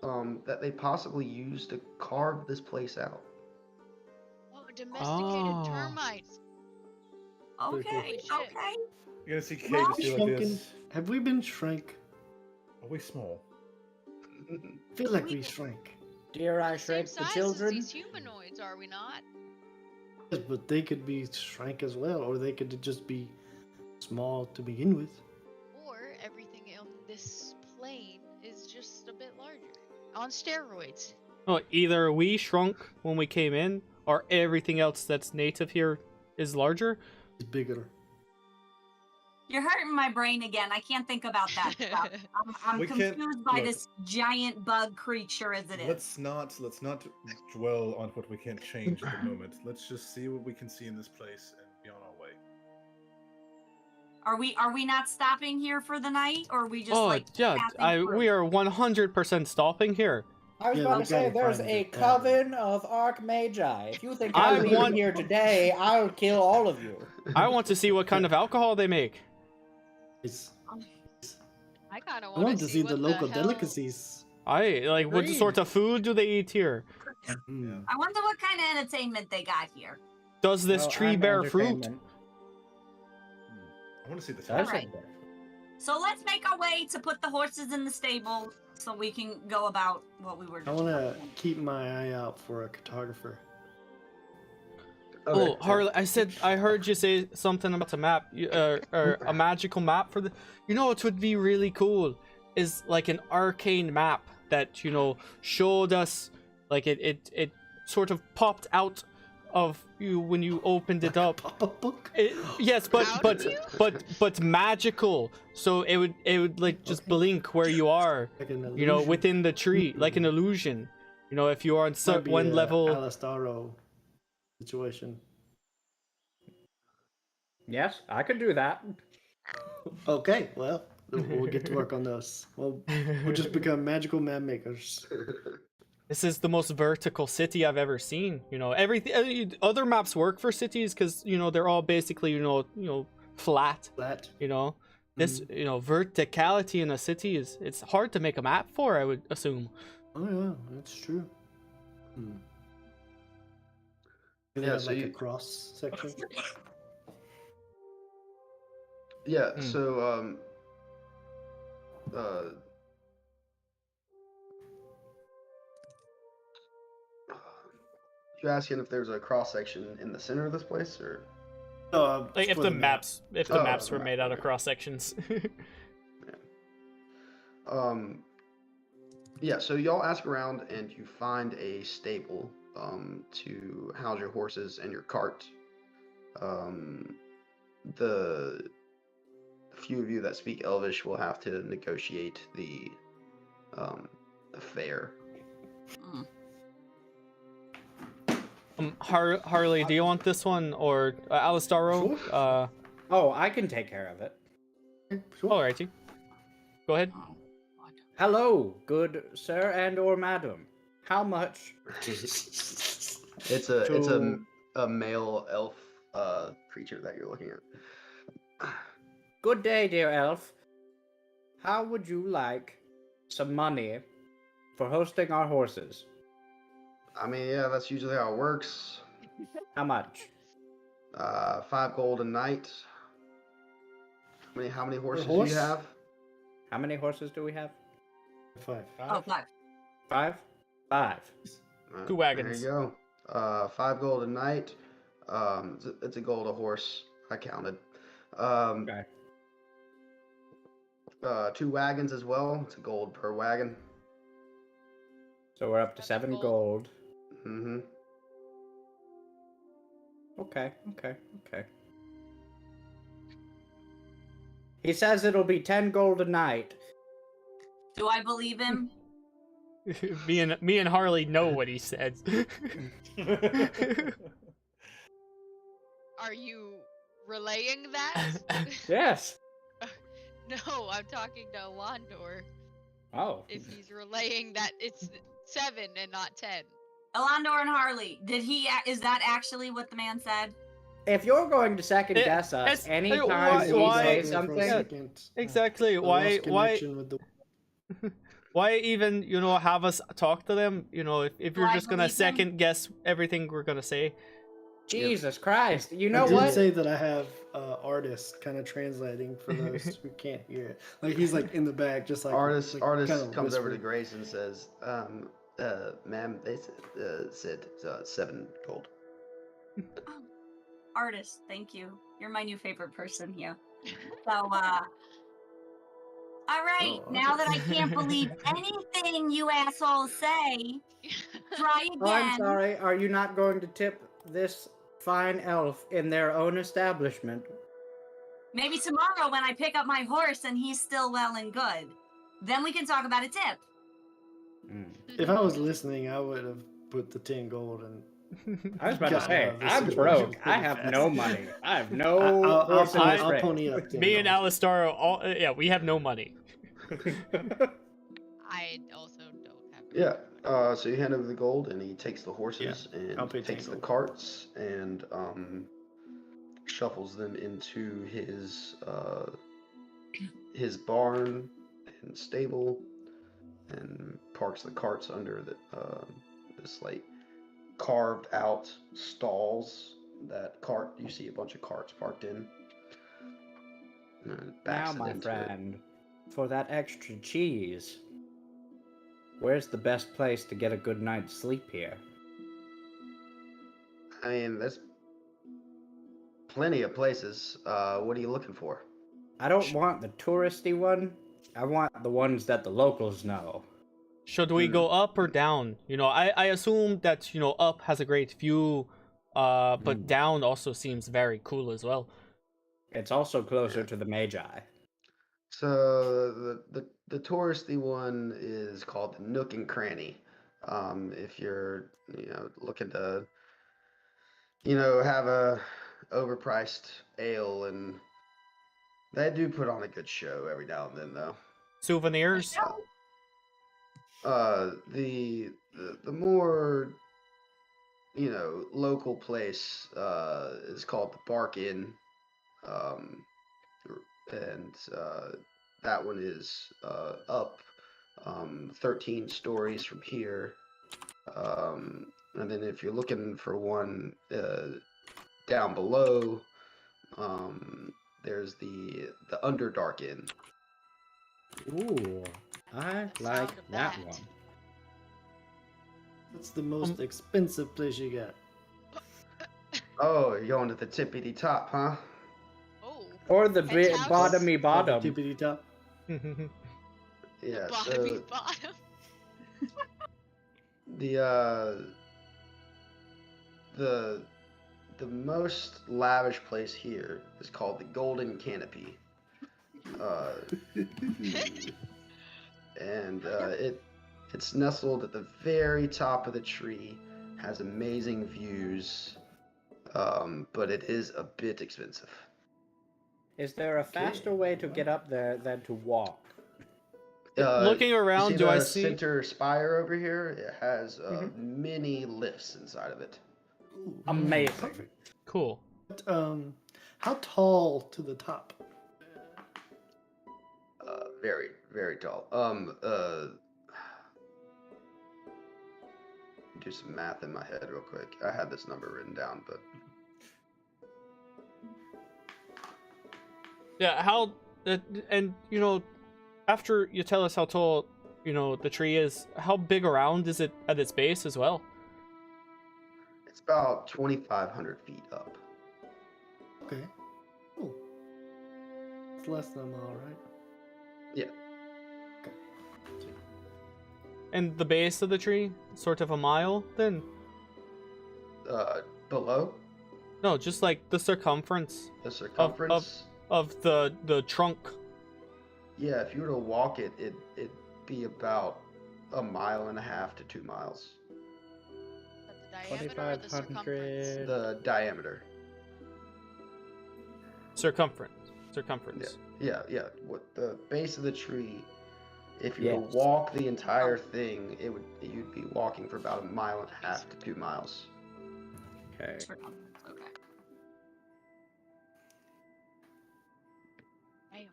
that they possibly used to carve this place out. Oh, domesticated Oh. termites. Okay, Holy shit. okay. You're gonna see Kay Well, just be like Shrunken? this. Have we been shrink? Are we small? I feel like we shrank. Dare I Same shrink the size as children? these humanoids, are we not? Yes, but they could be shrank as well, or they could just be small to begin with. Or everything on this plane is just a bit larger. On steroids. Oh, either we shrunk when we came in, or everything else that's native here is larger. It's bigger. You're hurting my brain again. I can't think about that stuff. I'm We can't- confused by look. this giant bug creature as it is. Let's not dwell on what we can't change at the moment. Let's just see what we can see in this place and be on our way. Are we not stopping here for the night, or are we just Oh like yeah, passing through? we are 100% stopping here. I was Yeah, about we to say, gotta there's find a the coven of Archmagi. If you think I I'm leaving want- here today, I'll kill all of you. I want to see what kind of alcohol they make. It's, I kind of I want to see what the local hell- delicacies. I like what Agreed. sort of food do they eat here? Mm. I wonder what kind of entertainment they got here. Does this No, tree I'm bear fruit? entertainment. I want to see the Does town. Alright. So let's make our way to put the horses in the stable so we can go about what we were I doing. want to keep my eye out for a cartographer. Oh, Harley, I heard you say something about a map, or a magical map for the. You know what would be really cool is like an arcane map that showed us, like it sort of popped out of you when you opened it up. Pop-up book? Yes, Out of you? but magical. So it would like just blink where you are, Like an illusion? within the tree, like an illusion. If you are on Might be one a level. Alastaro situation. Yes, I could do that. Okay, well, we'll get to work on those. We'll just become magical map makers. This is the most vertical city I've ever seen. Everything other maps work for cities because they're all basically flat. Flat. This verticality in a city it's hard to make a map for. I would assume. Oh yeah, that's true. Hmm. Do they Yeah, have so like a you- cross section? Yeah, Hmm. so you asking if there's a cross section in the center of this place, or Like if for the map. maps, if Oh, the maps the were map, made out of okay. cross sections. Yeah, so y'all ask around and you find a stable to house your horses and your cart. The few of you that speak Elvish will have to negotiate the fare. Harley, do you want this one or Alistaro? Sure. Oh, I can take care of it. Sure. Alrighty. Go ahead. Hello, good sir and or madam. How much? It's a male elf creature that you're looking at. Good day, dear elf. How would you like some money for hosting our horses? I mean, yeah, that's usually how it works. How much? 5 gold a night. How many horses do horse? you have? How many horses do we have? 5. Oh, 5. 5? 5. 2 wagons. There you go. 5 gold a night. It's a gold a horse. I counted. Okay. 2 wagons as well. It's a gold per wagon. So we're up to 7 7 gold. gold. Mm-hmm. Okay. He says it'll be 10 gold a night. Do I believe him? me and Harley know what he said. Are you relaying that? Yes. No, I'm talking to Landor. Oh. If he's relaying that it's 7 and not 10. Elandor and Harley, is that actually what the man said? If you're going to second guess us anytime we why- say For a something, second, Exactly. I Why lost connection with the why even, have us talk to them? If Do you're I just gonna believe them? second guess everything we're gonna say. Jesus Christ, you know I did what? say that I have artists kind of translating for those who can't hear it. Like he's like in the back, just like Artist kinda comes over to whispering. Grace and says, ma'am, they said 7 gold. Artist, thank you. You're my new favorite person here. So, all right. Oh, Now that I artist. can't believe anything you assholes say, try again. Oh, I'm sorry. Are you not going to tip this fine elf in their own establishment? Maybe tomorrow when I pick up my horse and he's still well and good. Then we can talk about a tip. If I was listening, I would have put the 10 gold and. I was about to Got say, out of this I'm situation broke. I pretty have fast. no money. I have no horse in this I'll race. pony up 10 Me and gold. Alistaro, we have no money. I also don't have. Yeah. So you hand over the gold, and he takes the horses I'll and pay 10 takes the gold. carts and shuffles them into his barn and stable, and parks the carts under this like carved out stalls. You see a bunch of carts parked in. And backs Now, it my into it. friend, for that extra cheese, where's the best place to get a good night's sleep here? I mean, there's plenty of places. What are you looking for? I don't want the touristy one. I want the ones that the locals know. Should we go up or down? I assume that up has a great view, but down also seems very cool as well. It's also closer to the Magi. So the touristy one is called the Nook and Cranny. If you're looking to have a overpriced ale, and they do put on a good show every now and then though. Souvenirs. The more local place is called the Bark Inn, and that one is up 13 stories from here, And then if you're looking for one down below, there's the Underdark Inn. Ooh, I The like sound of that that. one. That's the most expensive place you got. Oh, you're going to the tippity top, huh? Oh, Or the Penthouse? bottomy Oh, bottom. the tippity top. the Yeah. bottomy bottom. The most lavish place here is called the Golden Canopy. And it's nestled at the very top of the tree, has amazing views, but it is a bit expensive. Is there a faster way to get up there than to walk? Looking You around, see do the I see? center spire over here? It has Mhm. many lifts inside of it. Ooh, Amazing. perfect. Cool. But, how tall to the top? Very, very tall. Do some math in my head real quick. I had this number written down, but Yeah, how and after you tell us how tall, the tree is, how big around is it at its base as well? it's about 2,500 feet up. Okay. Cool. It's less than a mile, right? Yeah. And the base of the tree, sort of a mile then? Below No, just like the circumference the circumference. of the trunk. Yeah, if you were to walk it, it'd be about 1.5 to 2 miles. Is that the diameter or the circumference? 2,500. The diameter. Circumference. Yeah. What the base of the tree? If you were Yes. to walk the entire thing, you'd be walking for about 1.5 to 2 miles. Okay. Circumference, okay. Damn.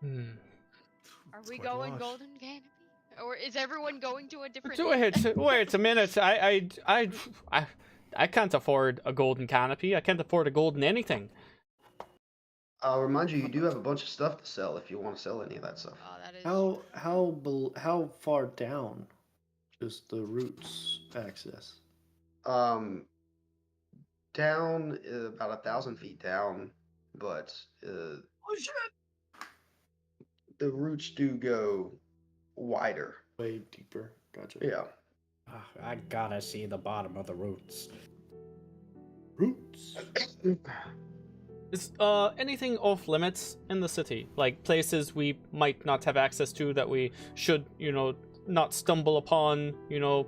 Hmm. Are we quite a going wash. Golden Canopy? Or is everyone going to a different Wait a minute. I can't afford a golden canopy. I can't afford a golden anything. I'll remind you, you do have a bunch of stuff to sell if you want to sell any of that stuff. Oh, that is How far down? Just the roots access. Down about 1,000 feet down, but Oh shit! the roots do go wider. Way deeper. Gotcha. Yeah. I gotta see the bottom of the roots. Roots. Is anything off limits in the city? Like places we might not have access to that we should, not stumble upon,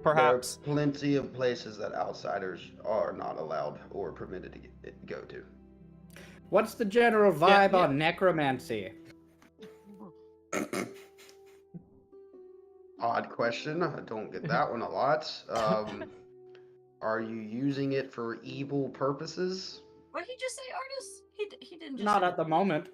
perhaps? There are plenty of places that outsiders are not allowed or permitted to go to. What's the general vibe yeah. on necromancy? Odd question. I don't get that one a lot. Are you using it for evil purposes? What did he just say, artist? He didn't just Not say at the moment.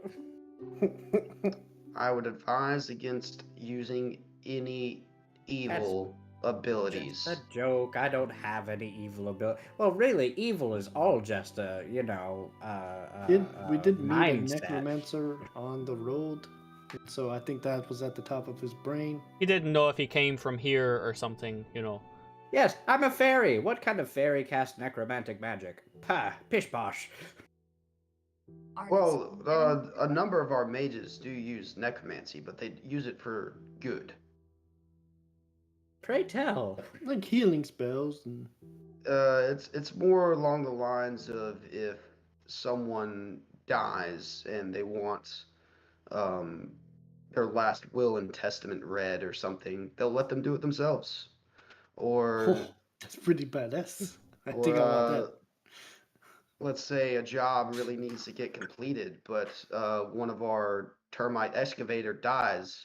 I would advise against using any evil abilities. Just a joke. I don't have any evil ability. Well, really, evil is all just a, We did meet a mindset. necromancer on the road, so I think that was at the top of his brain. He didn't know if he came from here or something, Yes, I'm a fairy. What kind of fairy casts necromantic magic? Pah, pish posh. artist. Well, a number of our mages do use necromancy, but they use it for good. Pray tell. Like healing spells and It's more along the lines of if someone dies and they want their last will and testament read or something, they'll let them do it themselves. Or oh, that's pretty badass. I or think I want that. let's say a job really needs to get completed, but one of our termite excavator dies.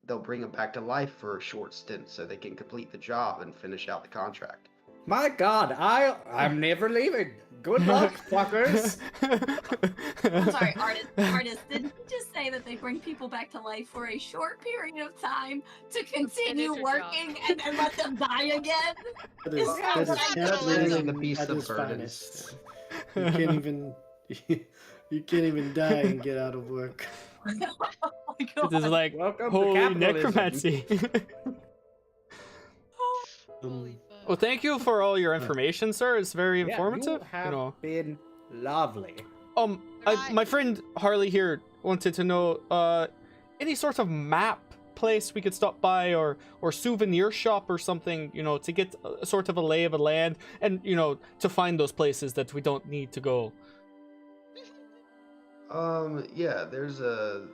They'll bring him back to life for a short stint so they can complete the job and finish out the contract. My God, I'm never leaving. Good luck, fuckers. I'm sorry, artist. Artist, did he just say that they bring people back to life for a short period of time to continue their working and then let them die again. That is Capitalism. capitalism The beast at of its burdens. finest. You can't even you can't even die and get out of work. Oh my It god. is like Welcome to holy capitalism. necromancy. Holy fuck. Well, thank you for all your information, sir. It's very Yeah, informative. you have know. been lovely. My friend Harley here wanted to know any sort of map place we could stop by or souvenir shop or something, to get a sort of a lay of the land and to find those places that we don't need to go. Yeah, there's a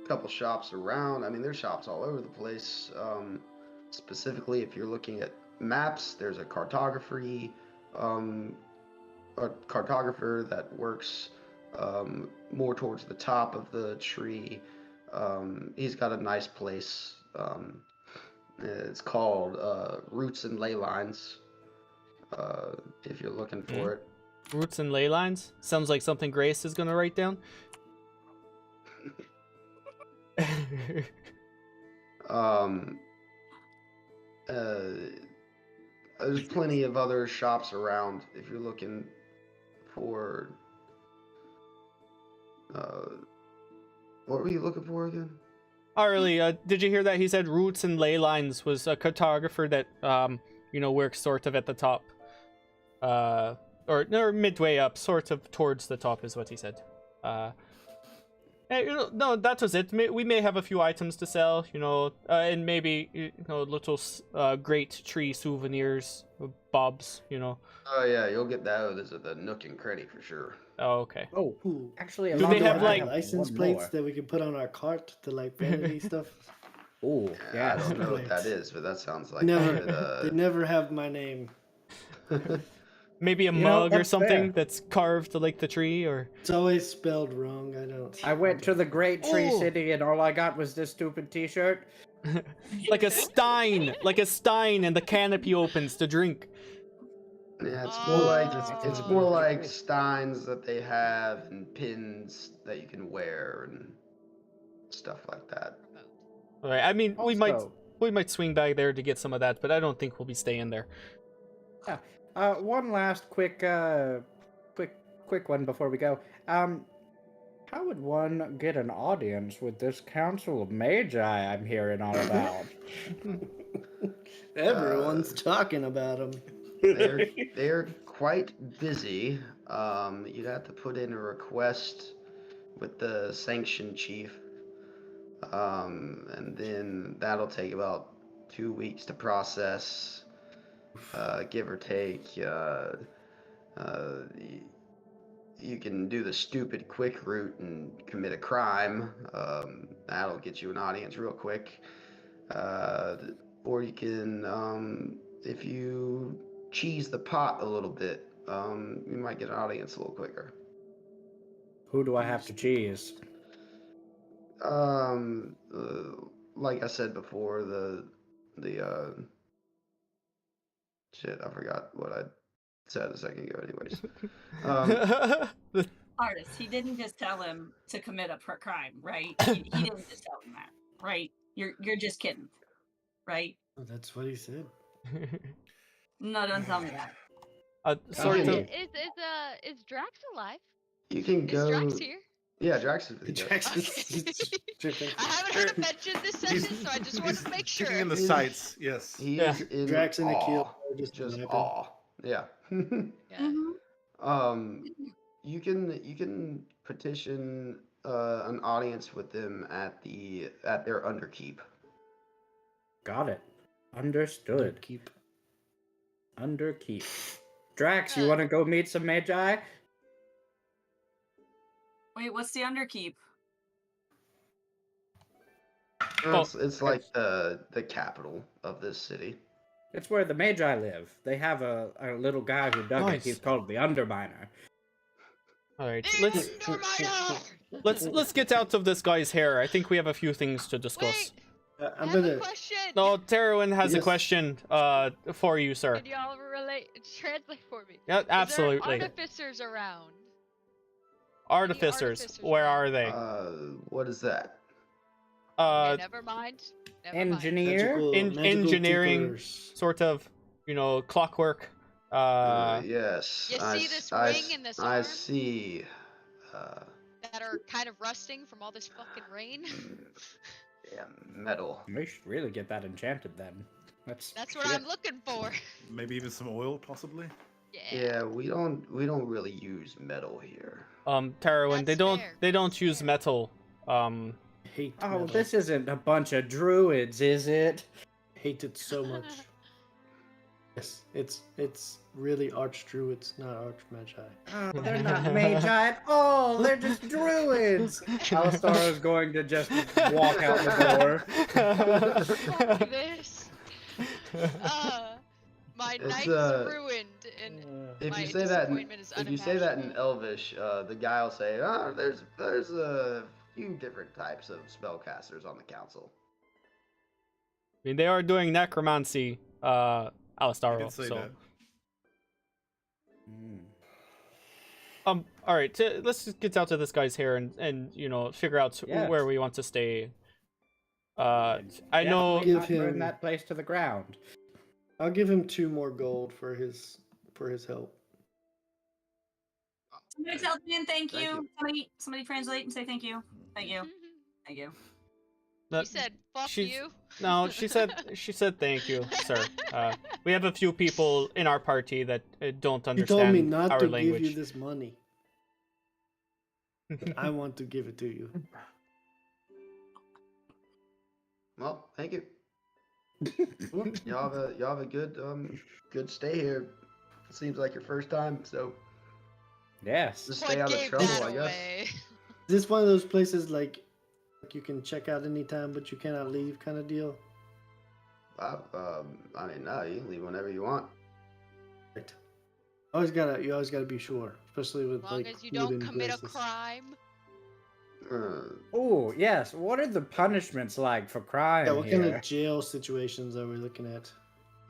couple shops around. I mean, there's shops all over the place. Specifically, if you're looking at maps, there's a cartographer that works more towards the top of the tree. He's got a nice place. It's called Roots and Ley Lines. If you're looking for it. Roots and ley lines? Sounds like something Grace is gonna write down. There's plenty of other shops around if you're looking for. What were you looking for again? Harley, did you hear that? He said Roots and Ley Lines was a cartographer that works sort of at the top. Or midway up, sort of towards the top is what he said. No, that was it. We may have a few items to sell, and maybe little great tree souvenirs, bobs, Oh yeah, you'll get those at the Nook and Credit for sure. Oh, okay. Oh, Ooh. actually, Do they have, like, license one plates more. that we can put on our cart to like vanity stuff? Oh, I yeah. don't know what that Plates. is, but that sounds like Never. They it, never have my name. Maybe a You know, mug or that's something fair. that's carved like the tree, or It's always spelled wrong. I went to the Great Tree Oh. City and all I got was this stupid T-shirt. like a stein, and the canopy opens to drink. Yeah, it's Oh. more like Oh. it's more like steins that they have and pins that you can wear and stuff like that. All right. I mean, we Also, might swing back there to get some of that, but I don't think we'll be staying there. one last quick one before we go. How would one get an audience with this Council of Magi I'm hearing all about? Everyone's talking about them. They're quite busy. You'd have to put in a request with the Sanction Chief, and then that'll take about 2 weeks to process, give or take. You can do the stupid quick route and commit a crime. That'll get you an audience real quick. Or you can, if you cheese the pot a little bit, you might get an audience a little quicker. Who do I have to cheese? Like I said before, the shit, I forgot what I said a second ago. Anyways, Artist, he didn't just tell him to commit a crime, right? He didn't just tell him that, right? You're just kidding, right? Oh, that's what he said. No, don't tell me that. Sort of. Is Drax alive? you can Is go. Drax here? Yeah, Drax is really good. Jackson's tripping. I haven't heard him mentioned this session, so I just wanted to make sure. Kicking in the He's- sights, yes. He's Yeah. in Drax and Akil awe. are just Just laughing. awe. Yeah. Yeah. You can petition an audience with them at their underkeep. Got it. Understood. Keep. Underkeep. Drax, you want to go meet some Magi? Wait, what's the underkeep? It's like the capital of this city. It's where the Magi live. They have a little guy who dug it. Nice. He's called the Underminer. All right, Let's let's get out of this guy's hair. I think we have a few things to discuss. Wait, I I'm have a gonna. question. No, Terwin has a Yes. question for you, sir. Can y'all translate for me? Yeah, Is there absolutely. artificers around? artificers. Where are they? What is that? Okay, never mind. Never mind. Engineer. Magical Engineering, tinkerers. sort of, clockwork. Yes. You see this wing and this I arm? see. That are kind of rusting from all this fucking rain. Yeah, metal. We should really get that enchanted then. That's what I'm looking for. Maybe even some oil, possibly. Yeah, we don't really use metal here. Tarwin, That's fair. they don't use metal. Hate Oh, metal. this isn't a bunch of druids, is it? Hate it so much. Yes, it's really archdruids, not archmagi. Oh, they're not magi at all. They're just druids. Alistar is going to just walk out the door. Fuck this. My It's, night's ruined, and If my you say that, disappointment is if you say that in unimaginable. Elvish, the guy will say, "Oh, there's a few different types of spellcasters on the council." I mean, they are doing necromancy, I Alistaro. did say So, that. all right, let's just get out to this guy's here and figure out Yes. where we want to stay. I know. Give Not burn him- that place to the ground. I'll give him 2 more gold for his help. Somebody tell him thank Thank you. you. Somebody translate and say thank you. Thank you. Thank you. He said, "Fuck she's- you." No, she said thank you, sir. We have a few people in our party that don't He understand told me not our to language. give you this money. But I want to give it to you. Well, thank you. Y'all have a good stay here. Seems like your first time, so Yes. just What stay out of gave trouble, that I guess. away? Is this one of those places like you can check out anytime but you cannot leave kind of deal? I mean, no, you can leave whenever you want. Right. You always gotta be sure, especially with As long like as you food don't and commit a places. crime. Oh, yes. What are the punishments like for crime Yeah, what here? kind of jail situations are we looking at?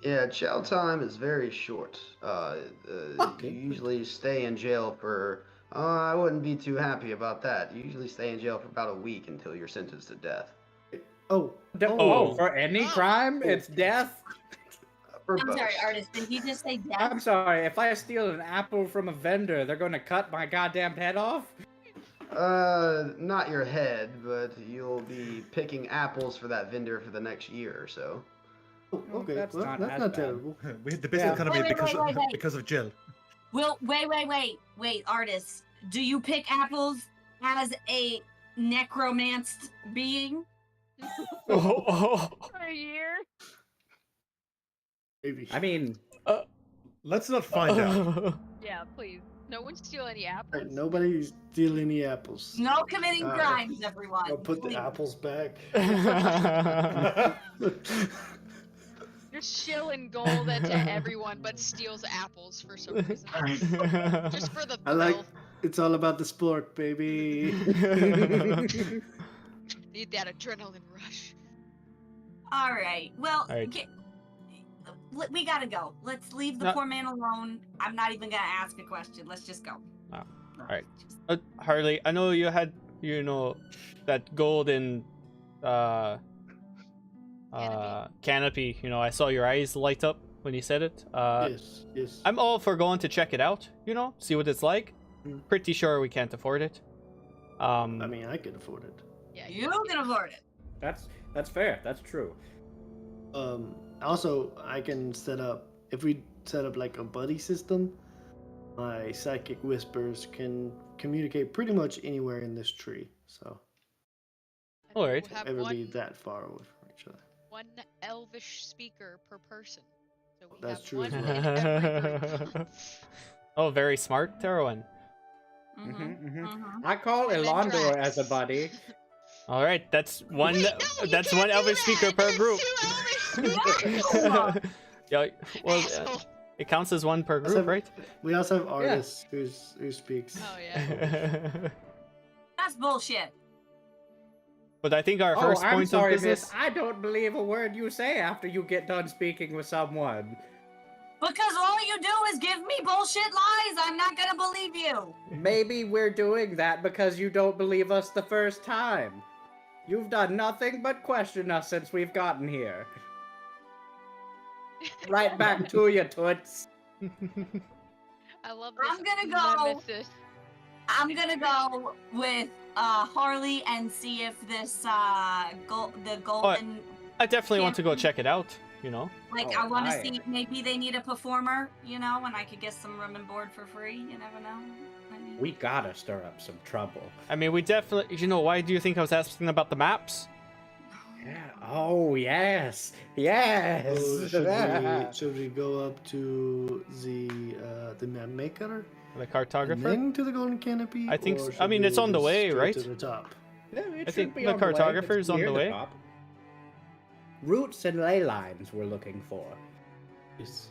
Yeah, jail time is very short. Okay, You usually stay in jail for. I wouldn't be too happy about that. You usually stay in jail for about a week until you're sentenced to death. Oh, Oh. For any crime, it's death? For I'm both. sorry, artist. Did he just say death? I'm sorry, if I steal an apple from a vendor, they're gonna cut my goddamn head off? Not your head, but you'll be picking apples for that vendor for the next year or so. okay. That's Well, not that's as not bad. terrible. We hit the business Yeah. economy Wait, wait. because of jail. Will wait, artist. Do you pick apples as a necromanced being? Oh. For a year. Maybe. I mean, Let's not find out. Yeah, please. No one steal any apples. Alright, nobody steal any apples. No committing Alright. crimes, everyone. I'll put the Please. apples back. Just shilling gold into everyone, but steals apples for some reason. Just for the I like. thrill. It's all about the sport, baby. Need that adrenaline rush. All right. Well, Alright. we gotta go. Let's leave the No. poor man alone. I'm not even gonna ask a question. Let's just go. Oh, alright. Harley, I know you had, that golden, canopy. I saw your eyes light up when you said it. Yes. I'm all for going to check it out, see what it's like. Mm. Pretty sure we can't afford it. I mean, I could afford it. Yeah, You can afford it. that's fair. That's true. Also, I can set up, if we set up like a buddy system, my psychic whispers can communicate pretty much anywhere in this tree. So, And Alright. We'll have ever one, be that far away from each other. one elvish speaker per person. So we That's have true one as in well. every group. Oh, very smart, Tarwin. I call And then Elandor Drax. as a buddy. All right, that's one. Wait, no, you that's can't one do Elvish that. speaker per There's group. 2 Elvish speakers. Yeah, well, Asshole. it counts as one per Also, group, right? We also have artists who speaks. Oh yeah. That's bullshit. But I think our first I'm point sorry, of business. miss. I don't believe a word you say after you get done speaking with someone. Because all you do is give me bullshit lies. I'm not gonna believe you. Maybe we're doing that because you don't believe us the first time. You've done nothing but question us since we've gotten here. Right back to you, Toots. I love this. I'm gonna go. nemesis. I'm gonna go with Harley and see if this the golden. I definitely want to go check it out, you know? Like, Oh, I want to aye. see, maybe they need a performer, you know, and I could get some room and board for free. You never know. I mean, We gotta stir up some trouble. I mean, we definitely... You know, why do you think I was asking about the maps? Yeah. Oh, yes. Yes. So should we go up to the map maker? The And cartographer? then to the golden canopy? I think or so. I should mean, we it's on the just way, straight right? To the top. Yeah, it I should think be the on the way. cartographer It's is on near the way. top. Routes and ley lines we're looking for. Yes.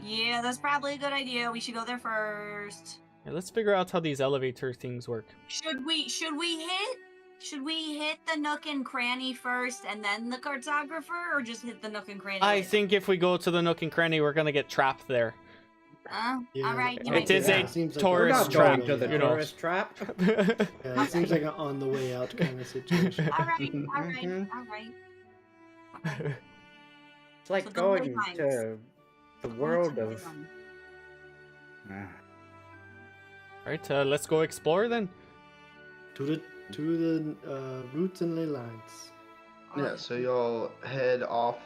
yeah, that's probably a good idea. We should go there first. Yeah, let's figure out how these elevator things work. Should we hit the nook and cranny first and then the cartographer, or just hit the nook and cranny? I later? think if we go to the Nook and Cranny, we're gonna get trapped there. Yeah, all right. it You might is be a right. seems like We're tourist not trap, going to the you know. tourist trap. Yeah, it seems like an on the way out kind of situation. All right, all right, Mhm. all right. It's like So the going ley lines. to the world of. Right, let's go explore then. to the routes and ley lines. Yeah, so y'all head off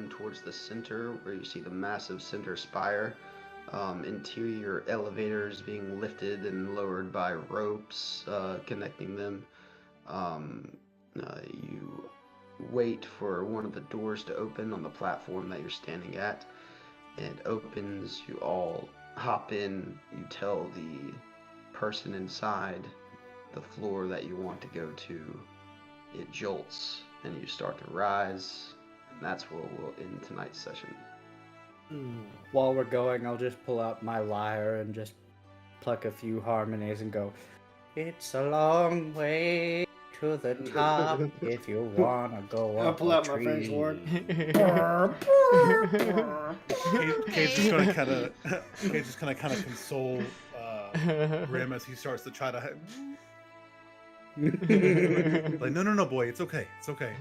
towards the center where you see the massive center spire. Interior elevators being lifted and lowered by ropes connecting them. You wait for one of the doors to open on the platform that you're standing at. It opens, you all hop in, you tell the person inside the floor that you want to go to. It jolts and you start to rise, and that's where we'll end tonight's session. While we're going, I'll just pull out my lyre and just pluck a few harmonies and go, "It's a long way to the top if you wanna go I'll up pull a out my French tree." horn. Kate's just gonna kind of, Kate's just gonna kind of console Grim as he starts to try to. Like, no, boy, it's okay, it's okay.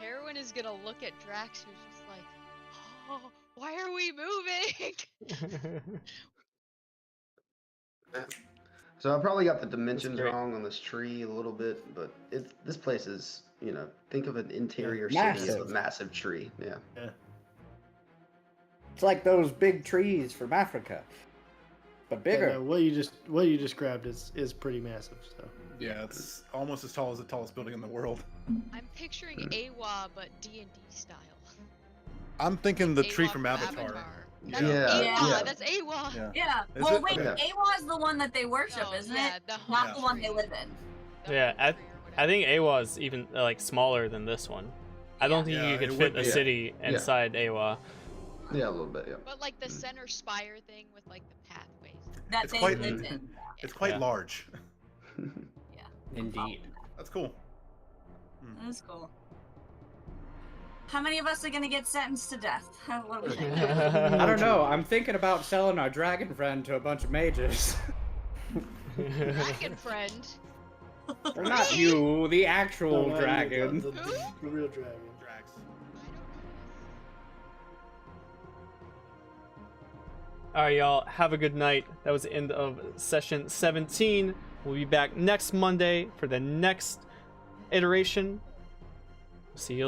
Heroin is gonna look at Drax, who's just like, "Oh, why are we moving?" So I probably got the dimensions great. wrong on this tree a little bit, but this place is, think of an interior Yeah, city as a massive. massive tree. Yeah. It's like those big trees from Africa, but bigger. Yeah, no, what you described is pretty massive. So Yeah, it's almost as tall as the tallest building in the world. I'm picturing AWA, but D&D style. I'm thinking the tree AWA from Avatar. That's Yeah, AWA. yeah. That's AWA. Yeah. Yeah. Is Well, it? wait. Okay. Awa is the one that they worship, No, isn't yeah, it? the Not Yeah. the one they live in. The Yeah, whole tree or I whatever. think AWA is even like smaller than this one. I don't think Yeah, you could it fit would a be. city Yeah. inside AWA. Yeah, a little bit, yeah. But like the center spire thing with like the pathways. That It's they quite- live in. It's quite Yeah. large. Indeed. That's cool. That's cool. How many of us are gonna get sentenced to death? What do we think? I don't know. I'm thinking about selling our dragon friend to a bunch of mages. Dragon friend. Or not you, the actual No, not you, dragon. the real dragon. Drax. Alright, y'all. Have a good night. That was the end of session 17. We'll be back next Monday for the next iteration. See you later.